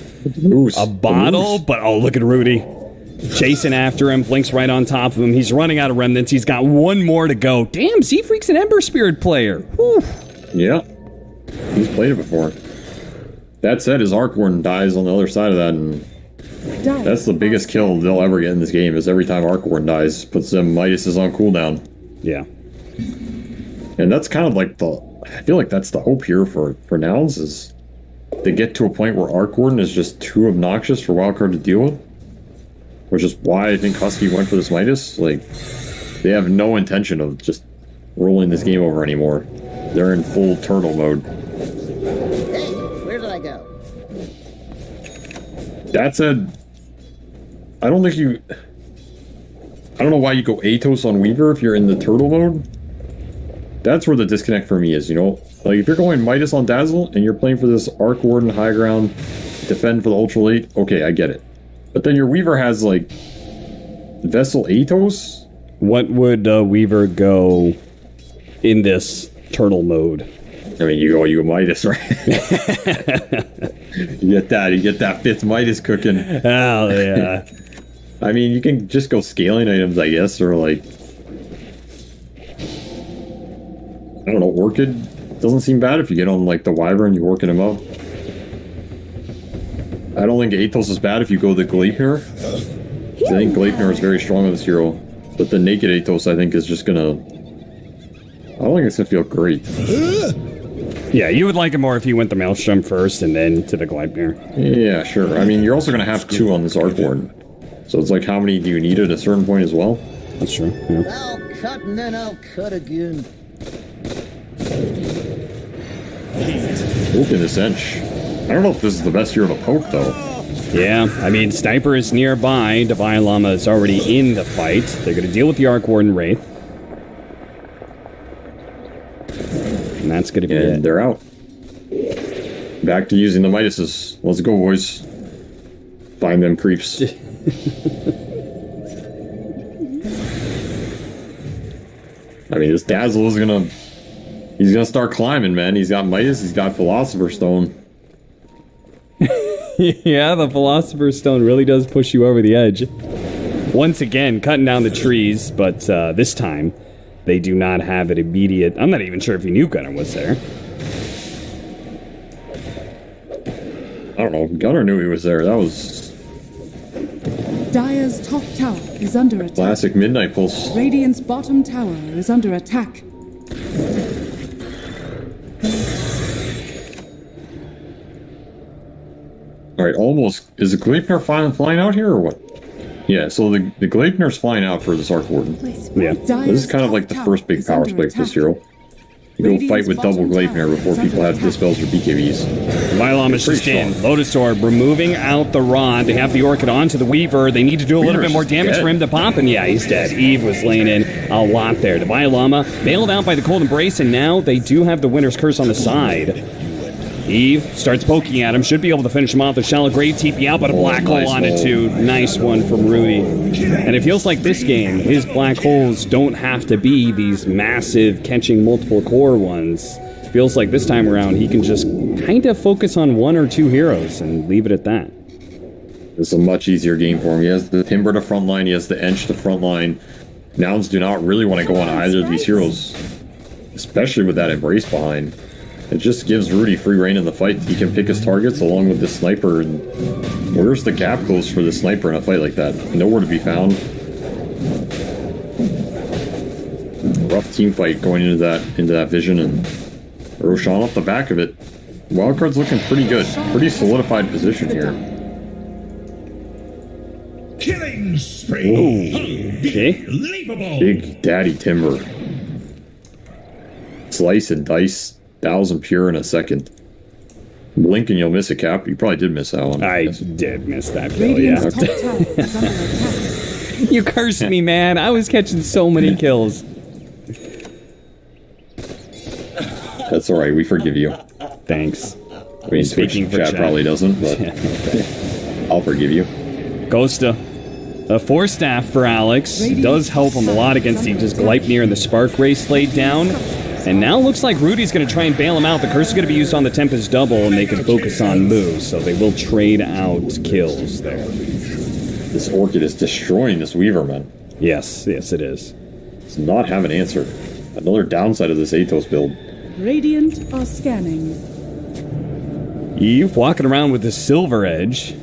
A bottle, but oh, look at Rudy. Chasing after him, Blink's right on top of him. He's running out of Remnants. He's got one more to go. Damn, Z-Freak's an Ember Spirit player. Whew. Yeah. He's played it before. That said, his Arc Warden dies on the other side of that, and that's the biggest kill they'll ever get in this game, is every time Arc Warden dies, puts them Midases on cooldown. Yeah. And that's kind of like I feel like that's the hope here for Nouns, is they get to a point where Arc Warden is just too obnoxious for Wildcard to deal with. Which is why I think Husky went for this Midas. Like, they have no intention of just rolling this game over anymore. They're in full turtle mode. Hey, where did I go? That said, I don't know why you go Atos on Weaver if you're in the turtle mode. That's where the disconnect for me is, you know? Like, if you're going Midas on Dazzle and you're playing for this Arc Warden high ground, defend for the Ultra Late, okay, I get it. But then your Weaver has, like, Vessel Atos? What would Weaver go in this turtle mode? I mean, you go Midas, right? you get that 5th Midas cooking. Oh, yeah. I mean, you can just go scaling items, I guess, or, like, I don't know, Orchid doesn't seem bad if you get on, like, the Wyvern, you're working him up. I don't think Atos is bad if you go the Gleipnir. I think Gleipnir is very strong with this hero. But the naked Atos, I think, is just gonna... I don't think it's gonna feel great. Yeah, you would like it more if you went the Maelstrom first and then to the Gleipnir. Yeah, sure. I mean, you're also gonna have 2 on this Arc Warden. So it's like, how many do you need at a certain point as well? That's true, yeah. I'll cut and then I'll cut again. Poke in this Ench. I don't know if this is the best hero to poke, though. Yeah, I mean, Sniper is nearby. Divine Llama is already in the fight. They're going to deal with the Arc Warden Wraith. And that's going to be it. They're out. Back to using the Midases. Let's go, boys. Find them creeps. I mean, this Dazzle is gonna... He's gonna start climbing, man. He's got Midas, he's got Philosopher's Stone. Yeah, the Philosopher's Stone really does push you over the edge. Once again, cutting down the trees, but this time, they do not have an immediate... I'm not even sure if he knew Gunner was there. I don't know. Gunner knew he was there. That was... Dire's top tower is under attack. Classic Midnight Pulse. Radiant's bottom tower is under attack. Alright, almost... Is the Gleipnir flying out here, or what? Yeah, so the Gleipnir's flying out for this Arc Warden. Yeah. This is kind of like the first big power spike for this hero. You go fight with double Gleipnir before people have Dispels or BKBs. Vylom just in. Lotus Orb removing out the Rod. They have the Orchid onto the Weaver. They need to do a little bit more damage for him to pop, and yeah, he's dead. Eve was laying in a lot there. The Vylama bailed out by the Cold Embrace, and now they do have the Winter's Curse on the side. Eve starts poking at him. Should be able to finish him off. The Shallow Grave TP out, but a black hole on it too. Nice one from Rudy. And it feels like this game, his black holes don't have to be these massive catching multiple core ones. Feels like this time around he can just kind of focus on one or two heroes and leave it at that. This is a much easier game for him. He has the Timber to front line, he has the Ench to front line. Nouns do not really want to go on either of these heroes, especially with that Embrace behind. It just gives Rudy free reign in the fight. He can pick his targets along with the sniper. And where's the gap close for the sniper in a fight like that? Nowhere to be found. Rough team fight going into that vision, and Roshan off the back of it. Wildcard's looking pretty good. Pretty solidified position here. Killing spree. Okay. Unbelievable. Big Daddy Timber. Slice and dice. 1,000 pure in a second. Blink and you'll miss a cap. You probably did miss that one. I did miss that kill, Radiant's yeah. top tower is under attack. You cursed me, man. I was catching so many kills. That's alright, we forgive you. Thanks. I mean, Twitch Speaking for chat chat. probably doesn't, but I'll forgive you. Ghosta. A 4-staff for Alex. Does help him a lot against the just Gleipnir and the Spark Race laid down. And now looks like Rudy's going to try and bail him out. The curse is going to be used on the Tempest double, and they can focus on moves, so they will trade out kills there. This Orchid is destroying this Weaver, man. Yes, yes it is. Does not have an answer. Another downside of this Athos build. Radiant are scanning. Eve walking around with the Silver Edge.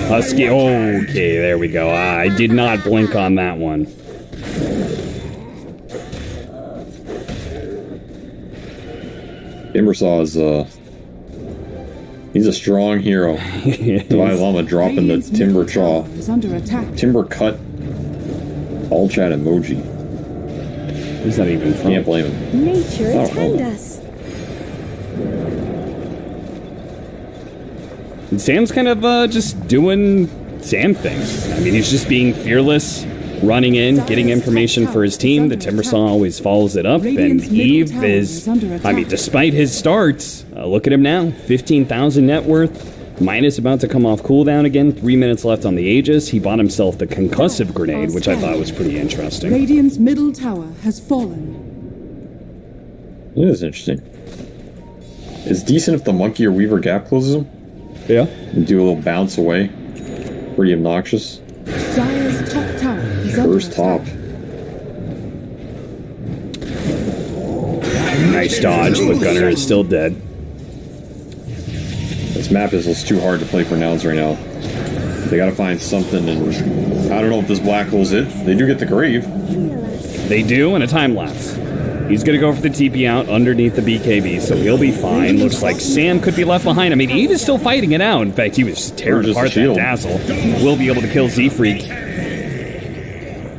Husky, okay, there we go. I did not blink on that one. Timbersaw is, he's a strong hero. Divine Llama dropping the Timber Chaw. Is under attack. Timber cut. All chat emoji. Who's that even from? Can't blame him. Nature Oh, attend oh. us. And Sam's kind of just doing Sam things. I mean, he's just being fearless, running in, getting information for his team. The Timbersaw always follows it up, and Eve is, I mean, despite his starts, look at him now, 15,000 net worth. Minus about to come off cooldown again. 3 minutes left on the Aegis. He bought himself the concussive grenade, which I thought was pretty interesting. Radiant's middle tower has fallen. It is interesting. It's decent if the Monkey or Weaver gap closes him. Yeah. And do a little bounce away. Pretty obnoxious. Dire's top tower is under First top. Nice dodge, but Gunner is still dead. This map is just too hard to play for Nouns right now. They gotta find something, and I don't know if this black hole's it. They do get the grave. They do, and a time lapse. He's going to go for the TP out underneath the BKB, so he'll be fine. Looks like Sam could be left behind. I mean, Eve is still fighting it out. In fact, he was tearing apart that Dazzle. Will be able to kill Z-Freak.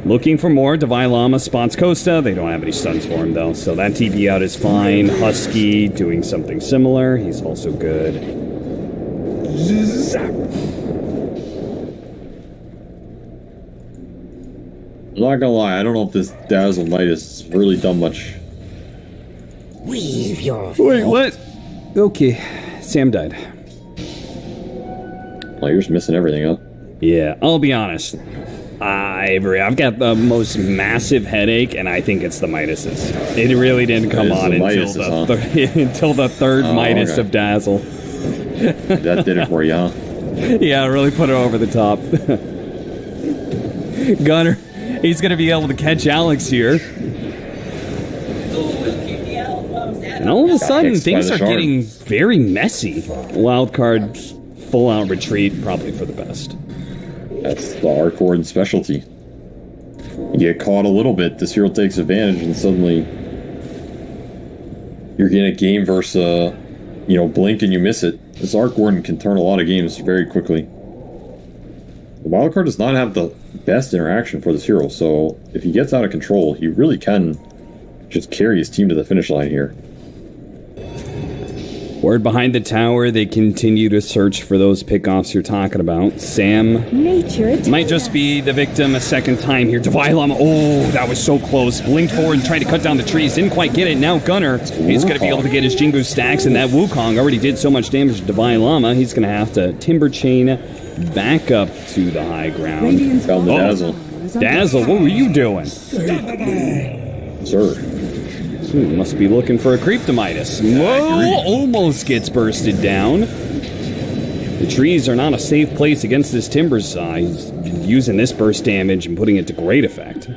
Looking for more. Divine Llama spots Costa. They don't have any stuns for him, though, so that TP out is fine. Husky doing something similar. He's also good. I'm not gonna lie, I don't know if this Dazzle Knight has really done much. Weave your Wait, what? Okay, Sam died. Well, you're just missing everything, huh? Yeah, I'll be honest. I've got the most massive headache, and I think it's the Midases. It really didn't come on until until the third Midas okay. of Dazzle. That did it for you, huh? Yeah, really put it over the top. Gunner, he's going to be able to catch Alex here. And all of a sudden, things are getting very messy. Wildcard, full-out retreat, probably for the best. That's the hardcore specialty. You get caught a little bit, this hero takes advantage, and suddenly you're getting a game versus, blink and you miss it. This Arc Warden can turn a lot of games very quickly. The Wildcard does not have the best interaction for this hero, so if he gets out of control, he really can just carry his team to the finish line here. Word behind the tower, they continue to search for those pickoffs you're talking about. Sam might just be the victim a second time here. Devilama, oh, that was so close. Blinked forward and tried to cut down the trees. Didn't quite get it. Now Gunner, he's going to be able to get his Jingu stacks, and that Wukong already did so much damage to Devilama. He's going to have to Timber Chain back up to the high ground. Found the Dazzle. Dazzle, what were you doing? Sir. Must be looking for a Creeptomitis. Whoa, almost gets bursted down. The trees are not a safe place against this timber saw. He's using this burst damage and putting it to great effect.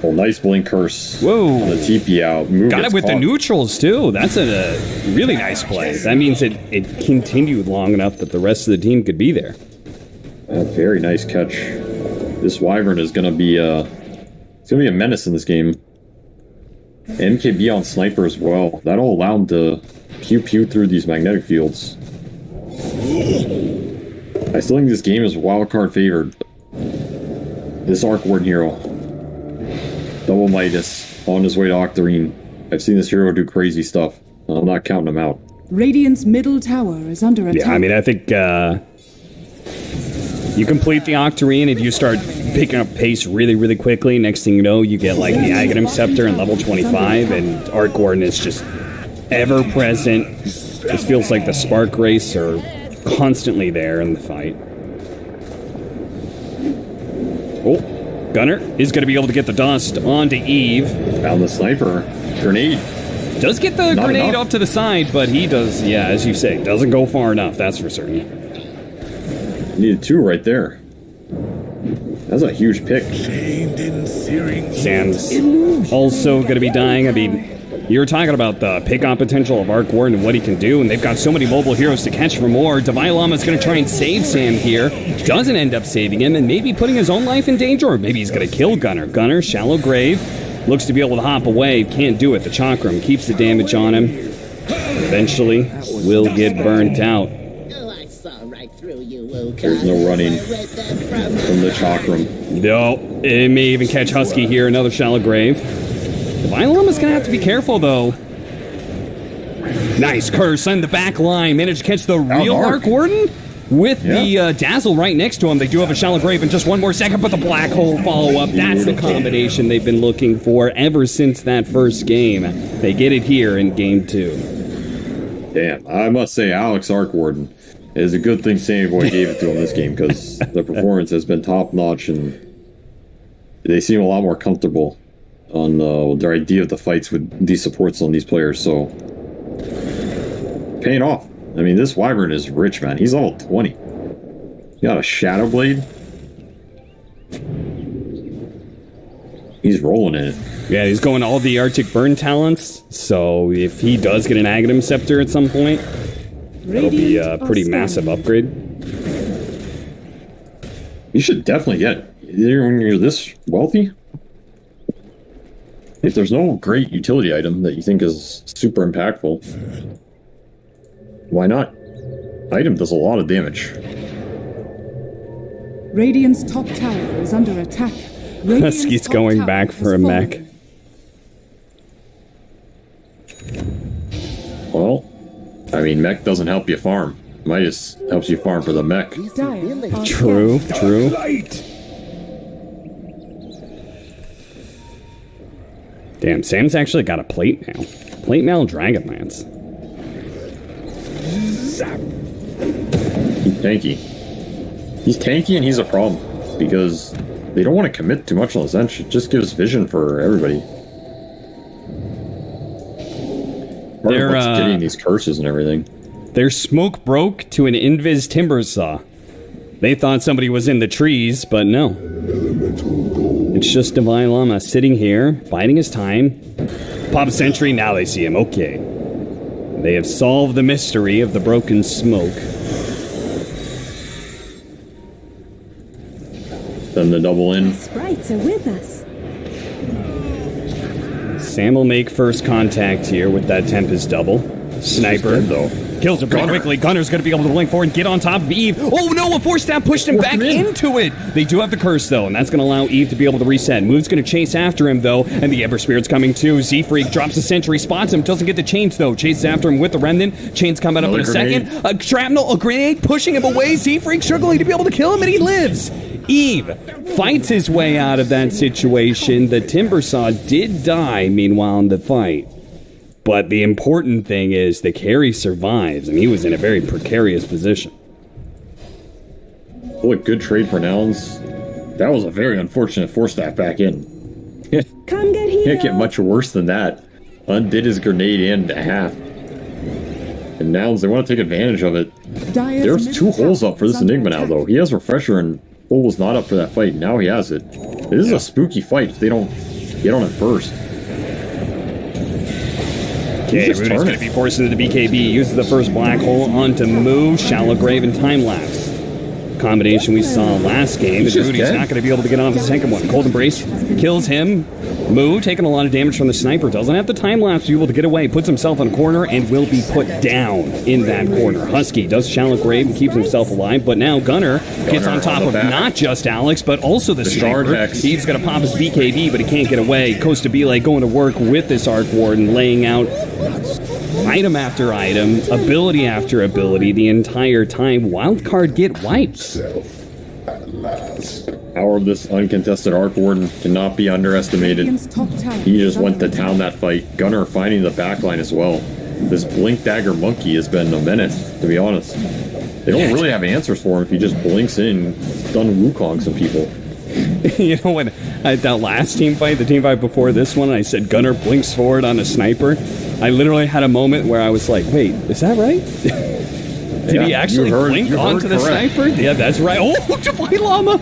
Oh, nice blink curse. Whoa. On the TP out. Got it with the neutrals, too. That's a really nice play. That means it continued long enough that the rest of the team could be there. A very nice catch. This Wyvern is going to be it's going to be a menace in this game. MKB on Sniper as well. That'll allow him to pew through these magnetic fields. I still think this game is wildcard favored. This Arc Warden hero. Double Midas on his way to Octarine. I've seen this hero do crazy stuff. I'm not counting him out. Radiant's middle tower is under attack. Yeah, I mean, I think you complete the Octarine and you start picking up pace really, really quickly. Next thing you know, you get like the Aghanim Scepter in level 25, and Arc Warden is just ever present. This feels like the Spark Race are constantly there in the fight. Oh, Gunner is going to be able to get the dust onto Eve. Found the Sniper. Grenade. Does get the Not grenade enough. up to the side, but he does, yeah, as you say, doesn't go far enough, that's for certain. Needed 2 right there. That's a huge pick. Sam's also going to be dying. I mean, you're talking about the pick-on potential of Arc Warden and what he can do, and they've got so many mobile heroes to catch for more. Devilama's going to try and save Sam here. Doesn't end up saving him, and maybe putting his own life in danger, or maybe he's going to kill Gunner. Gunner, shallow grave, looks to be able to hop away. Can't do it. The Chakram keeps the damage on him. Eventually, will get burnt out. There's no running from the Chakram. No, it may even catch Husky here. Another shallow grave. Devilama's going to have to be careful, though. Nice curse on the back line. Managed to catch the real Arc Warden with the Dazzle right next to him. They do have a shallow grave in just one more second, but the black hole follow-up. That's the combination they've been looking for ever since that first game. They get it here in game 2. Damn, I must say Alex Arc Warden. It is a good thing Sammy Boy gave it to him this game, because the performance has been top-notch, and they seem a lot more comfortable on their idea of the fights with these supports on these players, so paying off. I mean, this Wyvern is rich, man. He's level 20. He got a Shadow Blade. He's rolling in it. Yeah, he's going all the Arctic Burn talents, so if he does get an Aghanim Scepter at some point, that'll be a pretty massive upgrade. You should definitely get it. When you're this wealthy, if there's no great utility item that you think is super impactful, why not? Item does a lot of damage. Radiant's top tower is under attack. Radiant's Husky's top going tower back has for a fallen. mech. Well, I mean, mech doesn't help you farm. Midas helps you farm for the mech. True. Damn, Sam's actually got a plate mail. Plate mail Dragonlance. He's tanky. He's tanky and he's a problem. Because they don't want to commit too much on the Zench. It just gives vision for everybody. Part of what's getting these curses and everything. Their smoke broke to an invis timber saw. They thought somebody was in the trees, but no. It's just Devilama sitting here, biding his time. Pop a sentry, now they see him. Okay. They have solved the mystery of the broken smoke. Then the double in. Sprites are with us. Sam will make first contact here with that Tempest double. Sniper, Though. Kills her pretty quickly. Gunner's going to be able to blink forward and get on top of Eve. Oh no, a force stab pushed him back into it. They do have the curse though, and that's going to allow Eve to be able to reset. Move's going to chase after him though, and the Ember Spirit's coming too. Z-Freak drops a sentry, spots him, doesn't get the chains though. Chases after him with the remnant. Chains coming up in a second. A shrapnel, a grenade, pushing him away. Z-Freak struggling to be able to kill him, and he lives. Eve fights his way out of that situation. The Timbersaw did die, meanwhile, in the fight. But the important thing is the carry survives, and he was in a very precarious position. What good trade for Nouns. That was a very unfortunate force staff back in. Come get here. Can't get much worse than that. Undid his grenade in half. And Nouns, they want to take advantage of it. There's 2 holes up for this Enigma now, though. He has Refresher, and hole was not up for that fight. Now he has it. This is a spooky fight if they don't get on it first. Okay, Rudy's going to be forced into the BKB. Uses the first black hole onto Moo, Shallow Grave, and Time Lapse. Combination we saw last game, but Rudy's not going to be able to get on the second one. Cold Embrace kills him. Moo taking a lot of damage from the sniper. Doesn't have the time lapse to be able to get away. Puts himself in a corner and will be put down in that corner. Husky does Shallow Grave and keeps himself alive, but now Gunner gets on top of not just Alex, but also the sniper. He's going to pop his BKB, but he can't get away. Costa Bile going to work with this Arc Warden, laying out item after item, ability after ability the entire time. Wildcard get wiped. Power of this uncontested Arc Warden cannot be underestimated. He just went to town that fight. Gunner finding the backline as well. This Blink Dagger Monkey has been a menace, to be honest. They don't really have answers for him if he just blinks in, stun Wukong some people. You know, when at that last team fight, the team fight before this one, I said Gunner blinks forward on a sniper. I literally had a moment where I was like, wait, is that right? Did he actually blink onto the sniper? Yeah, that's right. Oh, Davai Lama!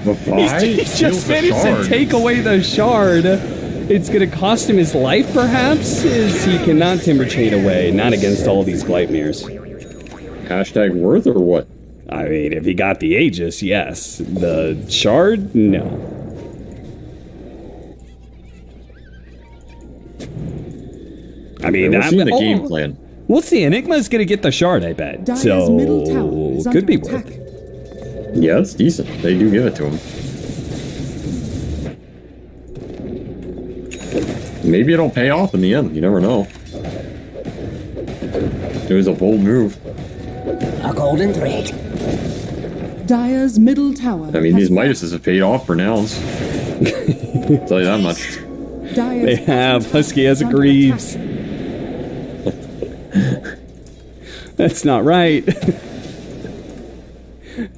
He just managed to take away the shard. It's going to cost him his life, perhaps, as he cannot Timber Chain away. Not against all these Gleipnirs. Hashtag worth or what? I mean, if he got the Aegis, yes. The shard, no. I mean, we're seeing the game plan. We'll see. Enigma's going to get the shard, I bet. Dire's so, middle tower is could be under worth attack. it. Yeah, it's decent. They do give it to him. Maybe it'll pay off in the end. You never know. It was a bold move. A golden thread. Dire's middle tower. I mean, these Midases have paid off for Nouns. I'll tell you that much. They have. Husky has a Greaves. That's not right.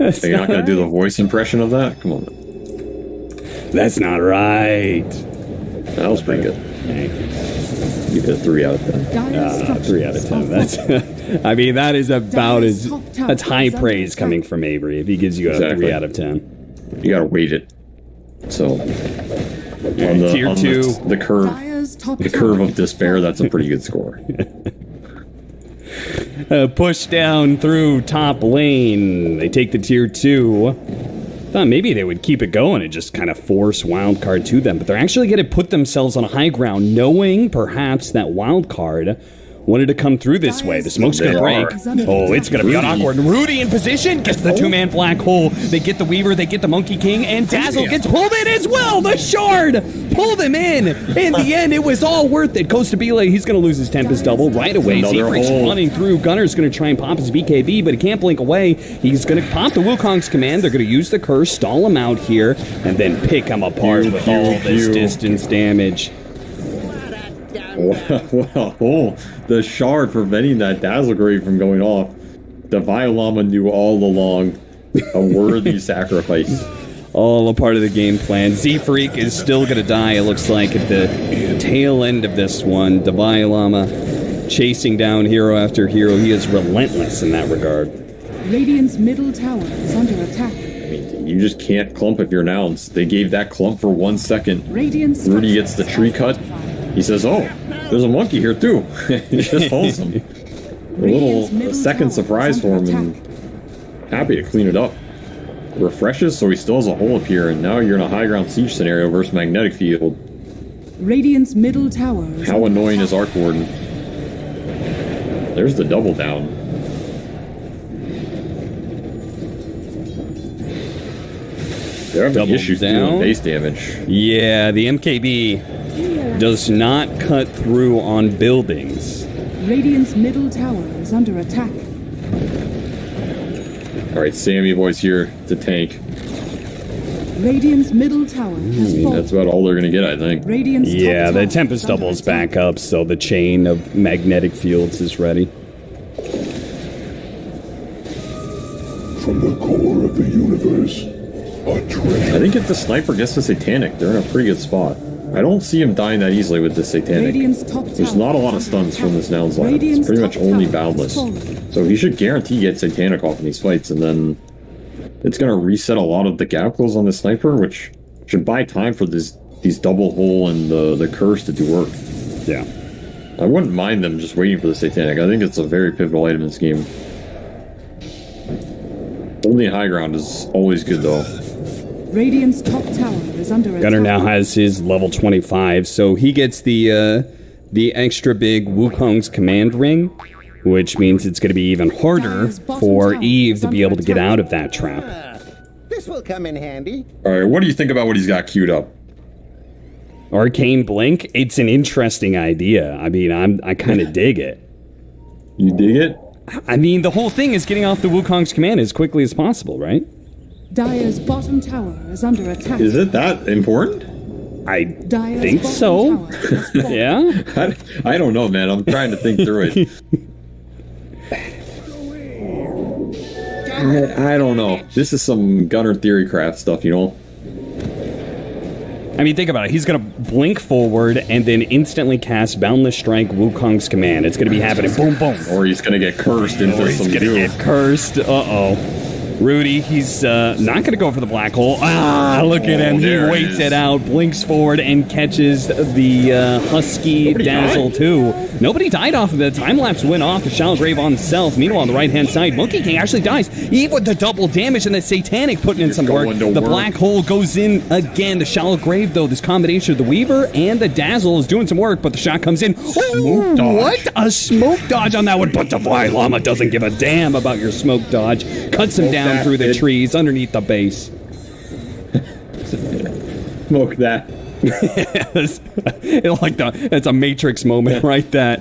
Are you not going to do the voice impression of that? Come on. That's not right. That was pretty good. Give it a 3 out of 10. 3 out of 10. That's. I mean, that is about as. That's high praise coming from Avery. If he gives you a 3 out of 10, you got to weight it. So, on tier 2, the curve of despair, that's a pretty good score. Push down through top lane. They take the tier 2. Thought maybe they would keep it going and just kind of force Wildcard to them, but they're actually going to put themselves on a high ground, knowing perhaps that Wildcard wanted to come through this way. The smoke's going to break. Oh, it's going to be awkward. Rudy in position gets the 2-man black hole. They get the Weaver, they get the Monkey King, and Dazzle gets pulled in as well. The shard pulled him in. In the end, it was all worth it. Costa Bile, he's going to lose his Tempest double right away. Secret's running through. Gunner's going to try and pop his BKB, but he can't blink away. He's going to pop the Wukong's command. They're going to use the curse, stall him out here, and then pick him apart with all this distance damage. Well, the shard preventing that Dazzle Grave from going off. Davai Lama knew all along a worthy sacrifice. All a part of the game plan. Z-Freak is still going to die, it looks like, at the tail end of this one. Davai Lama chasing down hero after hero. He is relentless in that regard. Radiant's middle tower is under attack. I mean, you just can't clump if you're Nouns. They gave that clump for 1 second. Radiant's Rudy gets the tree cut. He says, oh, there's a monkey here too. He just holds him. A second surprise for him, and happy to clean it up. Refreshes, so he still has a hole up here, and now you're in a high ground siege scenario versus magnetic field. Radiant's middle tower. How annoying is Arc Warden? There's the double down. They're having Double issues down. doing base damage. Yeah, the MKB does not cut through on buildings. Radiant's middle tower is under attack. Alright, Sammy boy's here to tank. Radiant's middle tower has fallen. That's about all they're gonna get, I think. Radiant's top Yeah, the tower Tempest is under double is attack. back up, so the chain of magnetic fields is ready. From the core of the universe, a treasure. I think if the sniper gets the Satanic, they're in a pretty good spot. I don't see him dying that easily with the Satanic. Radiant's top There's tower not a lot of is under stuns from attack. this Nouns lineup. It's Radiant's pretty much top only tower boundless. has fallen. So he should guarantee get Satanic off in these fights, and then it's gonna reset a lot of the gap close on the sniper, which should buy time for these double hole and the curse to do work. Yeah. I wouldn't mind them just waiting for the Satanic. I think it's a very pivotal item in this game. Holding high ground is always good though. Radiant's top tower is under attack. Gunner now has his level 25, so he gets the extra big Wukong's command ring, which means it's going to be even harder for Eve to be able to get out of that trap. This will come in handy. Alright, what do you think about what he's got queued up? Arcane Blink, it's an interesting idea. I mean, I kind of dig it. You dig it? I mean, the whole thing is getting off the Wukong's command as quickly as possible, right? Dire's bottom tower is under attack. Is it that important? I Dire's think bottom so. tower has fallen. Yeah? I don't know, man. I'm trying to think through it. I don't know. This is some Gunner Theory craft stuff, you know? I mean, think about it. He's going to blink forward and then instantly cast Boundless Strike Wukong's command. It's going to be happening. Boom, boom. Or he's gonna get cursed into He's some going to goo. get cursed. Uh-oh. Rudy, he's not going to go for the black hole. Ah, look at him. He there it waits is. it out, blinks forward, and catches the Husky Nobody Dazzle, died? too. Nobody died off of it. Time-lapse went off. The Shallow Grave on himself. Meanwhile, on the right-hand side, Monkey King actually dies. Eve with the double damage and the Satanic putting in some work. going to The work. black hole goes in again. The Shallow Grave, though, this combination of the Weaver and the Dazzle is doing some work, but the shot comes in. Oh, dodge. what? A smoke dodge on that one, but Divine Llama doesn't give a damn about your smoke dodge. Cuts him Smoke down that, through the kid. trees underneath the base. Smoke that. It's a Matrix moment, right? That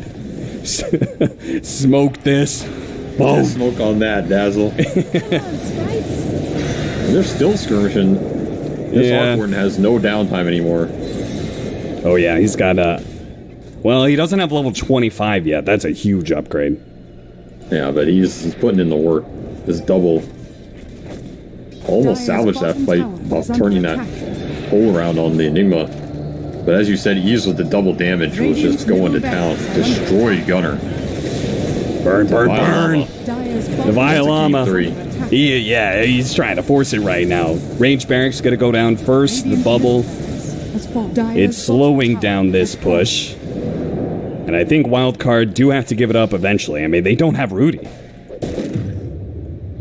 smoke this. Boom. Smoke on that, Dazzle. They're still skirmishing. This Yeah. Hawthorne has no downtime anymore. Oh yeah, he's got well, he doesn't have level 25 yet. That's a huge upgrade. Yeah, but he's putting in the work. This double almost salvaged that fight off turning that hole around on the Enigma. But as you said, Ease with the double damage was just going to town. Destroy Gunner. Burn, burn, Divine burn. Llama. Dire's The bottom Vile Llama. Three. Yeah, he's trying to force it right now. Range Barracks gonna go down first. The bubble. has fallen. Dire's It's bottom slowing tower down this has fallen. push. And I think Wildcard do have to give it up eventually. I mean, they don't have Rudy.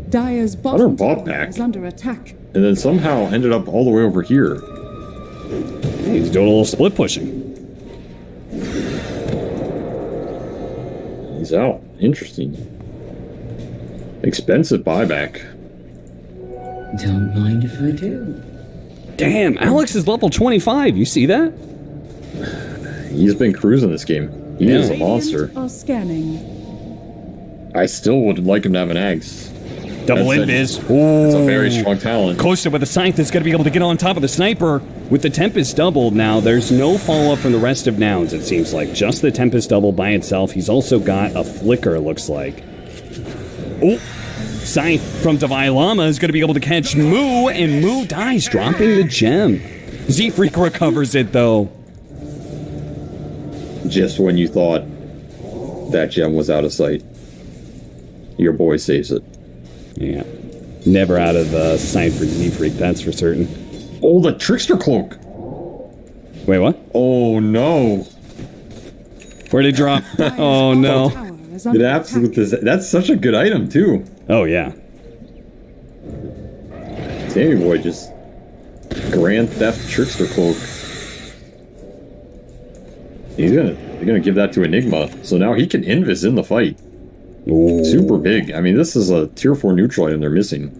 Dire's Hunter bottom bought tower back. is under attack. And then somehow ended up all the way over here. He's doing a little split pushing. He's out. Interesting. Expensive buyback. Don't mind if I do. Damn, Alex is level 25. You see that? He's been cruising this game. He is a monster. Radiant are scanning. I still would like him to have an axe. Double That's invis. It's a very strong talent. Costa with a scythe is going to be able to get on top of the sniper with the Tempest doubled now. There's no follow-up from the rest of Nouns, it seems like. Just the Tempest double by itself. He's also got a flicker, looks like. Oh, scythe from Divine Llama is going to be able to catch Moo, and Moo dies, dropping the gem. Z-Freak recovers it, though. Just when you thought that gem was out of sight, your boy saves it. Yeah. Never out of sight for Z-Freak, that's for certain. Oh, the Trickster Cloak! Wait, what? Oh, no. Where'd it drop? Oh, no. Tower is under It attack. absolutely. That's such a good item, too. Oh, yeah. Sammy Boy just Grand Theft Trickster Cloak. They're gonna give that to Enigma, so now he can invis in the fight. Ooh. Super big. I mean, this is a tier 4 neutral item they're missing.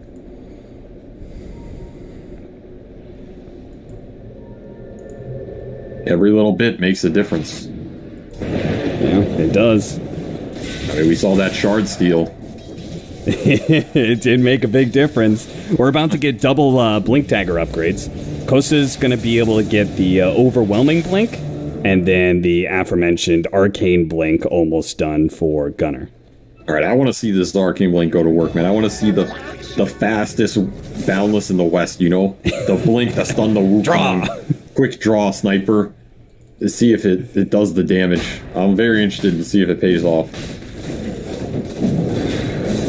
Every little bit makes a difference. Yeah, it does. I mean, we saw that shard steal. It did make a big difference. We're about to get double blink dagger upgrades. Kosta's going to be able to get the overwhelming blink, and then the aforementioned arcane blink almost done for Gunner. All right, I want to see this arcane blink go to work, man. I want to see the fastest boundless in the West, you know? The blink that stunned the Wukong. Quick draw sniper. To see if it does the damage. I'm very interested to see if it pays off.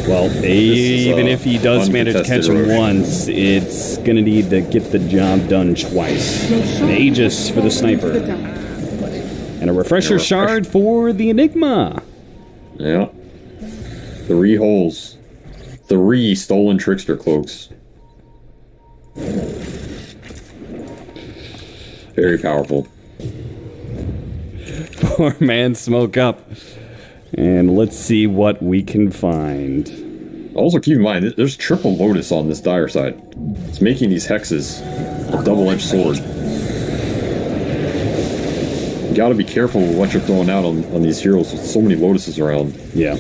Well, even if he does manage to catch him once, it's going to need to get the job done twice. An Aegis for the sniper. And a refresher shard for the Enigma. Yeah. 3 holes. 3 stolen trickster cloaks. Very powerful. 4-man smoke up. And let's see what we can find. Also keep in mind, there's triple Lotus on this dire side. It's making these hexes a double-edged sword. You gotta be careful with what you're throwing out on these heroes with so many Lotuses around. Yeah.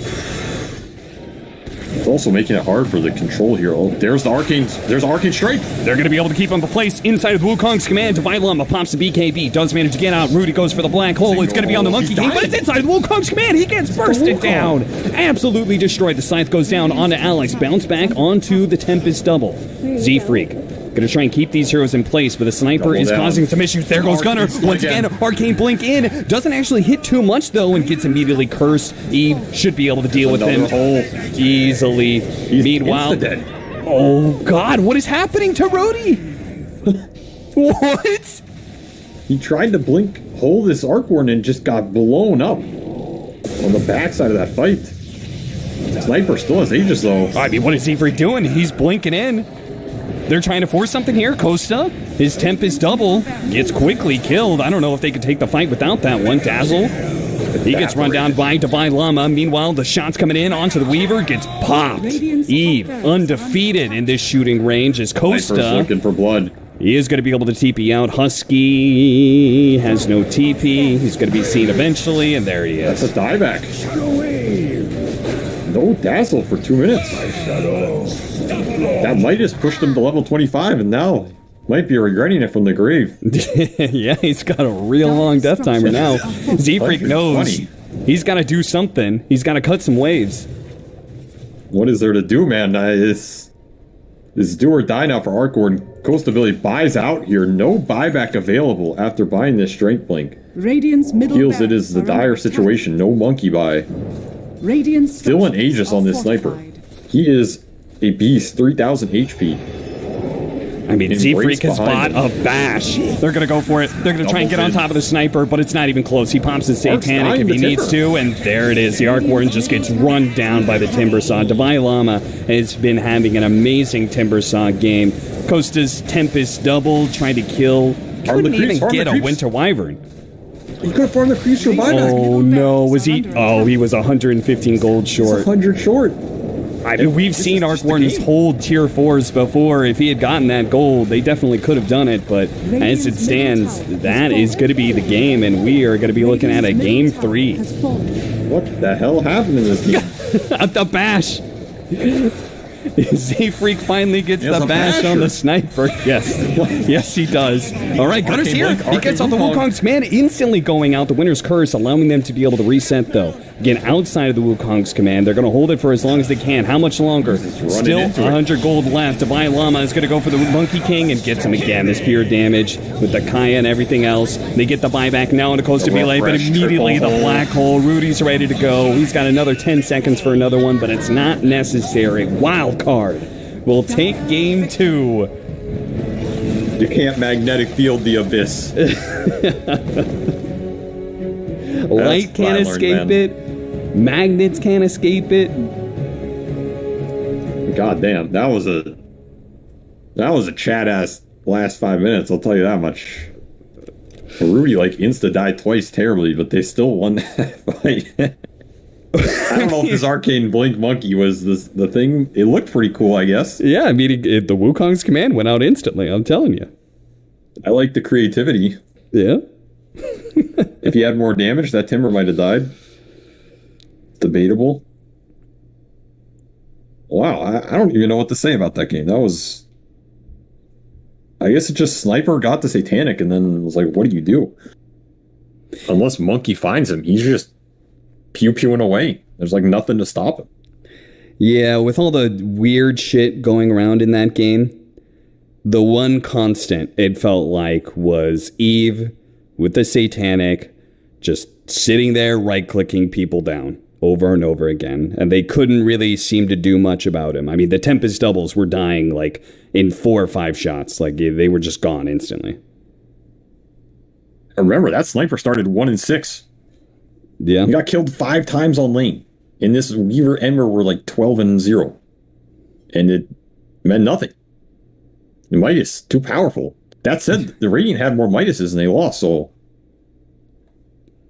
It's also making it hard for the control hero. There's the arcane. There's Arcane Strike. They're going to be able to keep him in place inside of Wukong's command. Divine Llama pops the BKB. Does manage to get out. Rudy goes for the black hole. It's going to be on the Monkey King, but it's inside of Wukong's command. He gets bursted down. Absolutely destroyed. The Scythe goes down onto Alex. Bounce back onto the Tempest double. Z-Freak. Gonna try and keep these heroes in place, but the sniper is causing some issues. There goes Gunner. Once again, Arcane Blink in. Doesn't actually hit too much, though, and gets immediately cursed. Eve should be able to deal with him easily. Meanwhile... Oh, God, what is happening to Rhodey? What? He tried to blink hole this Arcworn and just got blown up on the backside of that fight. Sniper still has Aegis, though. I mean, what is Z-Freak doing? He's blinking in. They're trying to force something here. Costa, his Tempest double, gets quickly killed. I don't know if they could take the fight without that one. Dazzle, he gets run down by Divine Llama. Meanwhile, the shot's coming in onto the Weaver, gets popped. Eve, undefeated in this shooting range, as Costa looking for blood. He is going to be able to TP out. Husky has no TP. He's going to be seen eventually, and there he is. That's a dieback. No Dazzle for 2 minutes. That might just pushed him to level 25, and now might be regretting it from the grave. Yeah, he's got a real long death timer now. Z-Freak knows he's got to do something. He's got to cut some waves. What is there to do, man? It's do or die now for Arcor. Costa Billy buys out here. No buyback available after buying this Strength Blink. Radiant's middle Feels it is the dire situation. No monkey buy. Radiant's still an Aegis on this sniper. He is a beast. 3,000 HP. I mean, Z-Freak has bought a bash. They're going to go for it. They're going to try and get on top of the sniper, but it's not even close. He pops his Satanic if he needs to, and there it is. The Arc Warden just gets run down by the Timbersaw. Divine Llama has been having an amazing Timbersaw game. Costa's Tempest double, trying to kill. Couldn't even get a Winter Wyvern. He could have farmed the creeps for buyback. Oh, no. Was he? Oh, he was 115 gold short. He's 100 short. I mean, we've seen Arc Wardens hold tier 4s before. If he had gotten that gold, they definitely could have done it. But as it stands, that is going to be the game, and we are going to be looking at a game 3. What the hell happened in this game? The bash. Z-Freak finally gets the bash on the sniper. Yes. Yes, he does. All right, Gunner's here. He gets off the Wukong's command, instantly going out the Winter's Curse, allowing them to be able to reset, though. Again, outside of the Wukong's command. They're going to hold it for as long as they can. How much longer? Still 100 gold left. Divine Llama is going to go for the Monkey King and gets him again. The spear damage with the Kaya and everything else. They get the buyback now into Costa Melee, but immediately the black hole. Rudy's ready to go. He's got another 10 seconds for another one, but it's not necessary. Wildcard will take game 2. You can't magnetic field the abyss. Light can't escape it. Magnets can't escape it. God damn, that was a chat ass last 5 minutes, I'll tell you that much. Rudy insta died twice terribly, but they still won that fight. I don't know if this arcane blink monkey was the thing. It looked pretty cool, I guess. Yeah, I mean, the Wukong's command went out instantly, I'm telling you. I like the creativity. Yeah. If he had more damage, that timber might have died. Debatable. Wow, I don't even know what to say about that game. That was... I guess it just Sniper got the Satanic and then was like, what do you do? Unless Monkey finds him, he's just pew-pewing away. There's like nothing to stop him. Yeah, with all the weird shit going around in that game, the one constant it felt like was Eve with the Satanic just sitting there right-clicking people down over and over again, and they couldn't really seem to do much about him. I mean, the Tempest doubles were dying like in 4 or 5 shots. Like they were just gone instantly. And remember, that Sniper started 1 and 6. Yeah. He got killed 5 times on lane. And this Weaver Ember were like 12 and 0. And it meant nothing. The Midas, too powerful. That said, the Radiant had more Midases and they lost, so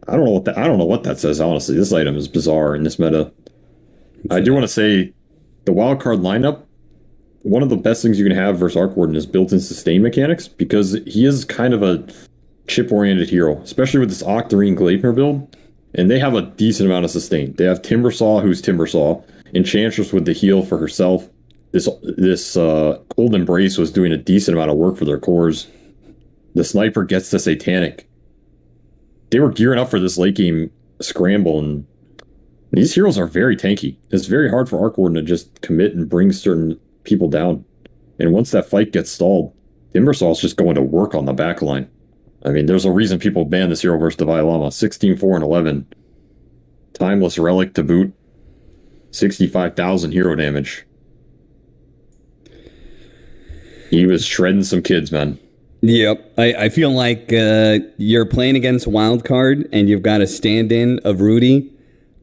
I don't know what that says, honestly. This item is bizarre in this meta. I do want to say the Wildcard lineup, one of the best things you can have versus Arc Warden is built-in sustain mechanics, because he is kind of a chip-oriented hero, especially with this Octarine Gleipnir build, and they have a decent amount of sustain. They have Timbersaw, who's Timbersaw, Enchantress with the heal for herself. This Cold Embrace was doing a decent amount of work for their cores. The Sniper gets the Satanic. They were gearing up for this late game scramble, and these heroes are very tanky. It's very hard for Arc Warden to just commit and bring certain people down. And once that fight gets stalled, Timbersaw's just going to work on the back line. I mean, there's a reason people ban this hero versus Divine Llama. 16, 4, and 11. Timeless Relic to boot. 65,000 hero damage. He was shredding some kids, man. Yep. I feel like you're playing against Wildcard and you've got a stand-in of Rudy.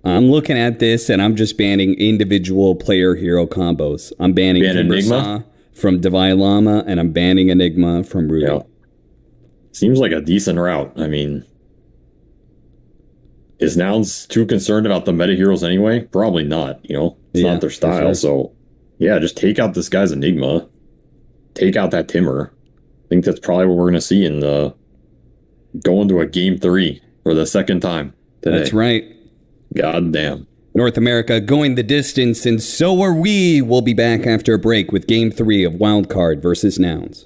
I'm looking at this and I'm just banning individual player hero combos. I'm banning Timbersaw from Divine Llama and I'm banning Enigma from Rudy. Yeah. Seems like a decent route. I mean, is Nouns too concerned about the meta heroes anyway? Probably not, you know? It's not their style, sure. So yeah, just take out this guy's Enigma. Take out that Timber. I think that's probably what we're going to see in the going to a game 3 for the second time today. That's right. God damn. North America going the distance, and so are we. We'll be back after a break with game 3 of Wildcard versus Nouns.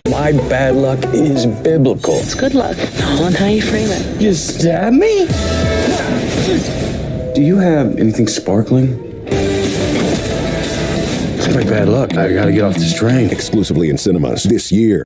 My bad luck is biblical. It's good luck on how you frame it. You stab me? Do you have anything sparkling? It's my bad luck. I gotta get off this train. Exclusively in cinemas this year.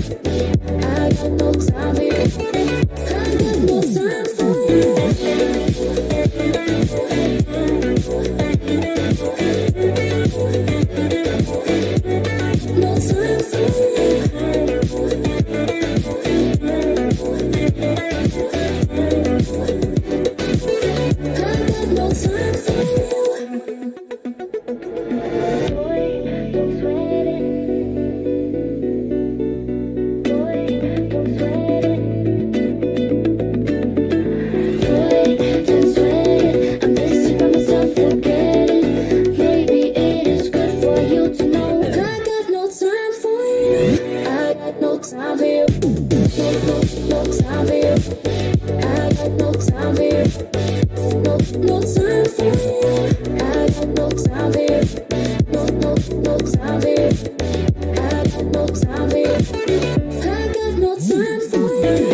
I got no time for you. I got no time for you. No time for you. I got no time for you. Time for you. No time for you. I got no time for you. No time for you. I got no time for you. No time for you. I got no time for you. I got no time for you.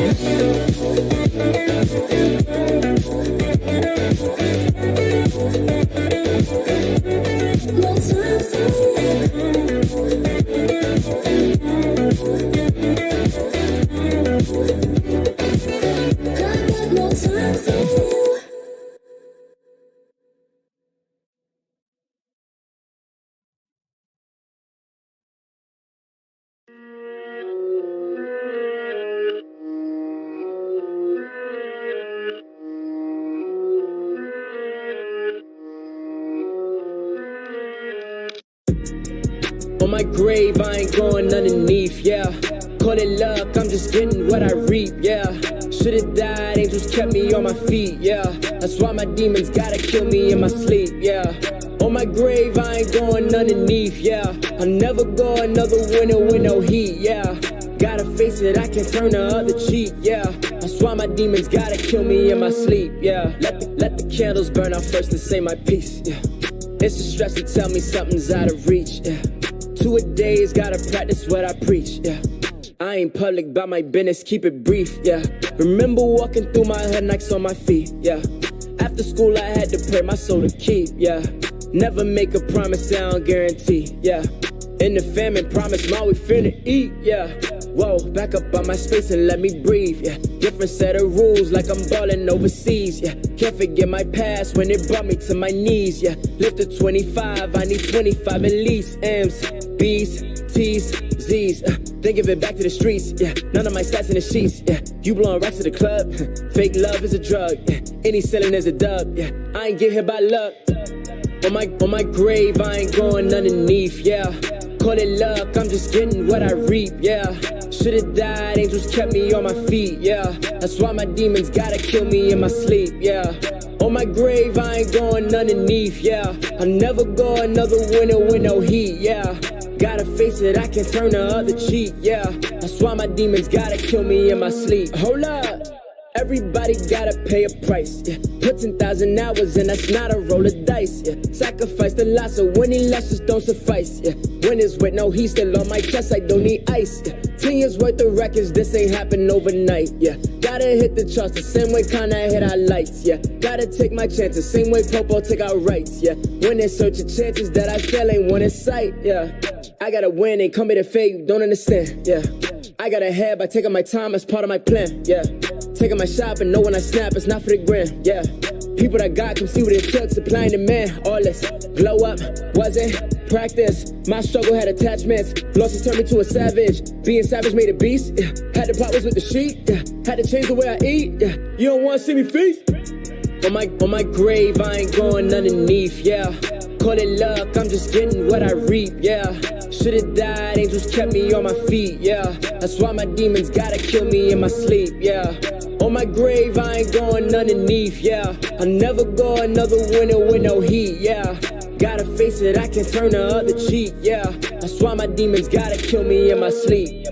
No time for you. On my grave, I ain't going underneath, yeah. Call it luck, I'm just getting what I reap, yeah. Should've died, angels kept me on my feet, yeah. That's why my demons gotta kill me in my sleep, yeah. On my grave, I ain't going underneath, yeah. I'll never go another winter with no heat, yeah. Gotta face it, I can't turn the other cheek, yeah. That's why my demons gotta kill me in my sleep, yeah. Let the candles burn out first and say my piece, yeah. It's a stretch to tell me something's out of reach, yeah. 2 a days, gotta practice what I preach, yeah. I ain't public about my business, keep it brief, yeah. Remember walking through my hood, Nikes on my feet, yeah. After school, I had to pray my soul to keep, yeah. Never make a promise, I don't guarantee, yeah. In the famine, promise, ma, we finna eat, yeah. Whoa, back up on my space and let me breathe, yeah. Different set of rules, like I'm ballin' overseas, yeah. Can't forget my past when it brought me to my knees, yeah. Lift to 25, I need 25 at least. M's, B's, T's, Z's. Then give it back to the streets, yeah. None of my stats in the sheets, yeah. You blowing racks to the club, fake love is a drug, yeah. Any selling is a dub, yeah. I ain't get here by luck. On my grave, I ain't going underneath, yeah. Call it luck, I'm just getting what I reap, yeah. Should've died, angels kept me on my feet, yeah. That's why my demons gotta kill me in my sleep, yeah. On my grave, I ain't going underneath, yeah. I'll never go another winter with no heat, yeah. Gotta face it, I can't turn the other cheek, yeah. That's why my demons gotta kill me in my sleep. Hold up. Everybody gotta pay a price, yeah. Put 10,000 hours in, that's not a roll of dice, yeah. Sacrifice the lot, so winning losses don't suffice, yeah. Winners with no heat still on my chest, I don't need ice, yeah. 10 years worth of records, this ain't happen overnight, yeah. Gotta hit the charts the same way kinda hit our lights, yeah. Gotta take my chances, same way Popo take our rights, yeah. When in search of chances that I fail ain't one in sight, yeah. I gotta win, ain't come here to fail, you don't understand, yeah. I got ahead by taking my time as part of my plan, yeah. Taking my shot, but know when I snap, it's not for the gram, yeah. People that got come see what it took, supplying demand, all this. Glow up, wasn't practice. My struggle had attachments, losses turned me to a savage. Being savage made a beast, yeah. Had the problems with the sheet, yeah. Had to change the way I eat, yeah. You don't wanna see me feast? On my grave, I ain't going underneath, yeah. Call it luck, I'm just getting what I reap, yeah. Should've died, angels kept me on my feet, yeah. That's why my demons gotta kill me in my sleep, yeah. On my grave, I ain't going underneath, yeah. I'll never go another winter with no heat, yeah. Gotta face it, I can't turn the other cheek, yeah. That's why my demons gotta kill me in my sleep.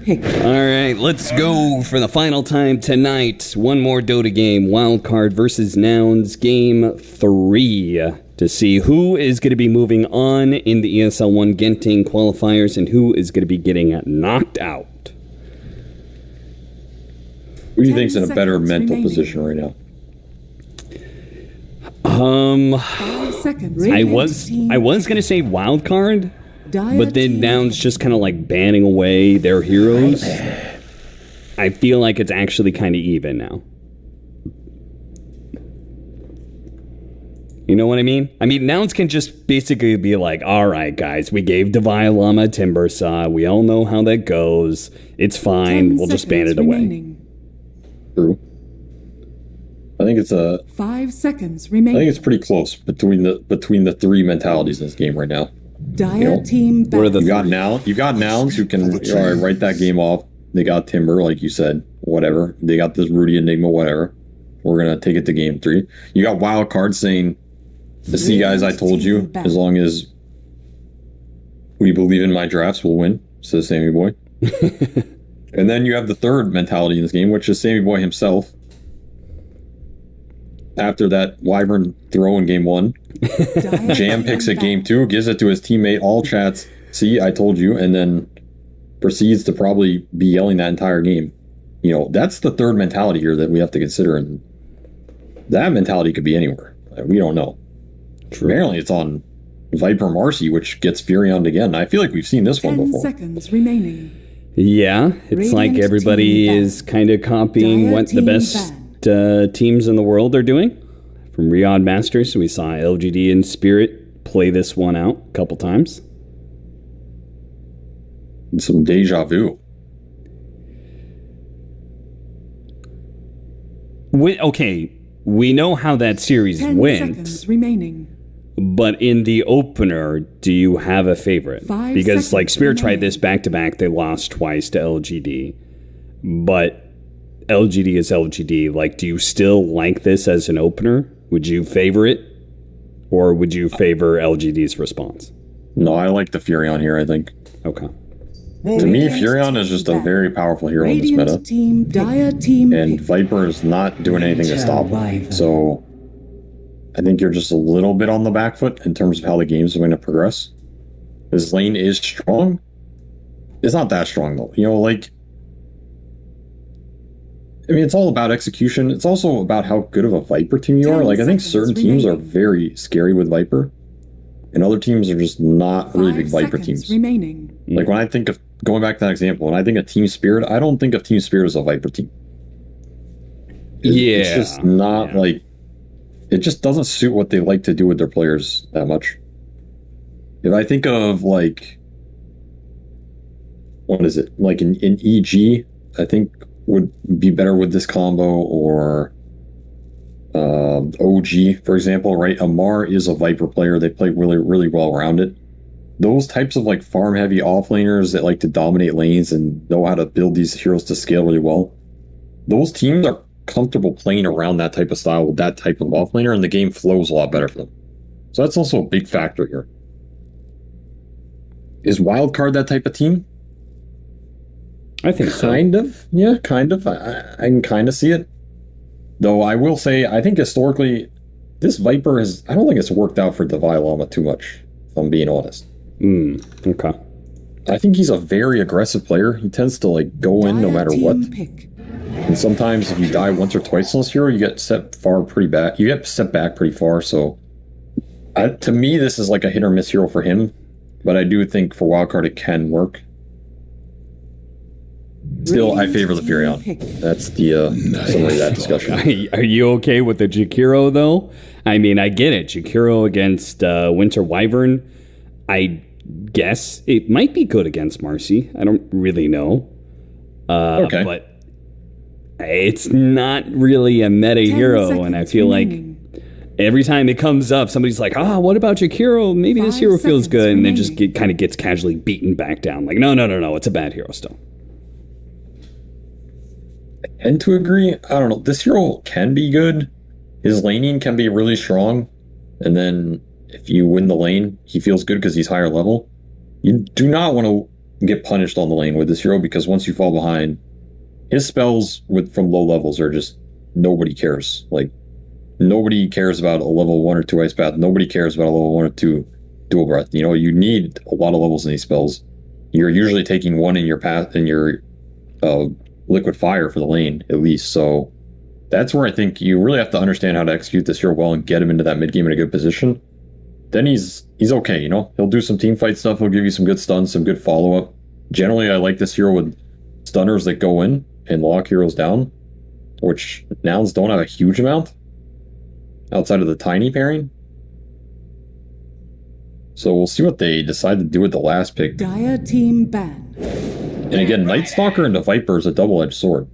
pick. All right, let's go for the final time tonight. One more Dota game, Wildcard versus Nouns, game 3, to see who is going to be moving on in the ESL 1 Genting qualifiers and who is going to be getting knocked out. Who do you think's in a better mental position right now? 5 seconds. I was going to say Wildcard, but then Nouns just kind of like banning away their heroes. I feel like it's actually kind of even now. You know what I mean? I mean, Nouns can just basically be like, all right, guys, we gave Devi Lama Timbersaw. We all know how that goes. It's fine. We'll just ban it away. True. I think it's 5 seconds remaining. I think it's pretty close between the three mentalities in this game right now. Dire team back. You got Nouns who can write that game off. They got Timber, like you said, whatever. They got this Rudy Enigma, whatever. We're gonna take it to game 3. You got Wildcard saying, "See, guys, I told you. As long as we believe in my drafts, we'll win." Says Sammy Boy. And then you have the third mentality in this game, which is Sammy Boy himself. After that Wyvern throw in game 1, Jam picks it game 2, gives it to his teammate, all chats, "See, I told you," and then proceeds to probably be yelling that entire game. You know, that's the third mentality here that we have to consider, and that mentality could be anywhere. We don't know. True. Apparently it's on Viper Marcy, which gets Furioned again. I feel like we've seen this one before. 10 seconds remaining. Yeah, it's like everybody is kind of copying what the best teams in the world are doing. From Riyadh Masters, we saw LGD and Spirit play this one out a couple times. Some deja vu. Okay, we know how that series 10 went. seconds remaining. But in the opener, do you have a favorite? 5 Because like seconds Spirit tried remaining. this back to back, they lost twice to LGD. But LGD is LGD. Like, do you still like this as an opener? Would you favor it? Or would you favor LGD's response? No, I like the Furion here, I think. Okay. To me, Furion is just a very powerful hero in this meta. And Viper is not doing anything to stop him. So I think you're just a little bit on the back foot in terms of how the games are going to progress. This lane is strong. It's not that strong, though. You know, like, I mean, it's all about execution. It's also about how good of a Viper team you are. Like, I think certain teams are very scary with Viper, and other teams are just not really big Viper teams. Remaining. Like, when I think of, going back to that example, when I think of Team Spirit, I don't think of Team Spirit as a Viper team. It's just not like, it just doesn't suit what they like to do with their players that much. If I think of, like, what is it? Like in EG, I think would be better with this combo, or OG, for example, right? Amar is a Viper player. They play really, really well around it. Those types of like farm heavy offlaners that like to dominate lanes and know how to build these heroes to scale really well, those teams are comfortable playing around that type of style with that type of offlaner, and the game flows a lot better for them. So that's also a big factor here. Is Wildcard that type of team? I think so. Kind of. Yeah, kind of. I can kind of see it. Though I will say, I think historically, this Viper is, I don't think it's worked out for Devi Lama too much, if I'm being honest. Okay. I think he's a very aggressive player. He tends to like go in no matter what. And sometimes if you die once or twice on this hero, you get set back. You get set back pretty far. So to me, this is like a hit or miss hero for him. But I do think for Wildcard it can work. Still, I favor the Furion. That's the summary of that discussion. Are you okay with the Jakiro, though? I mean, I get it. Jakiro against Winter Wyvern, I guess it might be good against Marcy. I don't really know. Okay. But it's not really a meta hero, and I feel like every time it comes up, somebody's like, what about Jakiro? Maybe this hero feels good, and then just kind of gets casually beaten back down. Like, no, it's a bad hero still. And to agree, I don't know, this hero can be good. His laning can be really strong. And then if you win the lane, he feels good because he's higher level. You do not want to get punished on the lane with this hero, because once you fall behind, his spells from low levels are just, nobody cares. Like, nobody cares about a level 1 or 2 Ice Path. Nobody cares about a level 1 or 2 Dual Breath. You know, you need a lot of levels in these spells. You're usually taking 1 in your path, in your Liquid Fire for the lane, at least. So that's where I think you really have to understand how to execute this hero well and get him into that mid game in a good position. Then he's okay, you know? He'll do some team fight stuff. He'll give you some good stuns, some good follow-up. Generally, I like this hero with stunners that go in and lock heroes down, which Nouns don't have a huge amount outside of the tiny pairing. So we'll see what they decide to do with the last pick. Dire team ban. And again, Night Stalker into Viper is a double-edged sword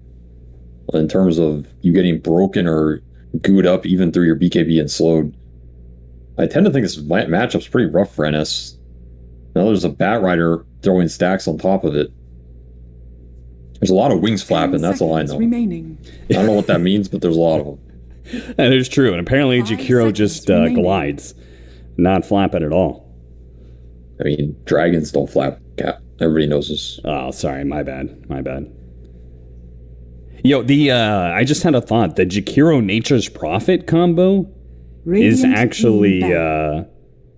in terms of you getting broken or gooed up even through your BKB and slowed. I tend to think this matchup's pretty rough for NS. Now there's a Bat Rider throwing stacks on top of it. There's a lot of wings flapping, that's all I know. Remaining. I don't know what that means, but there's a lot of them. That is true, and apparently Jakiro just glides, not flapping at all. I mean, dragons don't flap, Cap. Everybody knows this. Oh, sorry, my bad. Yo, I just had a thought. The Jakiro Nature's Prophet combo is actually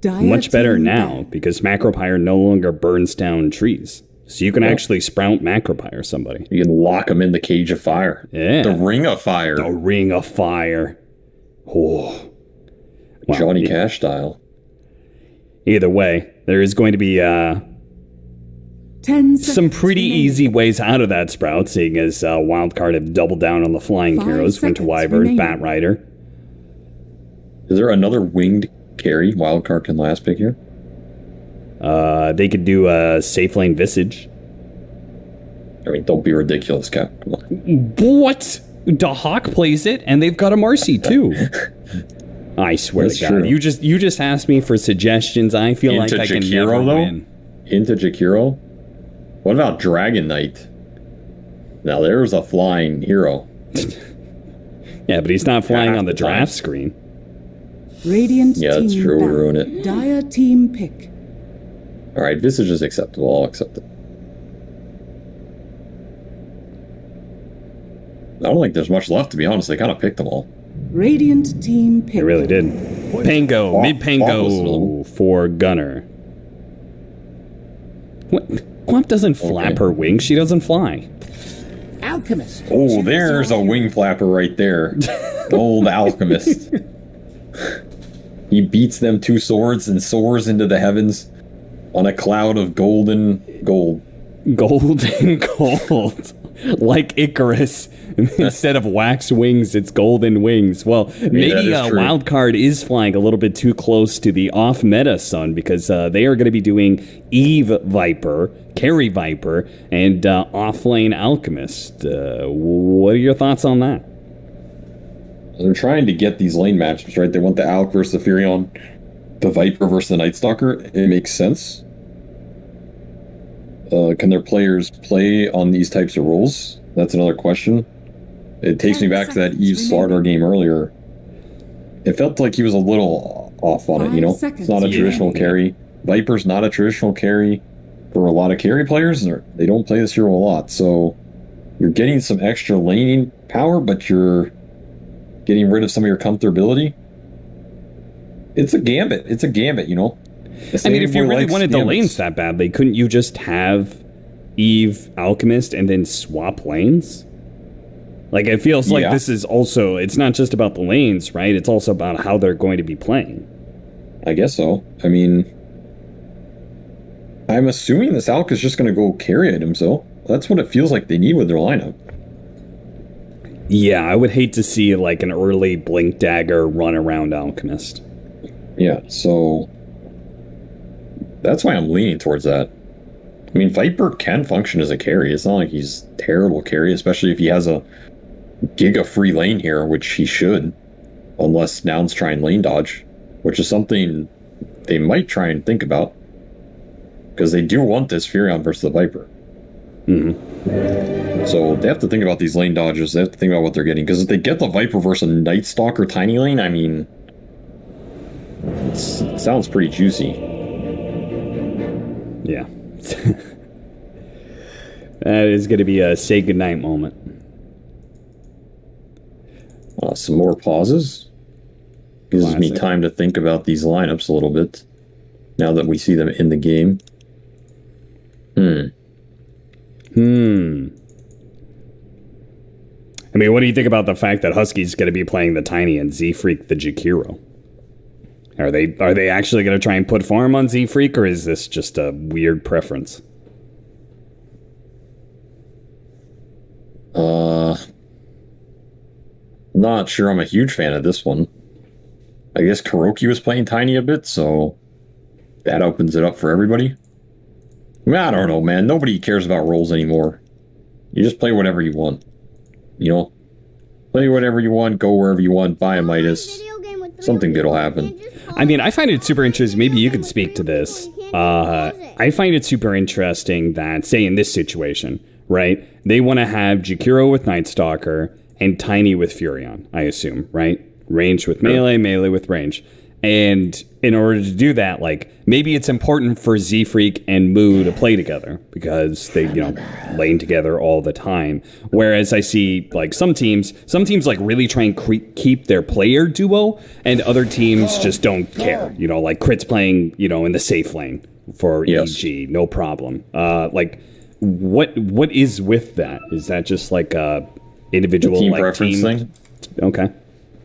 much better now because Macropyre no longer burns down trees. So you can actually sprout Macropyre somebody. You can lock them in the Cage of Fire. Yeah. The Ring of Fire. The Ring of Fire. Oh. Wow. Johnny Cash style. Either way, there is going to be some pretty easy ways out of that sprout, seeing as Wildcard have doubled down on the flying heroes, Winter Wyvern, Bat Rider. Is there another winged carry Wildcard can last pick here? They could do a safe lane Visage. I mean, don't be ridiculous, Cap. Come on. What? Dahak plays it, and they've got a Marcy too. I swear to God, true. You just asked me for suggestions. I feel into like I Jakiro, can never win. Into Jakiro? What about Dragon Knight? Now there's a flying hero. Yeah, but he's not flying on the draft screen. Radiant yeah, that's true. We ruin it. Dire team pick. All right, Visage is acceptable. I'll accept it. I don't think there's much left, to be honest. They kind of picked them all. Radiant team pick. They really did. Pango, mid Pango for Gunner. What? Quamp doesn't flap her wings. She doesn't fly. Alchemist. Oh, there's a wing flapper right there. Old Alchemist. He beats them 2 swords and soars into the heavens on a cloud of golden gold. Golden gold. Like Icarus. Instead of wax wings, it's golden wings. Well, maybe Wildcard is flying a little bit too close to the off-meta sun because they are going to be doing Eve Viper, Carry Viper, and off-lane Alchemist. What are your thoughts on that? They're trying to get these lane matchups, right? They want the Alk versus the Furion, the Viper versus the Night Stalker. It makes sense. Can their players play on these types of roles? That's another question. It takes me back to that Eve Slardar game earlier. It felt like he was a little off on it, you know? It's not a traditional carry. Viper's not a traditional carry. For a lot of carry players, they don't play this hero a lot. So you're getting some extra laning power, but you're getting rid of some of your comfortability. It's a gambit. It's a gambit, you know? I mean, if you really wanted the lanes that badly, couldn't you just have Eve Alchemist and then swap lanes? Like, it feels like this is also, it's not just about the lanes, right? It's also about how they're going to be playing. I guess so. I mean, I'm assuming this Alk is just going to go carry items, though. That's what it feels like they need with their lineup. Yeah, I would hate to see, like, an early Blink Dagger run around Alchemist. Yeah, so that's why I'm leaning towards that. I mean, Viper can function as a carry. It's not like he's terrible carry, especially if he has a giga free lane here, which he should, unless Nouns try and lane dodge, which is something they might try and think about, because they do want this Furion versus the Viper. Mm-hmm. So they have to think about these lane dodges. They have to think about what they're getting, because if they get the Viper versus a Night Stalker tiny lane, I mean, it sounds pretty juicy. Yeah. That is going to be a say goodnight moment. Some more pauses. Gives me time to think about these lineups a little bit. Now that we see them in the game. I mean, what do you think about the fact that Husky's going to be playing the Tiny and Z-Freak the Jakiro? Are they actually going to try and put farm on Z-Freak, or is this just a weird preference? Not sure I'm a huge fan of this one. I guess Kuroki was playing Tiny a bit, so that opens it up for everybody. I mean, I don't know, man. Nobody cares about roles anymore. You just play whatever you want. You know? Play whatever you want, go wherever you want, buy a Midas. Something good will happen. I mean, I find it super interesting. Maybe you could speak to this. I find it super interesting that, say, in this situation, right? They want to have Jakiro with Night Stalker and Tiny with Furion, I assume, right? Range with melee, melee with range. And in order to do that, like, maybe it's important for Z-Freak and Moo to play together because they, lane together all the time. Whereas I see, like, some teams like really try and keep their player duo, and other teams just don't care. Like Crit's playing, in the safe lane for EG, no problem. Like, what is with that? Is that just like a individual team like preference team thing? Okay.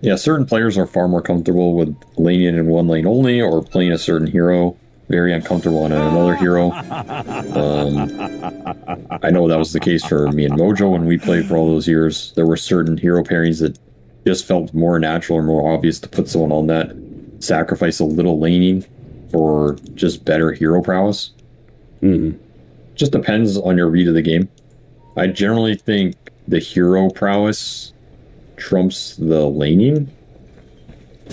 Yeah, certain players are far more comfortable with laning in one lane only, or playing a certain hero. Very uncomfortable on another hero. I know that was the case for me and Mojo when we played for all those years. There were certain hero pairings that just felt more natural or more obvious to put someone on that. Sacrifice a little laning for just better hero prowess. Just depends on your read of the game. I generally think the hero prowess trumps the laning,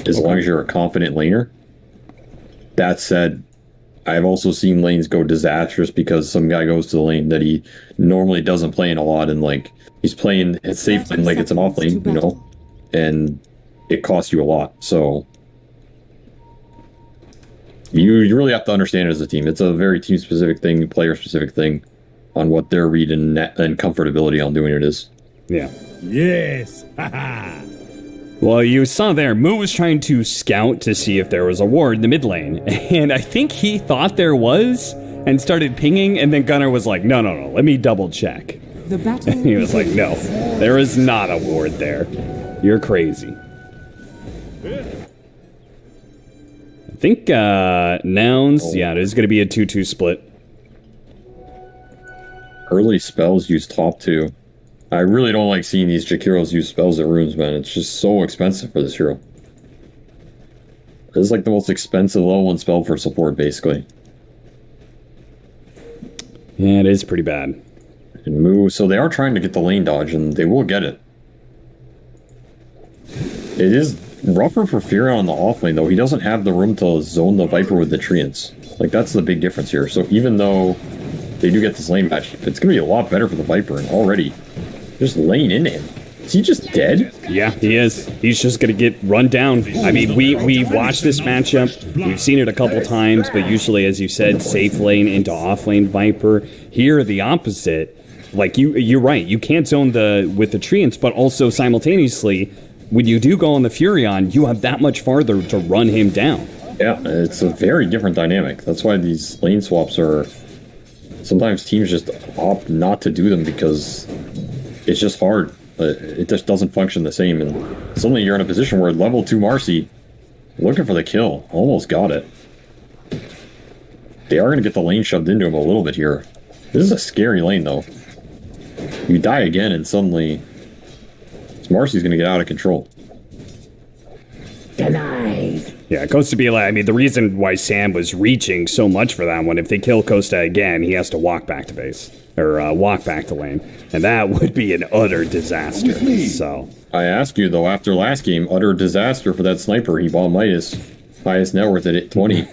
as long as you're a confident laner. That said, I've also seen lanes go disastrous because some guy goes to the lane that he normally doesn't play in a lot, and like he's playing a safe lane like it's an off lane, and it costs you a lot. So you really have to understand it as a team. It's a very team specific thing, player specific thing, on what their read and comfortability on doing it is. Yeah. Yes. Well, you saw there, Moo was trying to scout to see if there was a ward in the mid lane, and I think he thought there was, and started pinging, and then Gunnar was like, no, let me double check. The battle And he was like, no, there is not a ward there. You're crazy. I think Nouns, yeah, there's going to be a 2-2 split. Early spells use top 2. I really don't like seeing these Jakiros use spells at runes, man. It's just so expensive for this hero. This is like the most expensive level 1 spell for support, basically. Yeah, it is pretty bad. And Moo, so they are trying to get the lane dodge, and they will get it. It is rougher for Furion on the off lane, though. He doesn't have the room to zone the Viper with the Treants. Like, that's the big difference here. So even though they do get this lane match, it's going to be a lot better for the Viper, and already just laying into him. Is he just dead? Yeah, he is. He's just going to get run down. I mean, we watched this matchup. We've seen it a couple times, but usually, as you said, safe lane into off lane Viper. Here, the opposite. Like, you're right. You can't zone with the Treants, but also simultaneously, when you do go on the Furion, you have that much farther to run him down. Yeah, it's a very different dynamic. That's why these lane swaps are... Sometimes teams just opt not to do them because it's just hard. It just doesn't function the same, and suddenly you're in a position where level 2 Marcy, looking for the kill, almost got it. They are going to get the lane shoved into him a little bit here. This is a scary lane, though. You die again, and suddenly Marcy's going to get out of control. Denied. Yeah, Costa Bila, I mean, the reason why Sam was reaching so much for that one, if they kill Costa again, he has to walk back to base. Or walk back to lane. And that would be an utter disaster. So I asked you, though, after last game, utter disaster for that sniper. He bought Midas. Highest net worth at 20.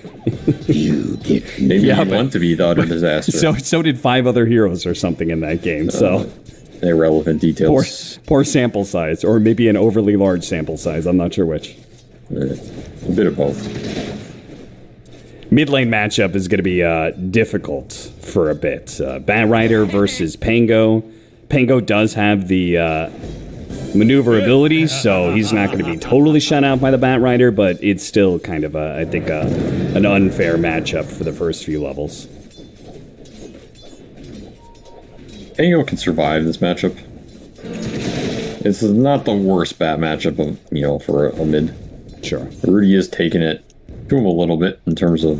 Maybe he want to be the utter disaster. So did 5 other heroes or something in that game. So irrelevant details. Poor sample size. Or maybe an overly large sample size. I'm not sure which. A bit of both. Mid lane matchup is going to be difficult for a bit. Bat Rider versus Pango. Pango does have the maneuverability, so he's not going to be totally shut out by the Bat Rider, but it's still kind of, I think, an unfair matchup for the first few levels. Pango can survive this matchup. It's not the worst bat matchup of, for a mid. Sure. Rudy is taking it to him a little bit in terms of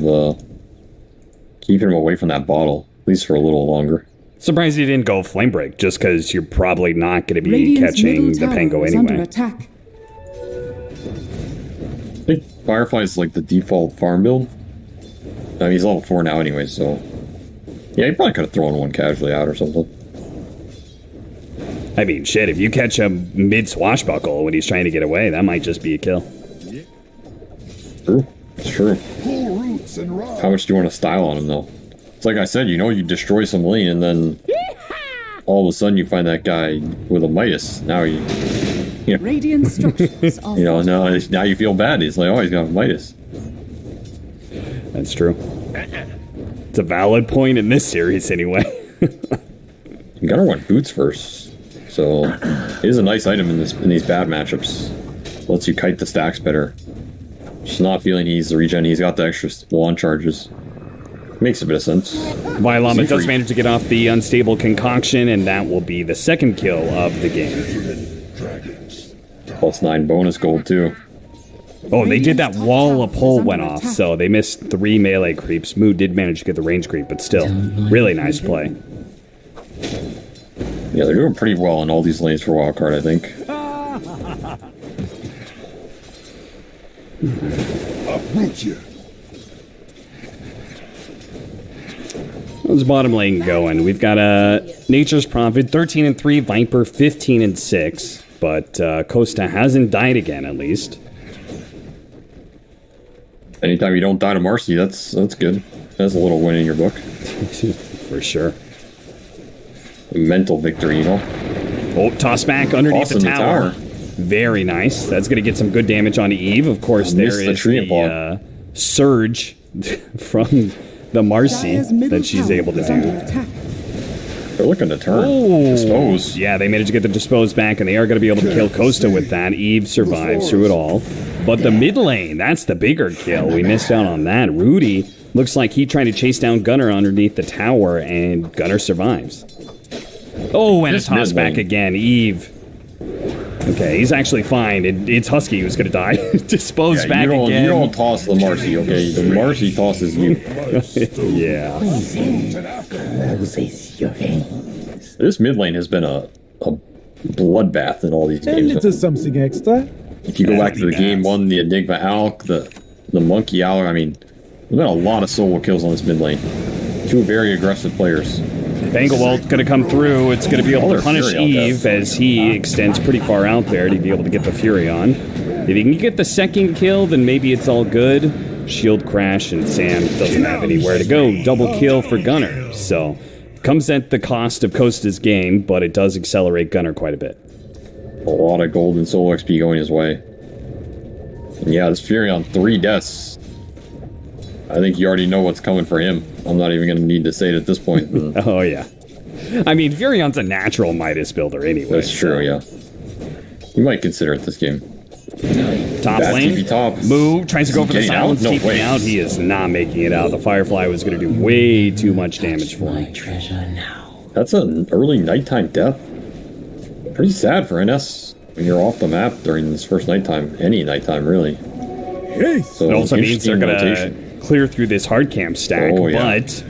keeping him away from that bottle, at least for a little longer. Surprised he didn't go Flame Break, just because you're probably not going to be Radiant's catching middle the Pango tower is under anyway. attack. I think Firefly is like the default farm build. I mean, he's level 4 now anyway, so... Yeah, he probably could have thrown one casually out or something. I mean, shit, if you catch a mid-swashbuckle when he's trying to get away, that might just be a kill. True. It's true. How much do you want to style on him, though? It's like I said, you destroy some lane, and then all of a sudden you find that guy with a Midas. Now Radiant structures are now you feel bad. He's like, oh, he's got a Midas. That's true. It's a valid point in this series, anyway. Gunner went boots first, so it is a nice item in these bad matchups. Lets you kite the stacks better. Just not feeling he's the regen. He's got the extra wand charges. Makes a bit of sense. Violama does manage to get off the unstable concoction, and that will be the second kill of the game. +9 bonus gold, too. Oh, they did that while a pole went off, so they missed 3 melee creeps. Moo did manage to get the range creep, but still, really nice play. Yeah, they're doing pretty well in all these lanes for Wildcard, I think. How's bottom lane going? We've got Nature's Prophet, 13-3, Viper, 15-6, but Costa hasn't died again, at least. Anytime you don't die to Marcy, that's good. That's a little win in your book. For sure. A mental victory, Oh, toss back underneath the tower. Very nice. That's going to get some good damage on Eve. Of course, there is the surge from the Marcy that she's able to do. They're looking to turn. Dispose. Yeah, they managed to get the dispose back, and they are going to be able to kill Costa with that. Eve survives through it all. But the mid lane, that's the bigger kill. We missed out on that. Rudy looks like he tried to chase down Gunner underneath the tower, and Gunner survives. Oh, and a toss back again. Eve. Okay, he's actually fine. It's Husky who's going to die. Dispose back again. You don't toss the Marcy, okay? The Marcy tosses you. Yeah. This mid lane has been a bloodbath in all these games. A little something extra. If you go back to the game 1, the Enigma Alk, the Monkey Alk, I mean, there's been a lot of solo kills on this mid lane. 2 very aggressive players. Banglewalt going to come through. It's going to be able to punish Eve as he extends pretty far out there to be able to get the Fury on. If he can get the second kill, then maybe it's all good. Shield crash, and Sam doesn't have anywhere to go. Double kill for Gunner. So, comes at the cost of Costa's game, but it does accelerate Gunner quite a bit. A lot of gold and solo XP going his way. And yeah, this Fury on 3 deaths. I think you already know what's coming for him. I'm not even going to need to say it at this point. Oh, yeah. I mean, Furion's a natural Midas builder anyway. That's true, yeah. You might consider it this game. Top lane. Top. Moo tries to go for the silence. No TP out. He is not making it out. The Firefly was going to do way too much damage for him. That's an early nighttime death. Pretty sad for NS when you're off the map during this first nighttime. Any nighttime, really. So it also means they're going to clear through this hard camp stack, but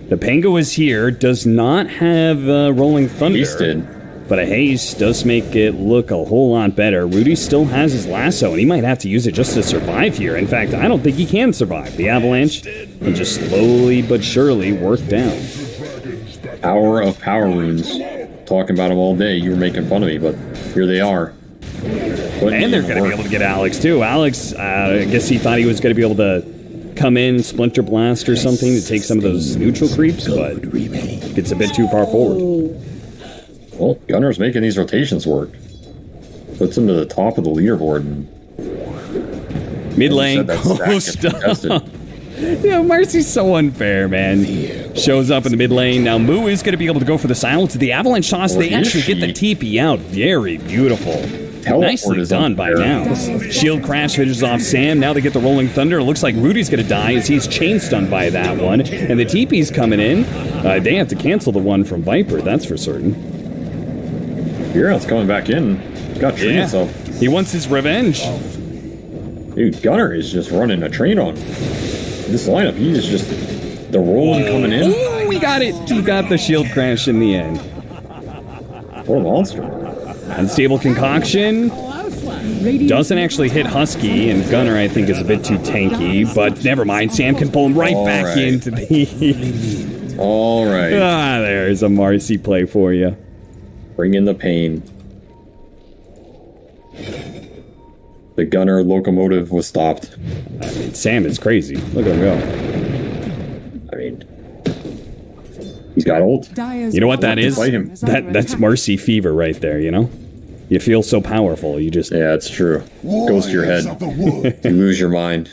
the Pango is here, does not have Rolling Thunder. Hasted. But a haste does make it look a whole lot better. Rudy still has his lasso, and he might have to use it just to survive here. In fact, I don't think he can survive. The avalanche will just slowly but surely work down. Hour of power runes. Talking about them all day. You were making fun of me, but here they are. And they're going to be able to get Alex, too. Alex, I guess he thought he was going to be able to come in, Splinter Blast or something to take some of those neutral creeps, but gets a bit too far forward. Well, Gunner's making these rotations work. Puts him to the top of the leaderboard. Mid lane, Costa. Yeah, Marcy's so unfair, man. Shows up in the mid lane. Now Moo is going to be able to go for the silence. The avalanche toss, they actually get the TP out. Very beautiful. Nicely done by now. Shield crash finishes off Sam. Now they get the rolling thunder. It looks like Rudy's going to die as he's chain stunned by that one. And the TP's coming in. They have to cancel the one from Viper, that's for certain. Bureau's coming back in. He's got train so. He wants his revenge. Dude, Gunner is just running a train on this lineup. He is just the rolling coming in. Ooh, we got it. We got the shield crash in the end. What a monster. Unstable concoction. Doesn't actually hit Husky, and Gunner, I think, is a bit too tanky, but never mind. Sam can pull him right back into the... All right. There's a Marcy play for you. Bring in the pain. The Gunner locomotive was stopped. I mean, Sam is crazy. Look at him go. I mean, he's got ult. You know what that is? That's Marcy fever right there, you know? You feel so powerful, you just... Yeah, it's true. Goes to your head. You lose your mind.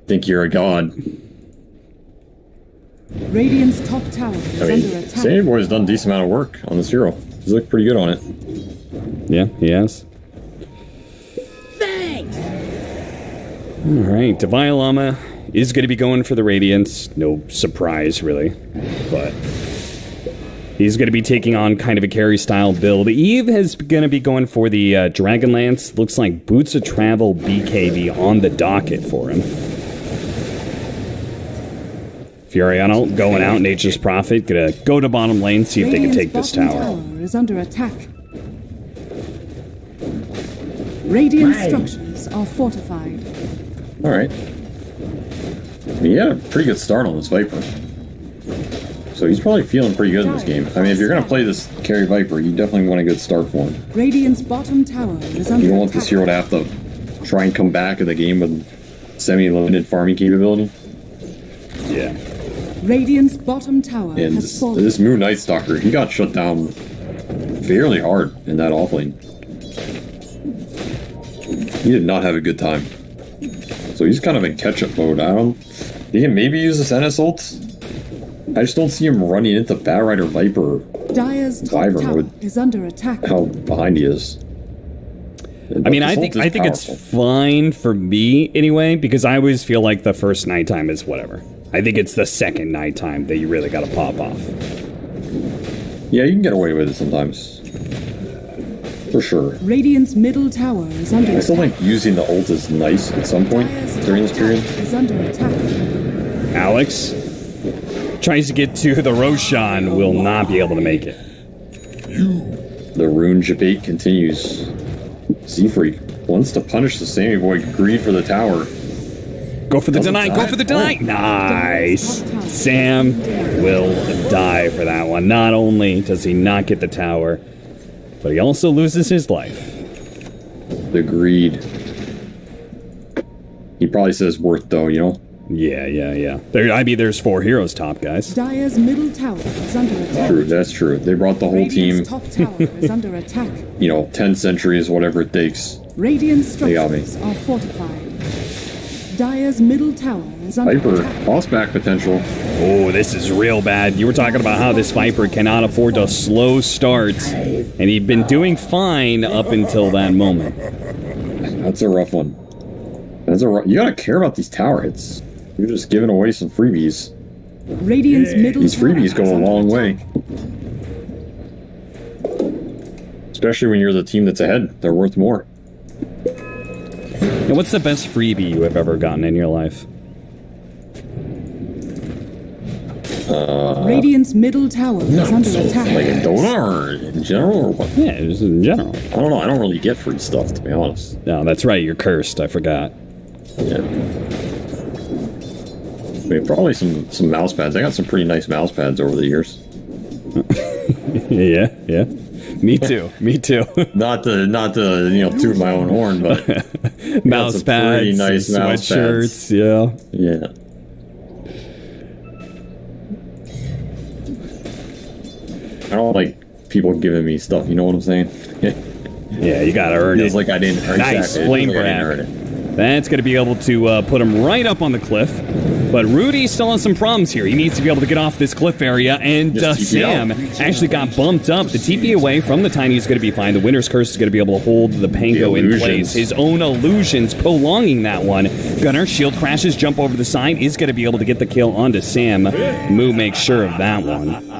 Think you're a god. Radiant's top tower is under attack. Sandy Boy's done a decent amount of work on this hero. He's looked pretty good on it. Yeah, he has. Alright, Devialama is going to be going for the Radiance. No surprise, really. But he's going to be taking on kind of a carry-style build. Eve is going to be going for the Dragonlance. Looks like Boots of Travel BKB on the docket for him. Furiano going out, Nature's Prophet. Going to go to bottom lane, see if they can take this tower. Is under attack. Radiant structures are fortified. Alright. I mean, he had a pretty good start on this Viper. So he's probably feeling pretty good in this game. I mean, if you're going to play this carry Viper, you definitely want a good start for him. Radiant's bottom tower is under You don't want attack. this hero to have to try and come back in the game with semi-limited farming capability. Yeah. Radiant's bottom tower And has fallen. this Moon Night Stalker, he got shut down fairly hard in that offlane. He did not have a good time. So he's kind of in catch-up mode. He can maybe use this NS ult. I just don't see him running into Batrider Viper. Dire's top tower is under attack. How behind he is. I mean, I think it's fine for me anyway, because I always feel like the first nighttime is whatever. I think it's the second nighttime that you really got to pop off. Yeah, you can get away with it sometimes. For sure. Radiant's middle tower is under attack. I still think using the ult is nice at some point during this period. Is under attack. Alex tries to get to the Roshan, will not be able to make it. The rune debate continues. Z-Freak wants to punish the Sammy Boy greed for the tower. Go for the deny, go for the deny. Nice. Sam will die for that one. Not only does he not get the tower, but he also loses his life. The greed. He probably says worth though, you know? Yeah. There's 4 heroes top, guys. Dire's middle tower is under attack. True, that's true. They brought the whole team. Radiant's top tower is under attack. 10 centuries, whatever it takes. Radiant structures are fortified. Dire's middle tower is under Viper, attack. boss back potential. Oh, this is real bad. You were talking about how this Viper cannot afford to slow starts, and he'd been doing fine up until that moment. That's a rough one. You gotta care about these tower hits. You're just giving away some freebies. Radiant's middle These tower freebies go is a under long attack. way. Especially when you're the team that's ahead. They're worth more. And what's the best freebie you have ever gotten in your life? Radiant's middle tower is under attack. Like in Dota or in general or what? Yeah, just in general. I don't know. I don't really get free stuff, to be honest. No, that's right. You're cursed. I forgot. Yeah. I mean, probably some mouse pads. I got some pretty nice mouse pads over the years. Yeah. Me too. not to toot my own horn, but mouse pads, pretty nice mouse sweatshirts. pads. Yeah. I don't like people giving me stuff. You know what I'm saying? Yeah, you gotta earn it. It's like I didn't earn nice it. flame like I didn't grab. earn it. That's going to be able to put him right up on the cliff. But Rudy still has some problems here. He needs to be able to get off this cliff area, and Sam actually got bumped up. The TP away from the Tiny is going to be fine. The Winter's Curse is going to be able to hold the Pango in place. His own illusions prolonging that one. Gunner, shield crashes, jump over the side, is going to be able to get the kill onto Sam. Moo makes sure of that one.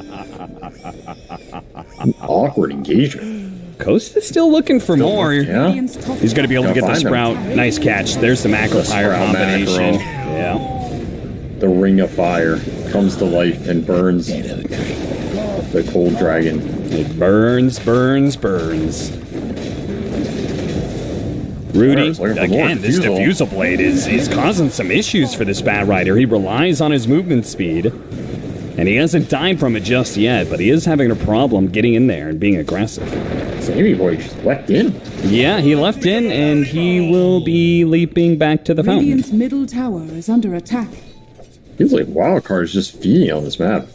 Awkward engagement. Coast is still looking for more. Yeah. He's going to be able to get the Sprout. Nice catch. There's the Macro Fire combination. Yeah. The Ring of Fire comes to life and burns the Cold Dragon. It burns. Rudy, again, this Diffusal Blade is causing some issues for this Bat Rider. He relies on his movement speed, and he hasn't died from it just yet, but he is having a problem getting in there and being aggressive. Sammy Boy just left in. Yeah, he left in, and he will be leaping back to the fountain. Radiant's middle tower is under attack. Feels like Wildcard is just feeding on this map.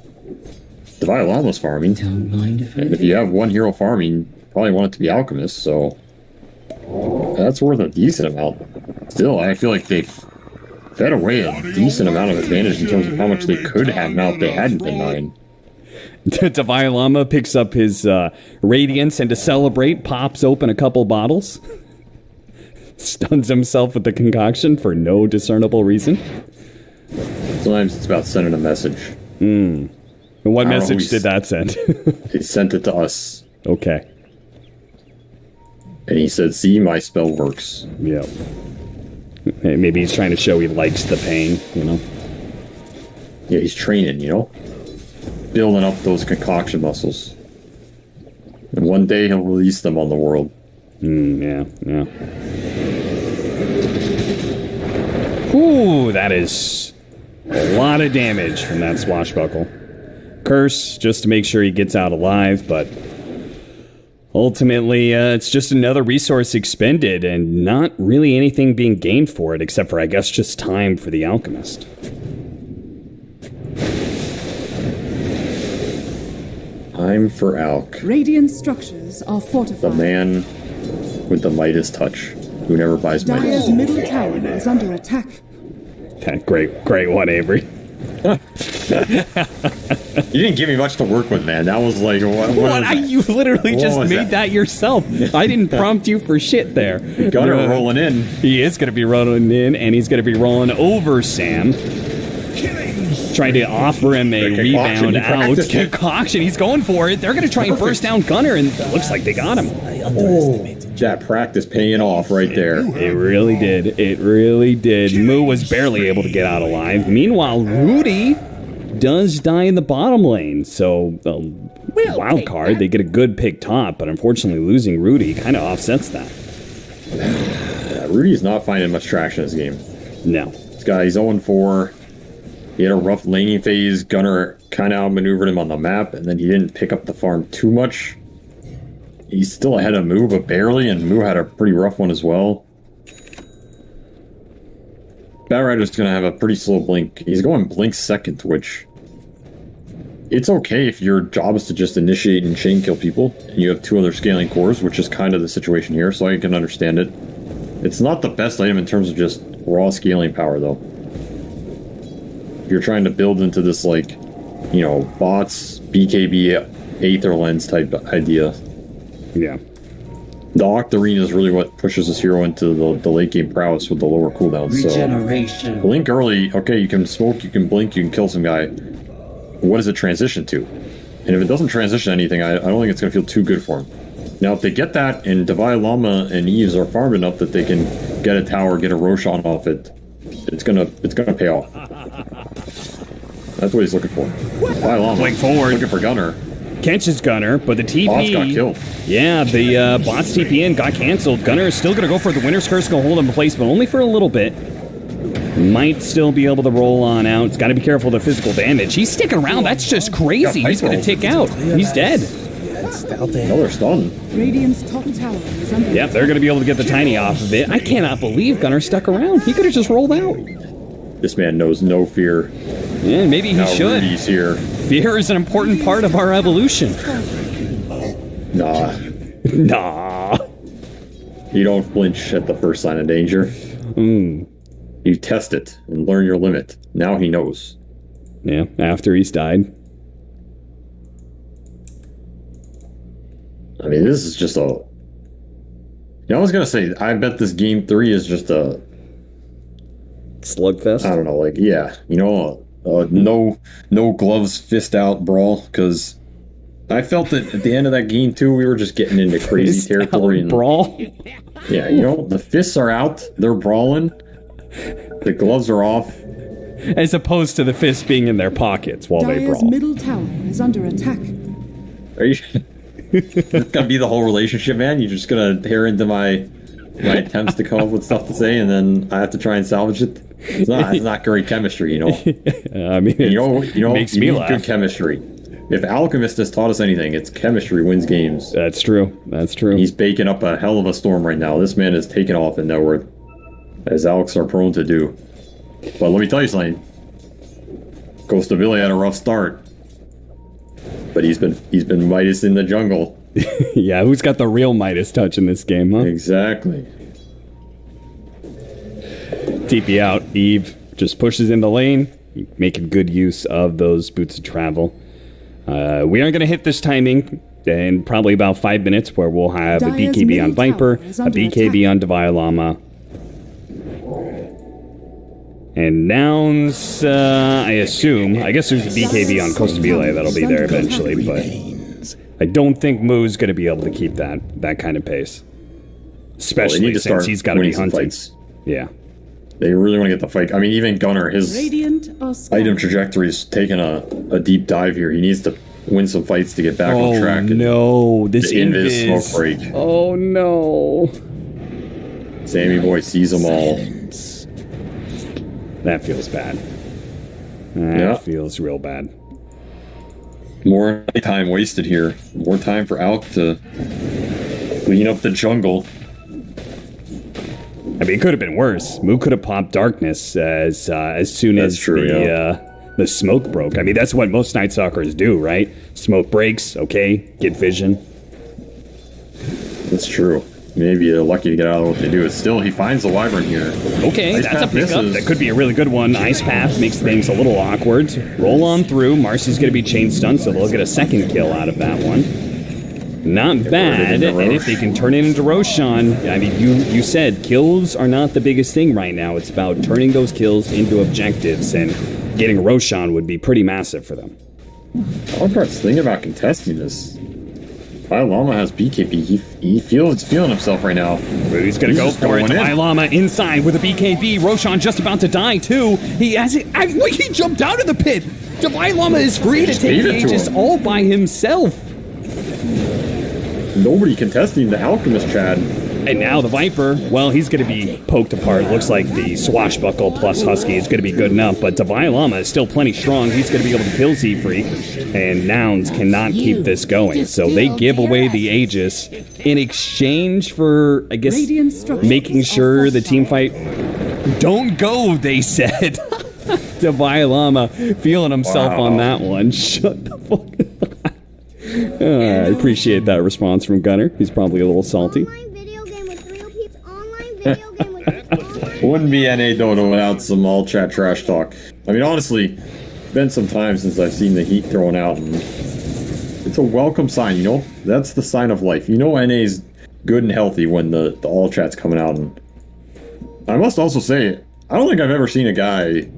Divine Llama's farming. And if you have one hero farming, you probably want it to be Alchemist, so that's worth a decent amount. Still, I feel like they've fed away a decent amount of advantage in terms of how much they could have now if they hadn't been 9. Divine Llama picks up his Radiance, and to celebrate, pops open a couple bottles. Stuns himself with the concoction for no discernible reason. Sometimes it's about sending a message. And what message did that send? He sent it to us. Okay. And he said, see, my spell works. Yeah. Maybe he's trying to show he likes the pain, you know? Yeah, he's training, you know? Building up those concoction muscles. And one day he'll release them on the world. Yeah. Ooh, that is a lot of damage from that swashbuckle. Curse, just to make sure he gets out alive, but ultimately, it's just another resource expended, and not really anything being gained for it, except for, I guess, just time for the Alchemist. Time for Alk. Radiant structures are fortified. The man with the Midas touch, who never buys Midas. Dire's middle tower is under attack. Great one, Avery. You didn't give me much to work with, man. That was like... You literally just made that yourself. I didn't prompt you for shit there. Gunner rolling in. He is going to be rolling in, and he's going to be rolling over Sam. Trying to offer him a rebound out. Concoction. He's going for it. They're going to try and burst down Gunner, and it looks like they got him. That practice paying off right there. It really did. Moo was barely able to get out alive. Meanwhile, Rudy does die in the bottom lane. So, Wildcard, they get a good pick top, but unfortunately losing Rudy kind of offsets that. Rudy's not finding much traction in this game. No. This guy, he's 0-4. He had a rough laning phase. Gunner kind of outmaneuvered him on the map, and then he didn't pick up the farm too much. He's still ahead of Moo, but barely, and Moo had a pretty rough one as well. Bat Rider's going to have a pretty slow blink. He's going blink second, which... It's okay if your job is to just initiate and chain kill people, and you have 2 other scaling cores, which is kind of the situation here, so I can understand it. It's not the best item in terms of just raw scaling power, though. If you're trying to build into this, like, you know, bots, BKB, Aether Lens type idea. Yeah. The Octarine is really what pushes this hero into the late game prowess with the lower cooldown. So blink early, okay, you can smoke, you can blink, you can kill some guy. What does it transition to? And if it doesn't transition anything, I don't think it's going to feel too good for him. Now, if they get that, and Divine Llama and Eves are farmed enough that they can get a tower, get a Roshan off it, it's gonna pay off. That's what he's looking for. Divine Llama. Blink forward. Looking for Gunner. Catches Gunner, but the TP... Bots got killed. Yeah, the bots TP in got canceled. Gunner is still going to go for the Winter's Curse, going to hold him in place, but only for a little bit. Might still be able to roll on out. It's got to be careful of the physical damage. He's sticking around. That's just crazy. He's going to tick out. He's dead. Another stun. Radiant's top tower is under Yep, they're going to be able to get the Tiny off of it. I cannot believe Gunner stuck around. He could have just rolled out. This man knows no fear. Yeah, maybe he should. Rudy's here. Fear is an important part of our evolution. Nah. Nah. You don't flinch at the first sign of danger. You test it and learn your limit. Now he knows. Yeah, after he's died. I mean, this is just a... I was going to say, I bet this game 3 is just a... slugfest? I don't know, like, yeah. You know, no gloves, fist out brawl, because I felt that at the end of that game 2, we were just getting into crazy territory. And brawl? Yeah, you know, the fists are out, they're brawling, the gloves are off. As opposed to the fists being in their pockets while they Dire's brawl. middle tower is under attack. Are you... That's gonna be the whole relationship, man? You're just gonna tear into my attempts to come up with stuff to say, and then I have to try and salvage it? It's not great chemistry, you know? I mean, you know, makes you me need laugh. good chemistry. If Alchemist has taught us anything, it's chemistry wins games. That's true. That's true. He's baking up a hell of a storm right now. This man is taking off in net worth, as Alex are prone to do. But let me tell you something. Costa Billy had a rough start, but he's been Midas in the jungle. Yeah, who's got the real Midas touch in this game, huh? Exactly. TP out. Eve just pushes in the lane, making good use of those boots of travel. We aren't going to hit this timing in probably about 5 minutes, where we'll have a Dire's BKB on middle Viper, tower is a under BKB attack. on Divine Llama. And Nouns, I assume. I guess there's a BKB on Costa Bile that'll be there eventually, but I don't think Moo's going to be able to keep that kind of pace. Especially since he's got to be hunting. Fights. Yeah. They really want to get the fight. I mean, even Gunnar, his Radiant are scattered. item trajectory is taking a deep dive here. He needs to win some fights to get back on track. No, this the invis invis. smoke break. Oh no. Sammy boy sees them all. That feels bad. That feels real bad. More time wasted here. More time for Alk to clean up the jungle. I mean, it could have been worse. Moo could have popped darkness as soon as the smoke broke. I mean, that's what most Night Stalkers do, right? Smoke breaks, okay, get vision. That's true. Maybe you're lucky to get out of what they do. It's still, he finds the Wyvern here. Okay, Ice that's a Path pickup. misses. That could be a really good one. Ice Path makes things a little awkward. Roll on through. Marcy's going to be chain stunned, so they'll get a second kill out of that one. Not bad. And if they can turn it into Roshan, I mean, you said kills are not the biggest thing right now. It's about turning those kills into objectives, and getting Roshan would be pretty massive for them. Wildcard's thinking about contesting this. Lama has BKB. He feels feeling himself right now. He's going to go for it. Lama inside with a BKB. Roshan just about to die, too. He has it. Wait, he jumped out of the pit. Divine Llama is free to take the Aegis all by himself. Nobody contesting the Alchemist, Chad. And now the Viper, well, he's going to be poked apart. Looks like the Swashbuckle plus Husky is going to be good enough, but Divine Llama is still plenty strong. He's going to be able to kill Z-Freak, and Nouns cannot keep this going. So they give away the Aegis in exchange for, I guess, making sure the team fight don't go, they said. Divine Llama feeling himself on that one. Shut the fuck up. I appreciate that response from Gunnar. He's probably a little salty. Wouldn't be NA Dodo without some all chat trash talk. I mean, honestly, been some time since I've seen the heat thrown out, and it's a welcome sign, you know? That's the sign of life. You know NA's good and healthy when the all chat's coming out. And I must also say, I don't think I've ever seen a guy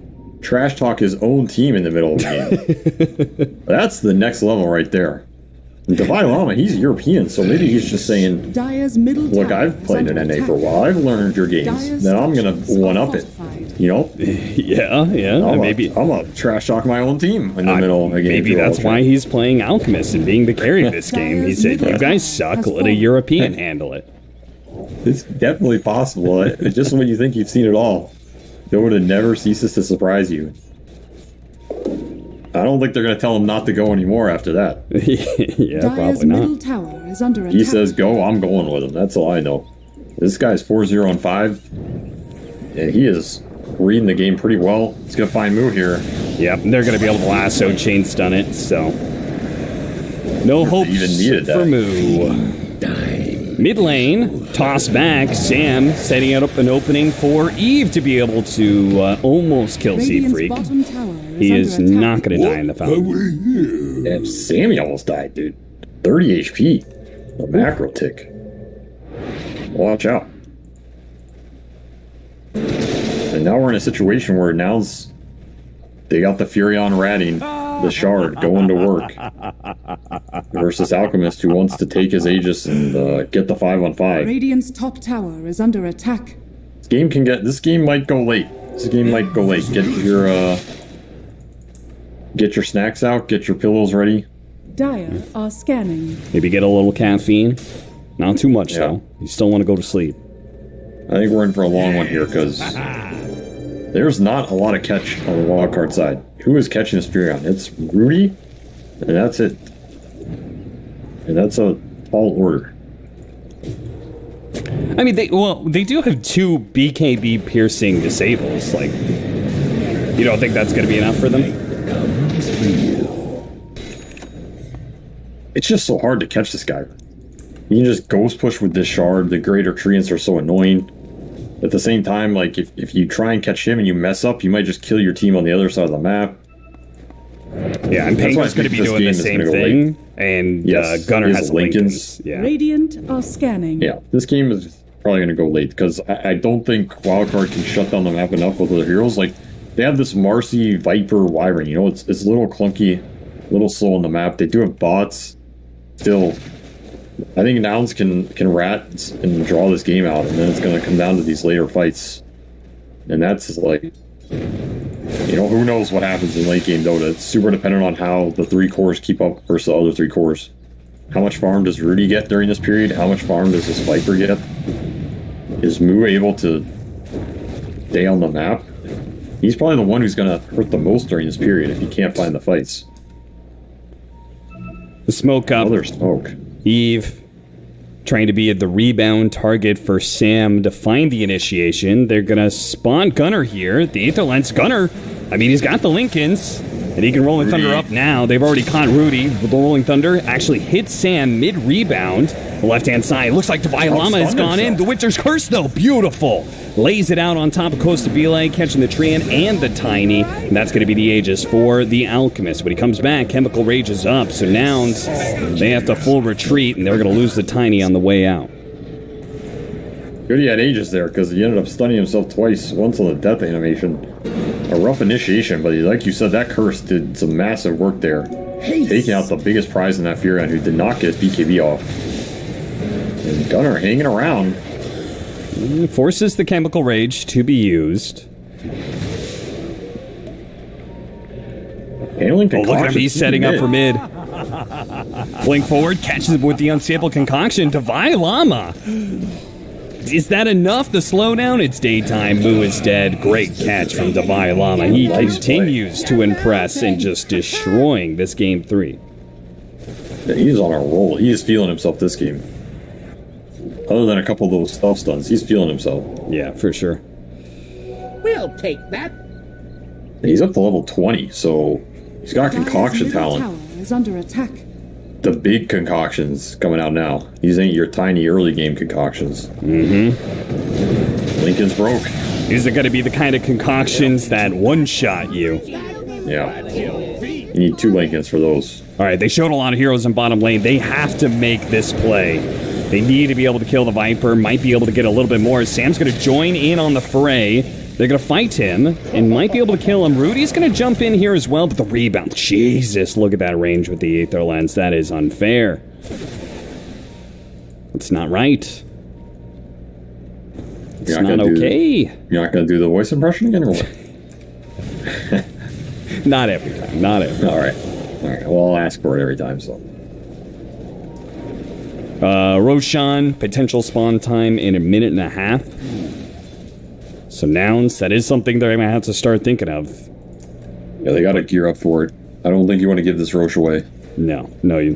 trash talk his own team in the middle of a game. That's the next level right there. Divine Llama, he's European, so maybe he's just saying, Dire's middle look, tower I've played is in under NA for a while. I've learned your games. Then I'm going to one-up it. You know? Yeah. I'm a trash talk my own team in the middle of a game. Maybe that's why he's playing Alchemist and being the carry of this game. He said, you guys suck, let a European handle it. It's definitely possible. Just when you think you've seen it all, Dota never ceases to surprise you. I don't think they're going to tell him not to go anymore after that. Yeah, Dire's probably middle not. tower is under attack. He says go, I'm going with him. That's all I know. This guy's 4-0-5, and he is reading the game pretty well. He's going to find Moo here. Yep, they're going to be able to lasso chain stun it, so no hope even needed that. for Moo. Mid lane, toss back. Sam setting up an opening for Eve to be able to almost kill Seafreak. Bottom tower He is under attack. not going to die in the fountain. Damn, Sammy almost died, dude. 30 HP. A macro tick. Watch out. And now we're in a situation where Nouns, they got the Furion ratting the shard going to work versus Alchemist, who wants to take his Aegis and get the 5-on-5. Radiant's top tower is under attack. This game might go late. Get your snacks out, get your pillows ready. Dire are scanning. Maybe get a little caffeine. Not too much, though. You still want to go to sleep. I think we're in for a long one here, because there's not a lot of catch on the wildcard side. Who is catching this Furion? It's Rudy, and that's it. And that's a tall order. I mean, they do have 2 BKB piercing disables. Like, you don't think that's going to be enough for them? It's just so hard to catch this guy. You can just ghost push with this shard. The greater treants are so annoying. At the same time, like, if you try and catch him and you mess up, you might just kill your team on the other side of the map. Yeah, and Penguin's going to be doing the same thing. And Gunnar has Lincolns. Yeah. Radiant are scanning. Yeah, this game is probably going to go late, because I don't think Wildcard can shut down the map enough with other heroes. Like, they have this Marcy, Viper, Wyvern. You know, it's a little clunky, a little slow on the map. They do have bots. Still, I think Nouns can rat and draw this game out, and then it's going to come down to these later fights. And that's like, you know, who knows what happens in late game Dota. It's super dependent on how the 3 cores keep up versus the other 3 cores. How much farm does Rudy get during this period? How much farm does this Viper get? Is Mu able to stay on the map? He's probably the one who's going to hurt the most during this period if he can't find the fights. The smoke up. Another smoke. Eve trying to be the rebound target for Sam to find the initiation. They're going to spawn Gunnar here. The Aether Lens Gunnar, I mean, he's got the Lincolns, and he can Rolling Thunder up now. They've already caught Rudy. The Rolling Thunder actually hits Sam mid-rebound. The left-hand side. Looks like Divine Llama has gone in. The Winter's Curse, though. Beautiful. Lays it out on top of Costa Belay, catching the Treant and the Tiny. And that's going to be the Aegis for the Alchemist. When he comes back, Chemical Rage is up. So Nouns, they have to full retreat, and they're going to lose the Tiny on the way out. Good he had Aegis there, because he ended up stunning himself twice. Once on the death animation. A rough initiation, but like you said, that Curse did some massive work there. Taking out the biggest prize in that Furion, who did not get his BKB off. And Gunnar hanging around. Forces the Chemical Rage to be used. Handling look at him, he's setting up for mid. Blink forward, catches him with the Unstable Concoction. Divine Llama. Is that enough? The slowdown? It's daytime. Mu is dead. Great catch from Divine Llama. He continues to impress and just destroying this game 3. Yeah, he's on a roll. He is feeling himself this game. Other than a couple of those stealth stuns, he's feeling himself. Yeah, for sure. We'll take that. He's up to level 20, so he's got concoction talent. Tower is under attack. The big concoctions coming out now. These ain't your tiny early game concoctions. Mm-hmm. Lincoln's broke. These are going to be the kind of concoctions that one-shot you. Yeah. You need 2 Lincolns for those. All right, they showed a lot of heroes in bottom lane. They have to make this play. They need to be able to kill the Viper. Might be able to get a little bit more. Sam's going to join in on the fray. They're going to fight him and might be able to kill him. Rudy's going to jump in here as well, but the rebound. Jesus, look at that range with the Aether Lens. That is unfair. It's not right. It's not okay. You're not going to do the voice impression again, or what? Not every time. Not every time. All right. Well, I'll ask for it every time, so. Roshan, potential spawn time in 1.5 minutes. So Nouns, that is something they're going to have to start thinking of. Yeah, they got to gear up for it. I don't think you want to give this Roche away. No. I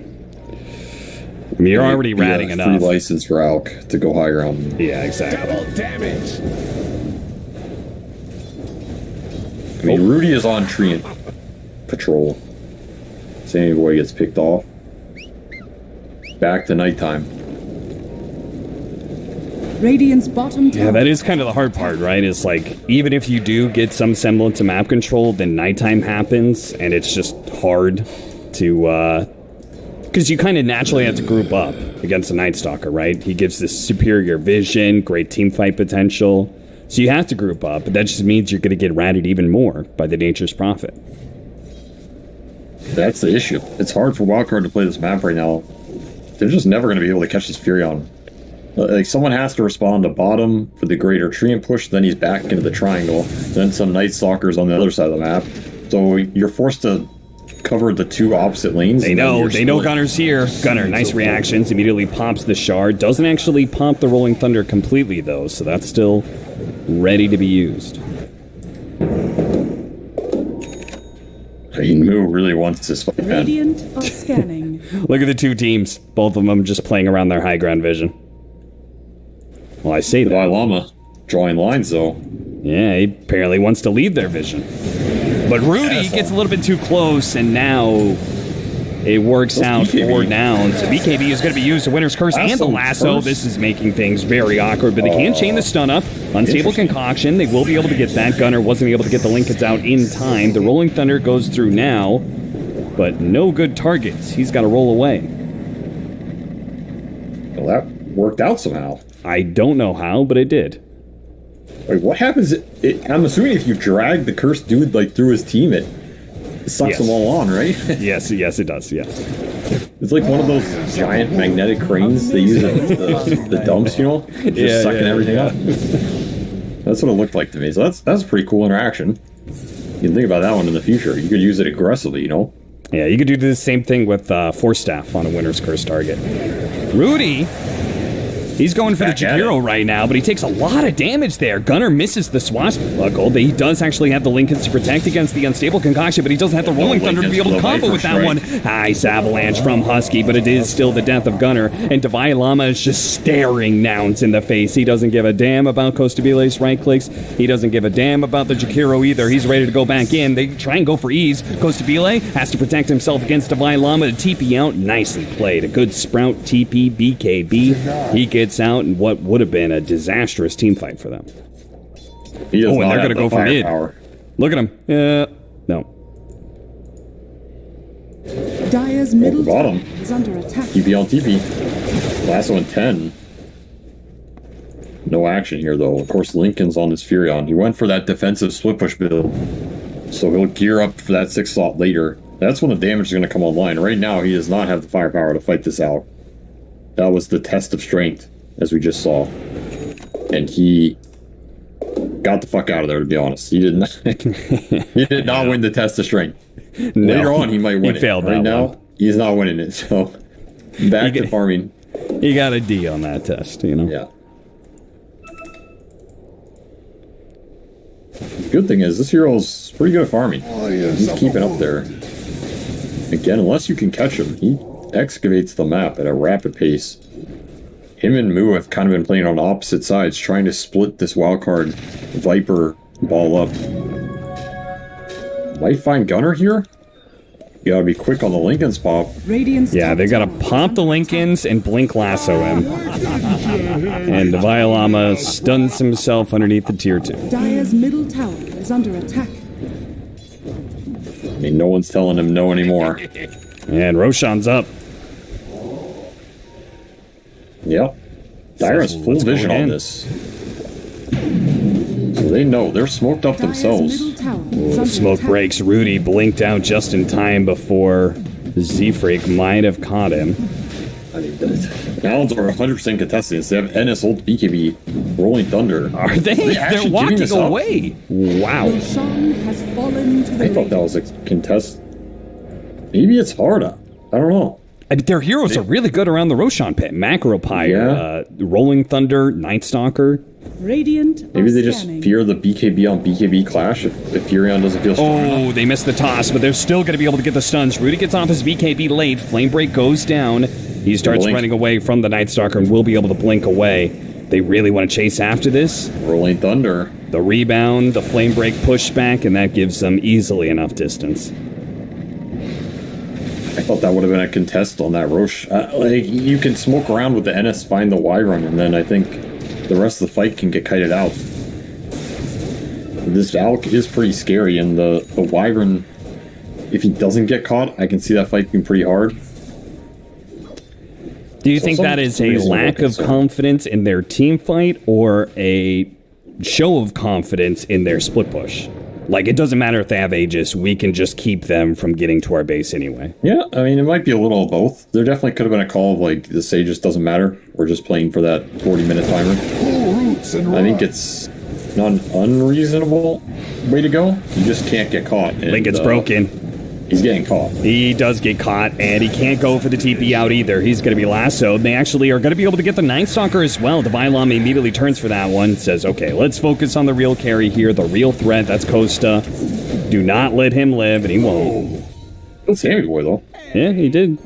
mean, you're already ratting enough. Free license for Alk to go higher on. Yeah, exactly. Double damage. I mean, Rudy is on Treant patrol. Sammy Boy gets picked off. Back to nighttime. Radiant's bottom tower. Yeah, that is kind of the hard part, right? Is like, even if you do get some semblance of map control, then nighttime happens, and it's just hard to, because you kind of naturally have to group up against a Night Stalker, right? He gives this superior vision, great teamfight potential, so you have to group up, but that just means you're going to get ratted even more by the Nature's Prophet. That's the issue. It's hard for Wildcard to play this map right now. They're just never going to be able to catch this Furion. Like, someone has to respond to bottom for the greater tree and push, then he's back into the triangle. Then some Night Stalkers on the other side of the map. So you're forced to cover the two opposite lanes. They know Gunner's here. Gunner, nice reactions, immediately pops the shard. Doesn't actually pop the Rolling Thunder completely, though, so that's still ready to be used. I mean, Moo really wants this fight, man. Radiant are scanning. Look at the two teams. Both of them just playing around their high ground vision. Well, I say that. Dalai Lama drawing lines, though. Yeah, he apparently wants to lead their vision. But Rudy gets a little bit too close, and now it works out for Nouns. The BKB is going to be used, the Winter's Curse and the Lasso. This is making things very awkward, but they can chain the stun up. Unstable Concoction, they will be able to get that. Gunner wasn't able to get the Linkens out in time. The Rolling Thunder goes through now, but no good targets. He's got to roll away. Well, that worked out somehow. I don't know how, but it did. Wait, what happens? I'm assuming if you drag the cursed dude like through his team, it sucks them all on, right? yes, it does. Yes. It's like one of those giant magnetic cranes they use at the dumps, you know, just sucking everything up. That's what it looked like to me. So that's a pretty cool interaction. You can think about that one in the future. You could use it aggressively, you know. Yeah, you could do the same thing with Force Staff on a Winter's Curse target. Rudy. He's going for the Jakiro right now, but he takes a lot of damage there. Gunner misses the swashbuckle. He does actually have the Linkens to protect against the Unstable Concoction, but he doesn't have the Rolling Thunder to be able to combo with that one. Nice avalanche from Husky, but it is still the death of Gunner. And Divine Llama is just staring Nouns in the face. He doesn't give a damn about Costabile's right clicks. He doesn't give a damn about the Jakiro either. He's ready to go back in. They try and go for ease. Costabile has to protect himself against Divine Llama to TP out. Nicely played. A good Sprout TP BKB. He gets out in what would have been a disastrous team fight for them. And they're going to go for mid. Look at him. No. Dire's middle bottom tower is under attack. TP on TP. Last one 10. No action here though. Of course, Lincoln's on this Furion. He went for that defensive split push build, so he'll gear up for that 6 slot later. That's when the damage is going to come online. Right now, he does not have the firepower to fight this out. That was the test of strength, as we just saw. And he got the fuck out of there, to be honest. He did not, he did not win the test of strength. No, later on, he might win it. Failed right that now, one. He's not winning it. So, back to farming. He got a D on that test, you know? Yeah. The good thing is, this hero's pretty good at farming. He's keeping up there. Again, unless you can catch him, he excavates the map at a rapid pace. Him and Moo have kind of been playing on opposite sides, trying to split this Wildcard Viper ball up. Might find Gunner here? You gotta be quick on the Lincoln's pop. Yeah, they gotta pop the Lincolns and blink lasso him. And the Violama stuns himself underneath the tier 2. Dire's middle tower is under attack. I mean, no one's telling him no anymore. And Roshan's up. Yep. Dire has full vision on this. So they know. They're smoked up themselves. Ooh, smoke breaks. Rudy blinked out just in time before Z-Freak might have caught him. I mean, Nouns are 100% contestants. They have NS ult BKB Rolling Thunder. Are they? They're walking away. Wow. Has fallen to the I thought that was a contest. Maybe it's Harda. I don't know. Their heroes are really good around the Roshan pit. Macropire, Rolling Thunder, Night Stalker. Radiant. Maybe they just fear the BKB on BKB clash if Furion doesn't feel strong enough. They missed the toss, but they're still going to be able to get the stuns. Rudy gets off his BKB late. Flame Break goes down. He starts running away from the Night Stalker and will be able to blink away. They really want to chase after this. Rolling Thunder. The rebound, the Flame Break pushback, and that gives them easily enough distance. I thought that would have been a contest on that Roche. Like, you can smoke around with the NS, find the Y run, and then I think the rest of the fight can get kited out. This Alk is pretty scary, and the Wyvern, if he doesn't get caught, I can see that fight being pretty hard. Do you think that is a lack of confidence in their team fight or a show of confidence in their split push? Like, it doesn't matter if they have Aegis, we can just keep them from getting to our base anyway. Yeah, I mean, it might be a little of both. There definitely could have been a call of, like, this Aegis doesn't matter. We're just playing for that 40-minute timer. I think it's not an unreasonable way to go. You just can't get caught. And, Lincoln's broken. He's getting caught. He does get caught, and he can't go for the TP out either. He's going to be lassoed. They actually are going to be able to get the Night Stalker as well. Divine Llama immediately turns for that one. Says, okay, let's focus on the real carry here. The real threat, that's Costa. Do not let him live, and he won't. Good Sammy Boy, though. Yeah, he did.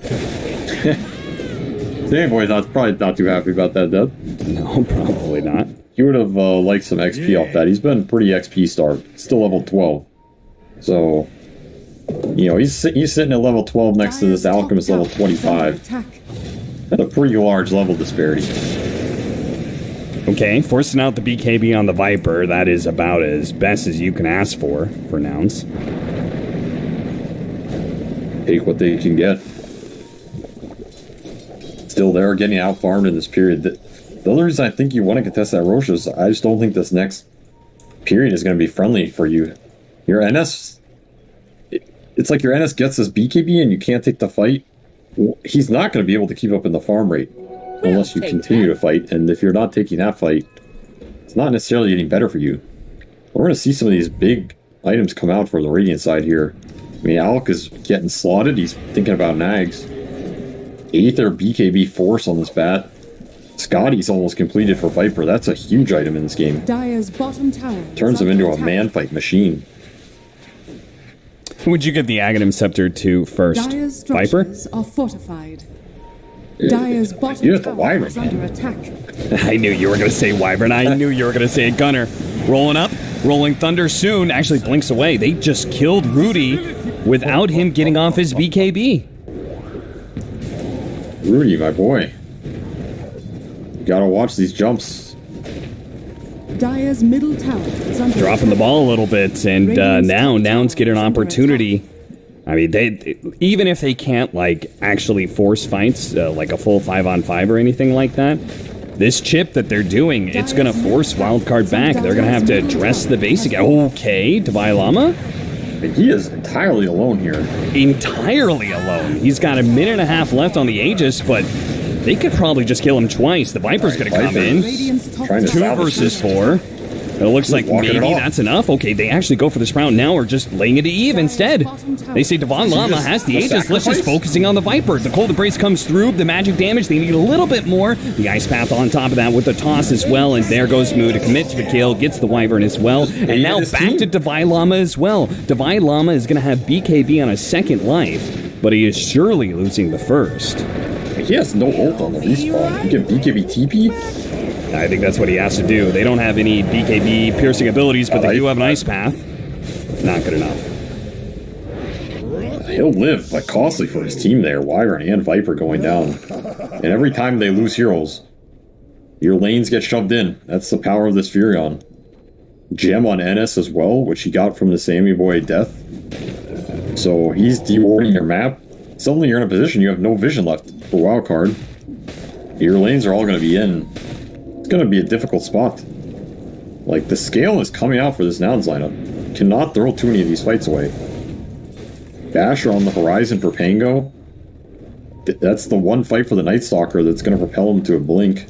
Sammy Boy's probably not too happy about that death. No, probably not. He would have liked some XP off that. He's been pretty XP starved. Still level 12. So... you know, he's sitting at level 12 next to this Alchemist level 25. That's a pretty large level disparity. Okay, forcing out the BKB on the Viper. That is about as best as you can ask for Nouns. Take what they can get. Still, they're getting out-farmed in this period. The other reason I think you want to contest that Roche is I just don't think this next period is going to be friendly for you. Your NS... it's like your NS gets this BKB and you can't take the fight. He's not going to be able to keep up in the farm rate unless you continue to fight. And if you're not taking that fight, it's not necessarily getting better for you. We're going to see some of these big items come out for the Radiant side here. I mean, Alk is getting slotted. He's thinking about Nags. Aether BKB Force on this bat. Scotty's almost completed for Viper. That's a huge item in this game. Dire's bottom tower Turns him into a man-fight machine. Who would you give the Aghanim Scepter to first? Dire's Viper? structures are fortified. Dire's bottom You have the tower Wyvern, is under attack. I knew you were going to say Wyvern. I knew you were going to say Gunner. Rolling up. Rolling Thunder soon. Actually blinks away. They just killed Rudy without him getting off his BKB. Rudy, my boy. You gotta watch these jumps. Dire's middle tower is under Dropping the ball a little bit, and now Nouns get an opportunity. I mean, they even if they can't, like, actually force fights, like a full 5-on-5 or anything like that, this chip that they're doing, it's going to force Wildcard back. They're going to have to address the basic. Okay, Divine Llama. And he is entirely alone here. Entirely alone. He's got a minute and a half left on the Aegis, but they could probably just kill him twice. The Viper's going to come in. 2 versus 4. It looks like maybe that's enough. Okay, they actually go for this round now, or just laying it to Eve instead. They say Divine Llama has the Aegis. Let's just focusing on the Viper. The Cold Embrace comes through. The magic damage, they need a little bit more. The Ice Path on top of that with the toss as well. And there goes Moo to commit to the kill. Gets the Wyvern as well. And now back to Divine Llama as well. Divine Llama is going to have BKB on a second life, but he is surely losing the first. He has no ult on the respawn. You get BKB TP? I think that's what he has to do. They don't have any BKB piercing abilities, but they do have an Ice Path. Not good enough. He'll live, but costly for his team there. Wyvern and Viper going down. And every time they lose heroes, your lanes get shoved in. That's the power of this Furion. Gem on NS as well, which he got from the Sammy Boy death. So he's dewarding your map. Suddenly you're in a position you have no vision left for Wildcard. Your lanes are all going to be in. It's going to be a difficult spot. Like, the scale is coming out for this Nouns lineup. Cannot throw too many of these fights away. Basher on the horizon for Pango. That's the one fight for the Night Stalker that's going to propel him to a blink.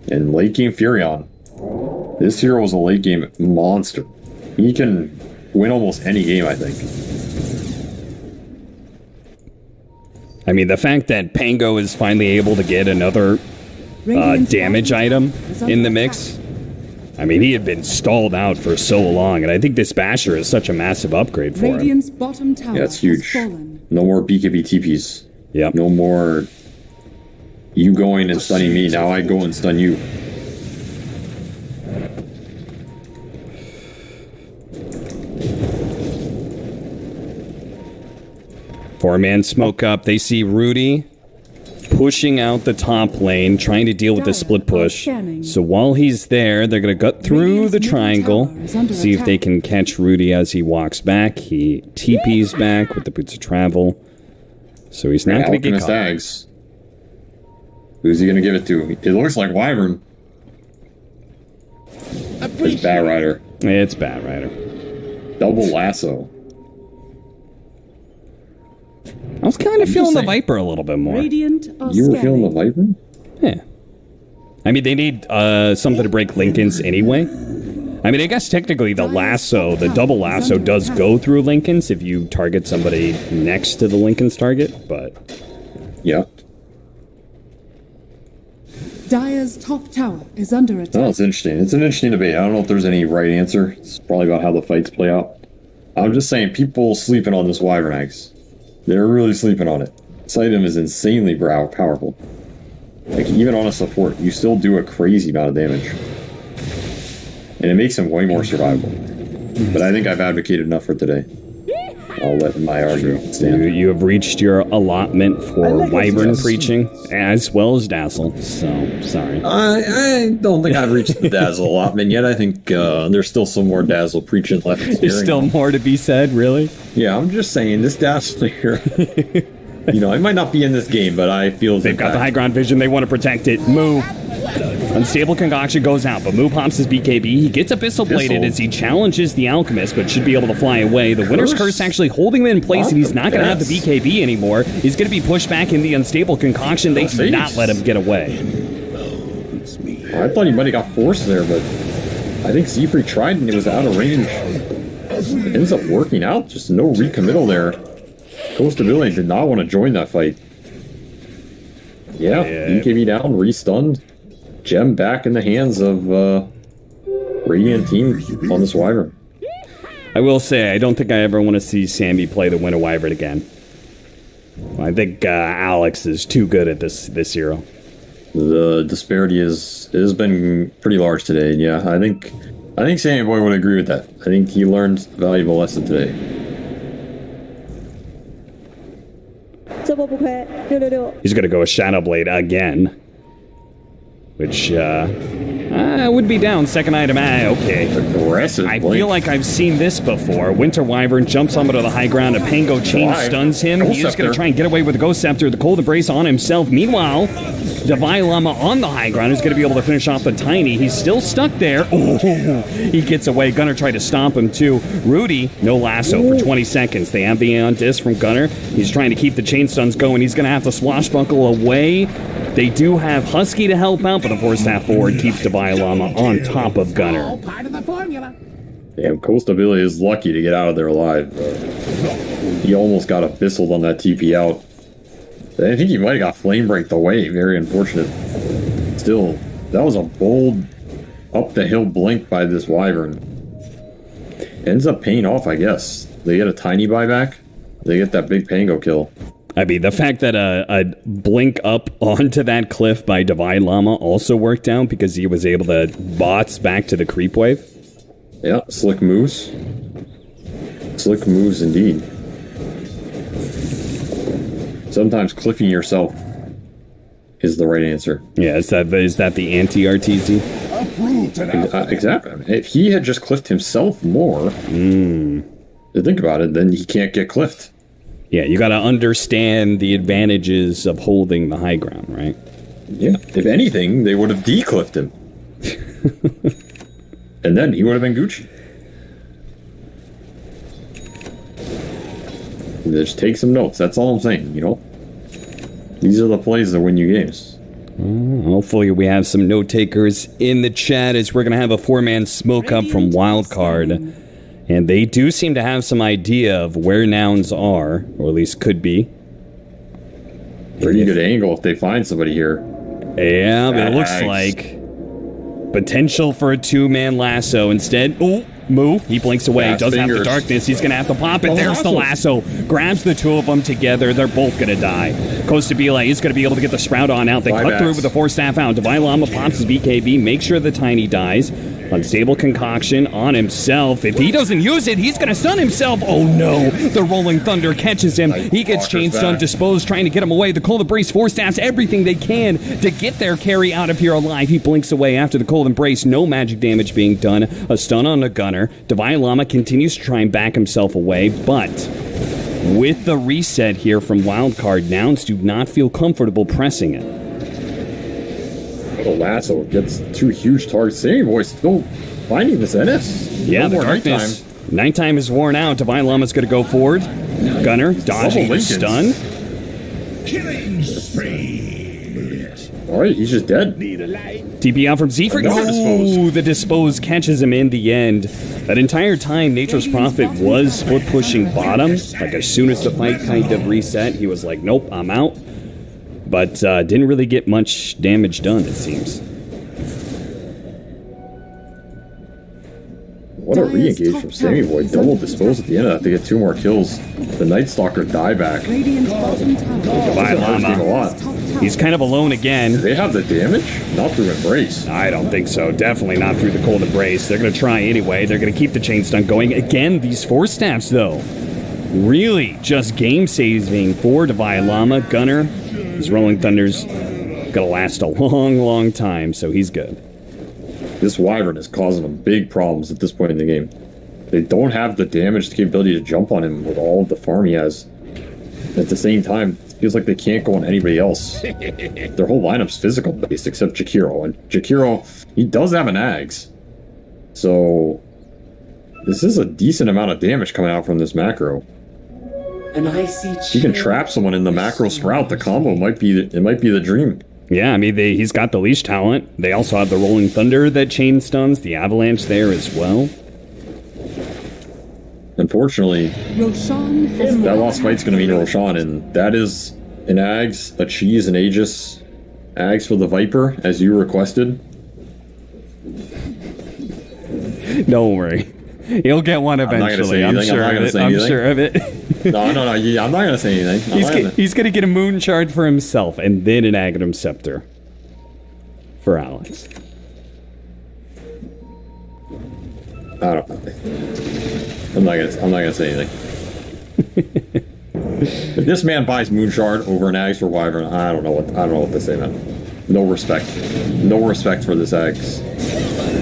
And late game Furion. This hero is a late game monster. He can win almost any game, I think. I mean, the fact that Pango is finally able to get another damage item in the mix. I mean, he had been stalled out for so long, and I think this Basher is such a massive upgrade for him. Bottom tower yeah, it's huge. No more BKB TPs. Yep. No more you going and stunning me. Now I go and stun you. Four-man smoke up. They see Rudy pushing out the top lane, trying to deal with the split push. So while he's there, they're going to gut through the triangle, see if they can catch Rudy as he walks back. He TP's back with the Boots of Travel. So he's not going to get caught. Ags. Who's he going to give it to? It looks like Wyvern. It's Bat Rider. It's Bat Rider. Double lasso. I was kind of feeling the Viper a little bit more. You were feeling the Viper? Yeah. I mean, they need something to break Lincoln's anyway. I mean, I guess technically the lasso, the double lasso, does go through Lincoln's if you target somebody next to the Lincoln's target, but... Yeah. Dire's top tower is under attack. Oh, it's interesting. It's an interesting debate. I don't know if there's any right answer. It's probably about how the fights play out. I'm just saying, people sleeping on this Wyvern Axe. They're really sleeping on it. This item is insanely powerful. Like, even on a support, you still do a crazy amount of damage. And it makes him way more survivable. But I think I've advocated enough for today. I'll let my argument stand. You have reached your allotment for Wyvern preaching, as well as Dazzle, so, sorry. I don't think I've reached the Dazzle allotment yet. I think there's still some more Dazzle preaching left. There's still more to be said, really? Yeah, I'm just saying, this Dazzle here... You know, it might not be in this game, but I feel... They've got the high ground vision, they want to protect it. Moo. Unstable Concoction goes out, but Moo pops his BKB. He gets Abyssal Bladed as he challenges the Alchemist, but should be able to fly away. The Winter's Curse actually holding him in place, and he's not going to have the BKB anymore. He's going to be pushed back in the Unstable Concoction. They do not let him get away. I thought he might have got forced there, but I think Seafree tried and it was out of range. It ends up working out, just no recommittal there. Coastability did not want to join that fight. Yeah, BKB down, re-stunned. Gem back in the hands of Radiant team on this Wyvern. I will say, I don't think I ever want to see Sammy play the Winter Wyvern again. I think Alex is too good at this hero. The disparity has been pretty large today. Yeah, I think Sammy Boy would agree with that. I think he learned a valuable lesson today. He's going to go a Shadow Blade again. Which, would be down. Second item, okay. Aggressive. I feel like I've seen this before. Winter Wyvern jumps onto the high ground. A Pango chain stuns him. He's just going to try and get away with the Ghost Scepter. The Cold Embrace on himself. Meanwhile, Divine Llama on the high ground is going to be able to finish off the Tiny. He's still stuck there. Oh, he gets away. Gunner tried to stomp him too. Rudy, no lasso for 20 seconds. They have the Aeon Disc from Gunner. He's trying to keep the chain stuns going. He's going to have to swashbuckle away. They do have Husky to help out, but the force half forward keeps Divine Llama on top of Gunner. Part of the formula. Damn, Coastability is lucky to get out of there alive. He almost got abyssal on that TP out. I think he might have got Flame Breaked away. Very unfortunate. Still, that was a bold up the hill blink by this Wyvern. Ends up paying off, I guess. They get a tiny buyback. They get that big Pango kill. I mean, the fact that a blink up onto that cliff by Divine Llama also worked out because he was able to bots back to the creep wave. Yeah, slick moves. Slick moves indeed. Sometimes cliffing yourself is the right answer. Yeah, is that the anti-RTZ? Exactly. If he had just cliffed himself more, to think about it, then he can't get cliffed. Yeah, you got to understand the advantages of holding the high ground, right? Yeah. If anything, they would have decliffed him. And then he would have been Gucci. Just take some notes. That's all I'm saying, you know? These are the plays that win you games. Hopefully we have some note takers in the chat as we're going to have a 4-man smoke up from Wildcard. And they do seem to have some idea of where Nouns are, or at least could be. Pretty good angle if they find somebody here. Yeah, but it looks like potential for a 2-man lasso. Instead, Move. He blinks away. Fast Doesn't have the fingers. darkness. He's going to have to pop it. Oh, There's the lasso. Grabs the two of them together. They're both going to die. Kostabile is going to be able to get the sprout on out. They cut through with the Force Staff out. Divine Llama pops his BKB. Make sure the Tiny dies. Unstable Concoction on himself. If he doesn't use it, he's going to stun himself. Oh no. The Rolling Thunder catches him. He gets chain stunned, disposed, trying to get him away. The Cold Embrace Force Staffs everything they can to get their carry out of here alive. He blinks away after the Cold Embrace. No magic damage being done. A stun on the Gunner. Divine Llama continues to try and back himself away, but with the reset here from Wildcard, Nouns do not feel comfortable pressing it. The lasso gets two huge targets. Sammy Boy still finding this NS. Yeah, No the more darkness. Nighttime is worn out. Divine Llama's going to go forward. Gunner dodging the stun. Killing spree. All right, he's just dead. TP out from Zephyr. Another Oh, the dispose catches him in the end. That entire time, Nature's Prophet was split pushing bottom. Like as soon as the fight kind of reset, he was like, nope, I'm out. But didn't really get much damage done, it seems. What a re-engage from Sammy Boy. Double dispose at the end of that to get 2 more kills. The Night Stalker dieback. Divine Llama. He's kind of alone again. Do they have the damage? Not through Embrace. I don't think so. Definitely not through the Cold Embrace. They're going to try anyway. They're going to keep the chain stun going. Again, these Force Staffs, though, really just game saving for Divine Llama. Gunner, his Rolling Thunder's going to last a long, long time, so he's good. This Wyvern is causing them big problems at this point in the game. They don't have the damage capability to jump on him with all of the farm he has. At the same time, it feels like they can't go on anybody else. Their whole lineup's physical based except Jakiro. And Jakiro, he does have an Ags. So this is a decent amount of damage coming out from this macro. And I see If you can trap someone in the macro sprout, the combo might be the dream. Yeah, I mean, he's got the leash talent. They also have the Rolling Thunder that chain stuns, the Avalanche there as well. Unfortunately, that lost fight's going to mean Roshan, and that is an Ags, a Cheese, an Aegis. Ags for the Viper, as you requested. Don't worry. He'll get one eventually. I'm sure of it. No, I'm not going to say anything. He's going to get a Moon Shard for himself and then an Aghanim Scepter for Alex. I don't know. I'm not gonna say anything. If this man buys Moon Shard over an Ags for Wyvern, I don't know what to say, man. No respect for this Ags.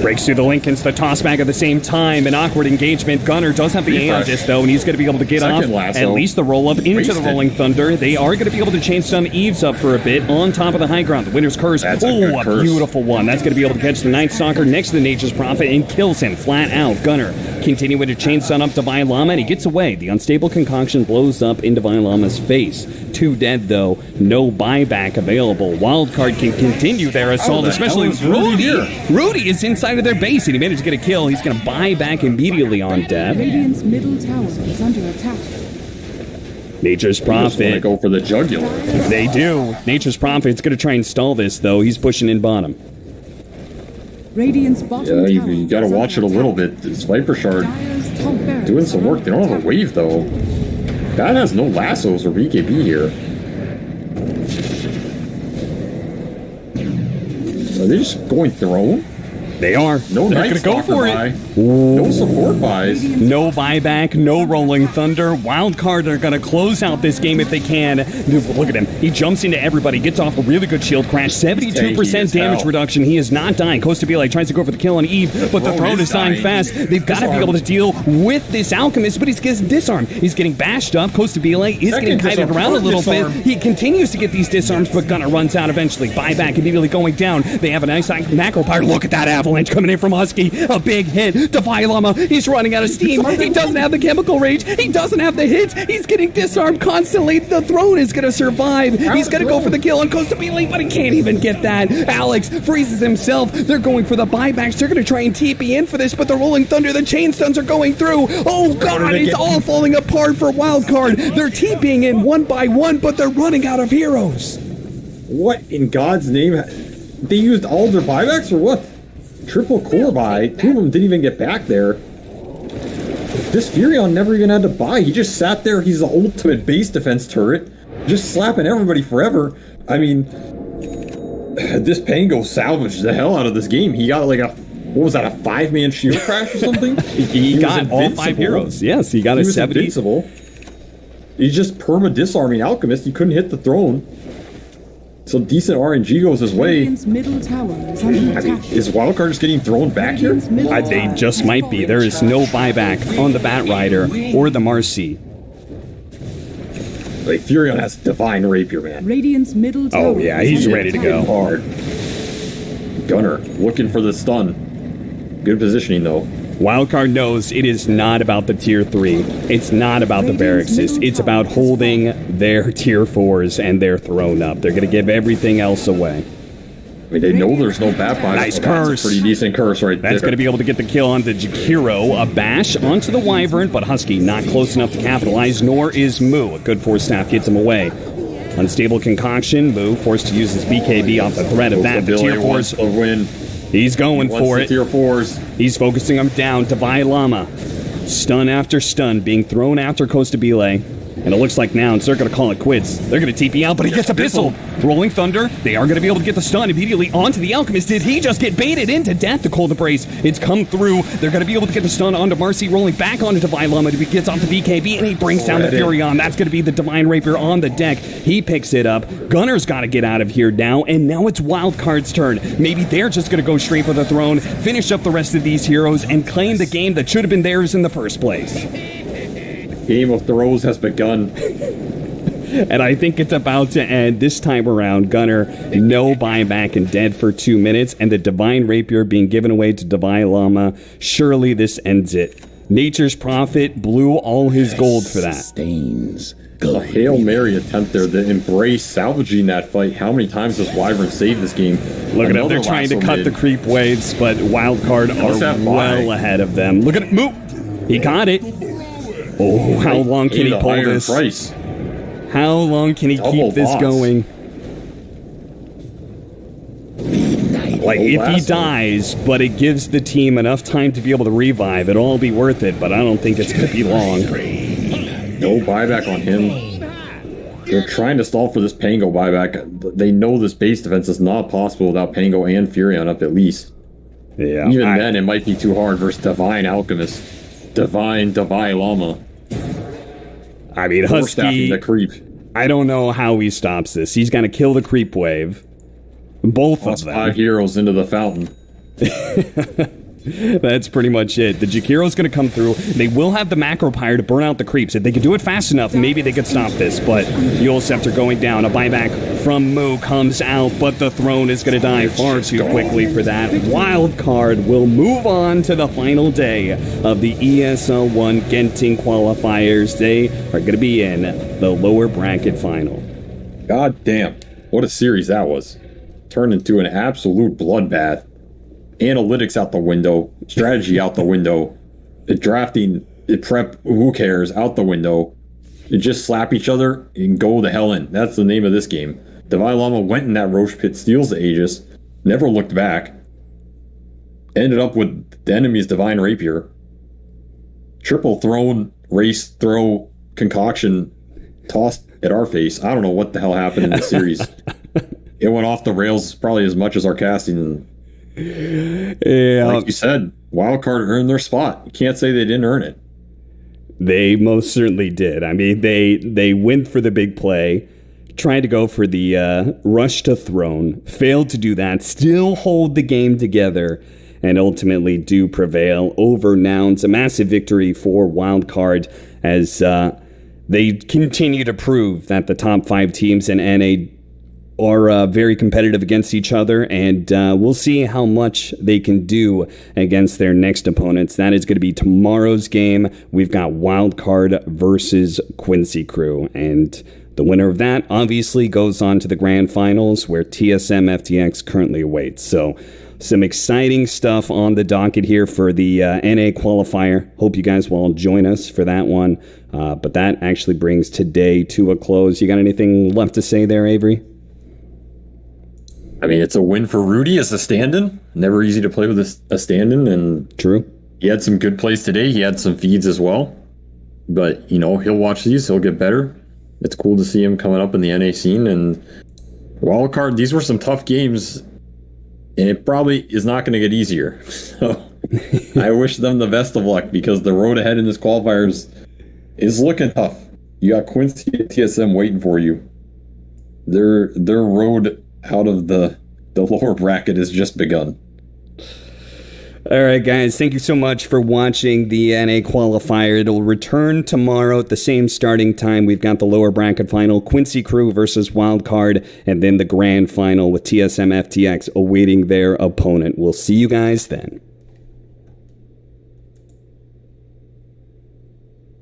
Breaks through the link into the toss back at the same time. An awkward engagement. Gunner does have the A on this, though, and he's going to be able to get off at least the roll-up into the Rolling Thunder. They are going to be able to chain stun Eves up for a bit on top of the high ground. The Winter's Curse. A beautiful one. That's going to be able to catch the Night Stalker next to the Nature's Prophet and kills him flat out. Gunner continuing to chain stun up Divine Llama, and he gets away. The Unstable Concoction blows up in Divine Llama's face. 2 dead, though. No buyback available. Wildcard can continue their assault, especially with Rudy. Rudy is inside of their base, and he managed to get a kill. He's going to buy back immediately on death. Radiant's middle tower is under attack. Nature's Prophet. Go for the jugular. They do. Nature's Prophet's going to try and stall this, though. He's pushing in bottom. Radiant's bottom Yeah, tower you got to is watch it under a little attack. bit. This Viper Shard Dire's top barracks doing some are work. They don't have a wave, though. That has no lassos or BKB here. Are they just going throne? They are. No They're Night going to go Stalker for buy. it. No support buys. No buyback, no Rolling Thunder. Wildcard are going to close out this game if they can. Dude, look at him. He jumps into everybody, gets off a really good shield crash. 72% damage reduction. He is not dying. Kostabile tries to go for the kill on Eve, but the throne is dying fast. They've got to be able to deal with this Alchemist, but he's getting disarmed. He's getting bashed up. Kostabile is getting kited around a little bit. He continues to get these disarms, but Gunner runs out eventually. Buyback immediately going down. They have a nice macro power. Look at that avalanche coming in from Husky. A big hit. Divine Llama, he's running out of steam. He doesn't have the chemical rage. He doesn't have the hits. He's getting disarmed constantly. The throne is going to survive. He's going to go for the kill on Kostabile, but he can't even get that. Alex freezes himself. They're going for the buybacks. They're going to try and TP in for this, but the Rolling Thunder, the chain stuns are going through. Oh, God, it's all falling apart for Wildcard. They're TPing in one by one, but they're running out of heroes. What in God's name? They used all their buybacks or what? Triple core buy. 2 of them didn't even get back there. This Furion never even had to buy. He just sat there. He's the ultimate base defense turret, just slapping everybody forever. I mean, this Pango salvaged the hell out of this game. He got like what was that, a 5-man shield crash or something? he got all 5 heroes. Yes, he got a 70. Invincible. He's just perma-disarming Alchemist. He couldn't hit the throne. So decent RNG goes his way. Radiant's middle tower is under attack. Is Wildcard just getting thrown back here? They just might be. There is no buyback on the Bat Rider or the Marcy. Like, Furion has Divine Rapier, man. Radiant's middle tower. Oh, yeah, he's ready to go. Hard. Gunner, looking for the stun. Good positioning, though. Wildcard knows it is not about the tier 3. It's not about the barracks. It's about holding their tier 4s and their throne up. They're going to give everything else away. I mean, they know there's no bat buys. Nice curse. That's a pretty decent curse right there. That's going to be able to get the kill on the Jakiro. A bash onto the Wyvern, but Husky not close enough to capitalize, nor is Moo. A good force staff gets him away. Unstable concoction. Moo forced to use his BKB off the threat of that. The tier 4s will win. He's going for it. Tier 4s. He's focusing him down. Divine Llama. Stun after stun being thrown after Costa Bile. And it looks like Nouns, they're going to call it quits. They're going to TP out, but he gets a pistol. Rolling Thunder, they are going to be able to get the stun immediately onto the Alchemist. Did he just get baited into death? The Cold Embrace, it's come through. They're going to be able to get the stun onto Marcy, rolling back onto Divine Llama. He gets off the BKB, and he brings down the Furion. That's going to be the Divine Rapier on the deck. He picks it up. Gunner's got to get out of here now, and now it's Wildcard's turn. Maybe they're just going to go straight for the throne, finish up the rest of these heroes, and claim the game that should have been theirs in the first place. Game of Throws has begun. And I think it's about to end this time around. Gunner, no buyback and dead for 2 minutes. And the Divine Rapier being given away to Divine Llama. Surely this ends it. Nature's Prophet blew all his gold for that. Stains. A Hail Mary attempt there. The Embrace salvaging that fight. How many times does Wyvern save this game? Look at them. They're trying to cut the creep waves, but Wildcard are well ahead of them. Look at it. Move. He got it. Oh, how long can he pull this? Price. How long can he keep this going? Like, if he dies, but it gives the team enough time to be able to revive, it'll all be worth it, but I don't think it's going to be long. No buyback on him. They're trying to stall for this Pango buyback. They know this base defense is not possible without Pango and Furion up at least. Yeah. Even then, it might be too hard versus Divine Alchemist. Divine Llama. I mean, Husky, the creep. I don't know how he stops this. He's going to kill the creep wave. Both of them. 5 heroes into the fountain. That's pretty much it. The Jakiro's going to come through. They will have the Macro Pyre to burn out the creeps. If they could do it fast enough, maybe they could stop this. But Yule Scepter going down. A buyback from Moo comes out, but the throne is going to die far too quickly for that. Wildcard will move on to the final day of the ESL 1 Genting qualifiers. They are going to be in the lower bracket final. God damn. What a series that was. Turned into an absolute bloodbath. Analytics out the window, strategy out the window, drafting, prep, who cares, out the window. You just slap each other and go the hell in. That's the name of this game. Divine Llama went in that Roche pit, steals the Aegis, never looked back. Ended up with the enemy's Divine Rapier. Triple throne, race, throw, concoction, tossed at our face. I don't know what the hell happened in this series. It went off the rails probably as much as our casting. Yeah. Like you said, Wildcard earned their spot. You can't say they didn't earn it. They most certainly did. I mean, they went for the big play, tried to go for the rush to throne, failed to do that, still hold the game together, and ultimately do prevail over Nouns. A massive victory for Wildcard as they continue to prove that the top 5 teams in NA are very competitive against each other, and we'll see how much they can do against their next opponents. That is going to be tomorrow's game. We've got Wildcard versus Quincy Crew, and the winner of that obviously goes on to the grand finals where TSM FTX currently awaits. So some exciting stuff on the docket here for the NA qualifier. Hope you guys will all join us for that one. But that actually brings today to a close. You got anything left to say there, Avery? I mean, it's a win for Rudy as a stand-in. Never easy to play with a stand-in, and true. He had some good plays today. He had some feeds as well. But, you know, he'll watch these. He'll get better. It's cool to see him coming up in the NA scene. And Wildcard, these were some tough games. And it probably is not going to get easier. So I wish them the best of luck because the road ahead in this qualifiers is looking tough. You got Quincy and TSM waiting for you. Their road out of the lower bracket has just begun. All right, guys, thank you so much for watching the NA qualifier. It'll return tomorrow at the same starting time. We've got the lower bracket final, Quincy Crew versus Wildcard, and then the grand final with TSM FTX awaiting their opponent. We'll see you guys then.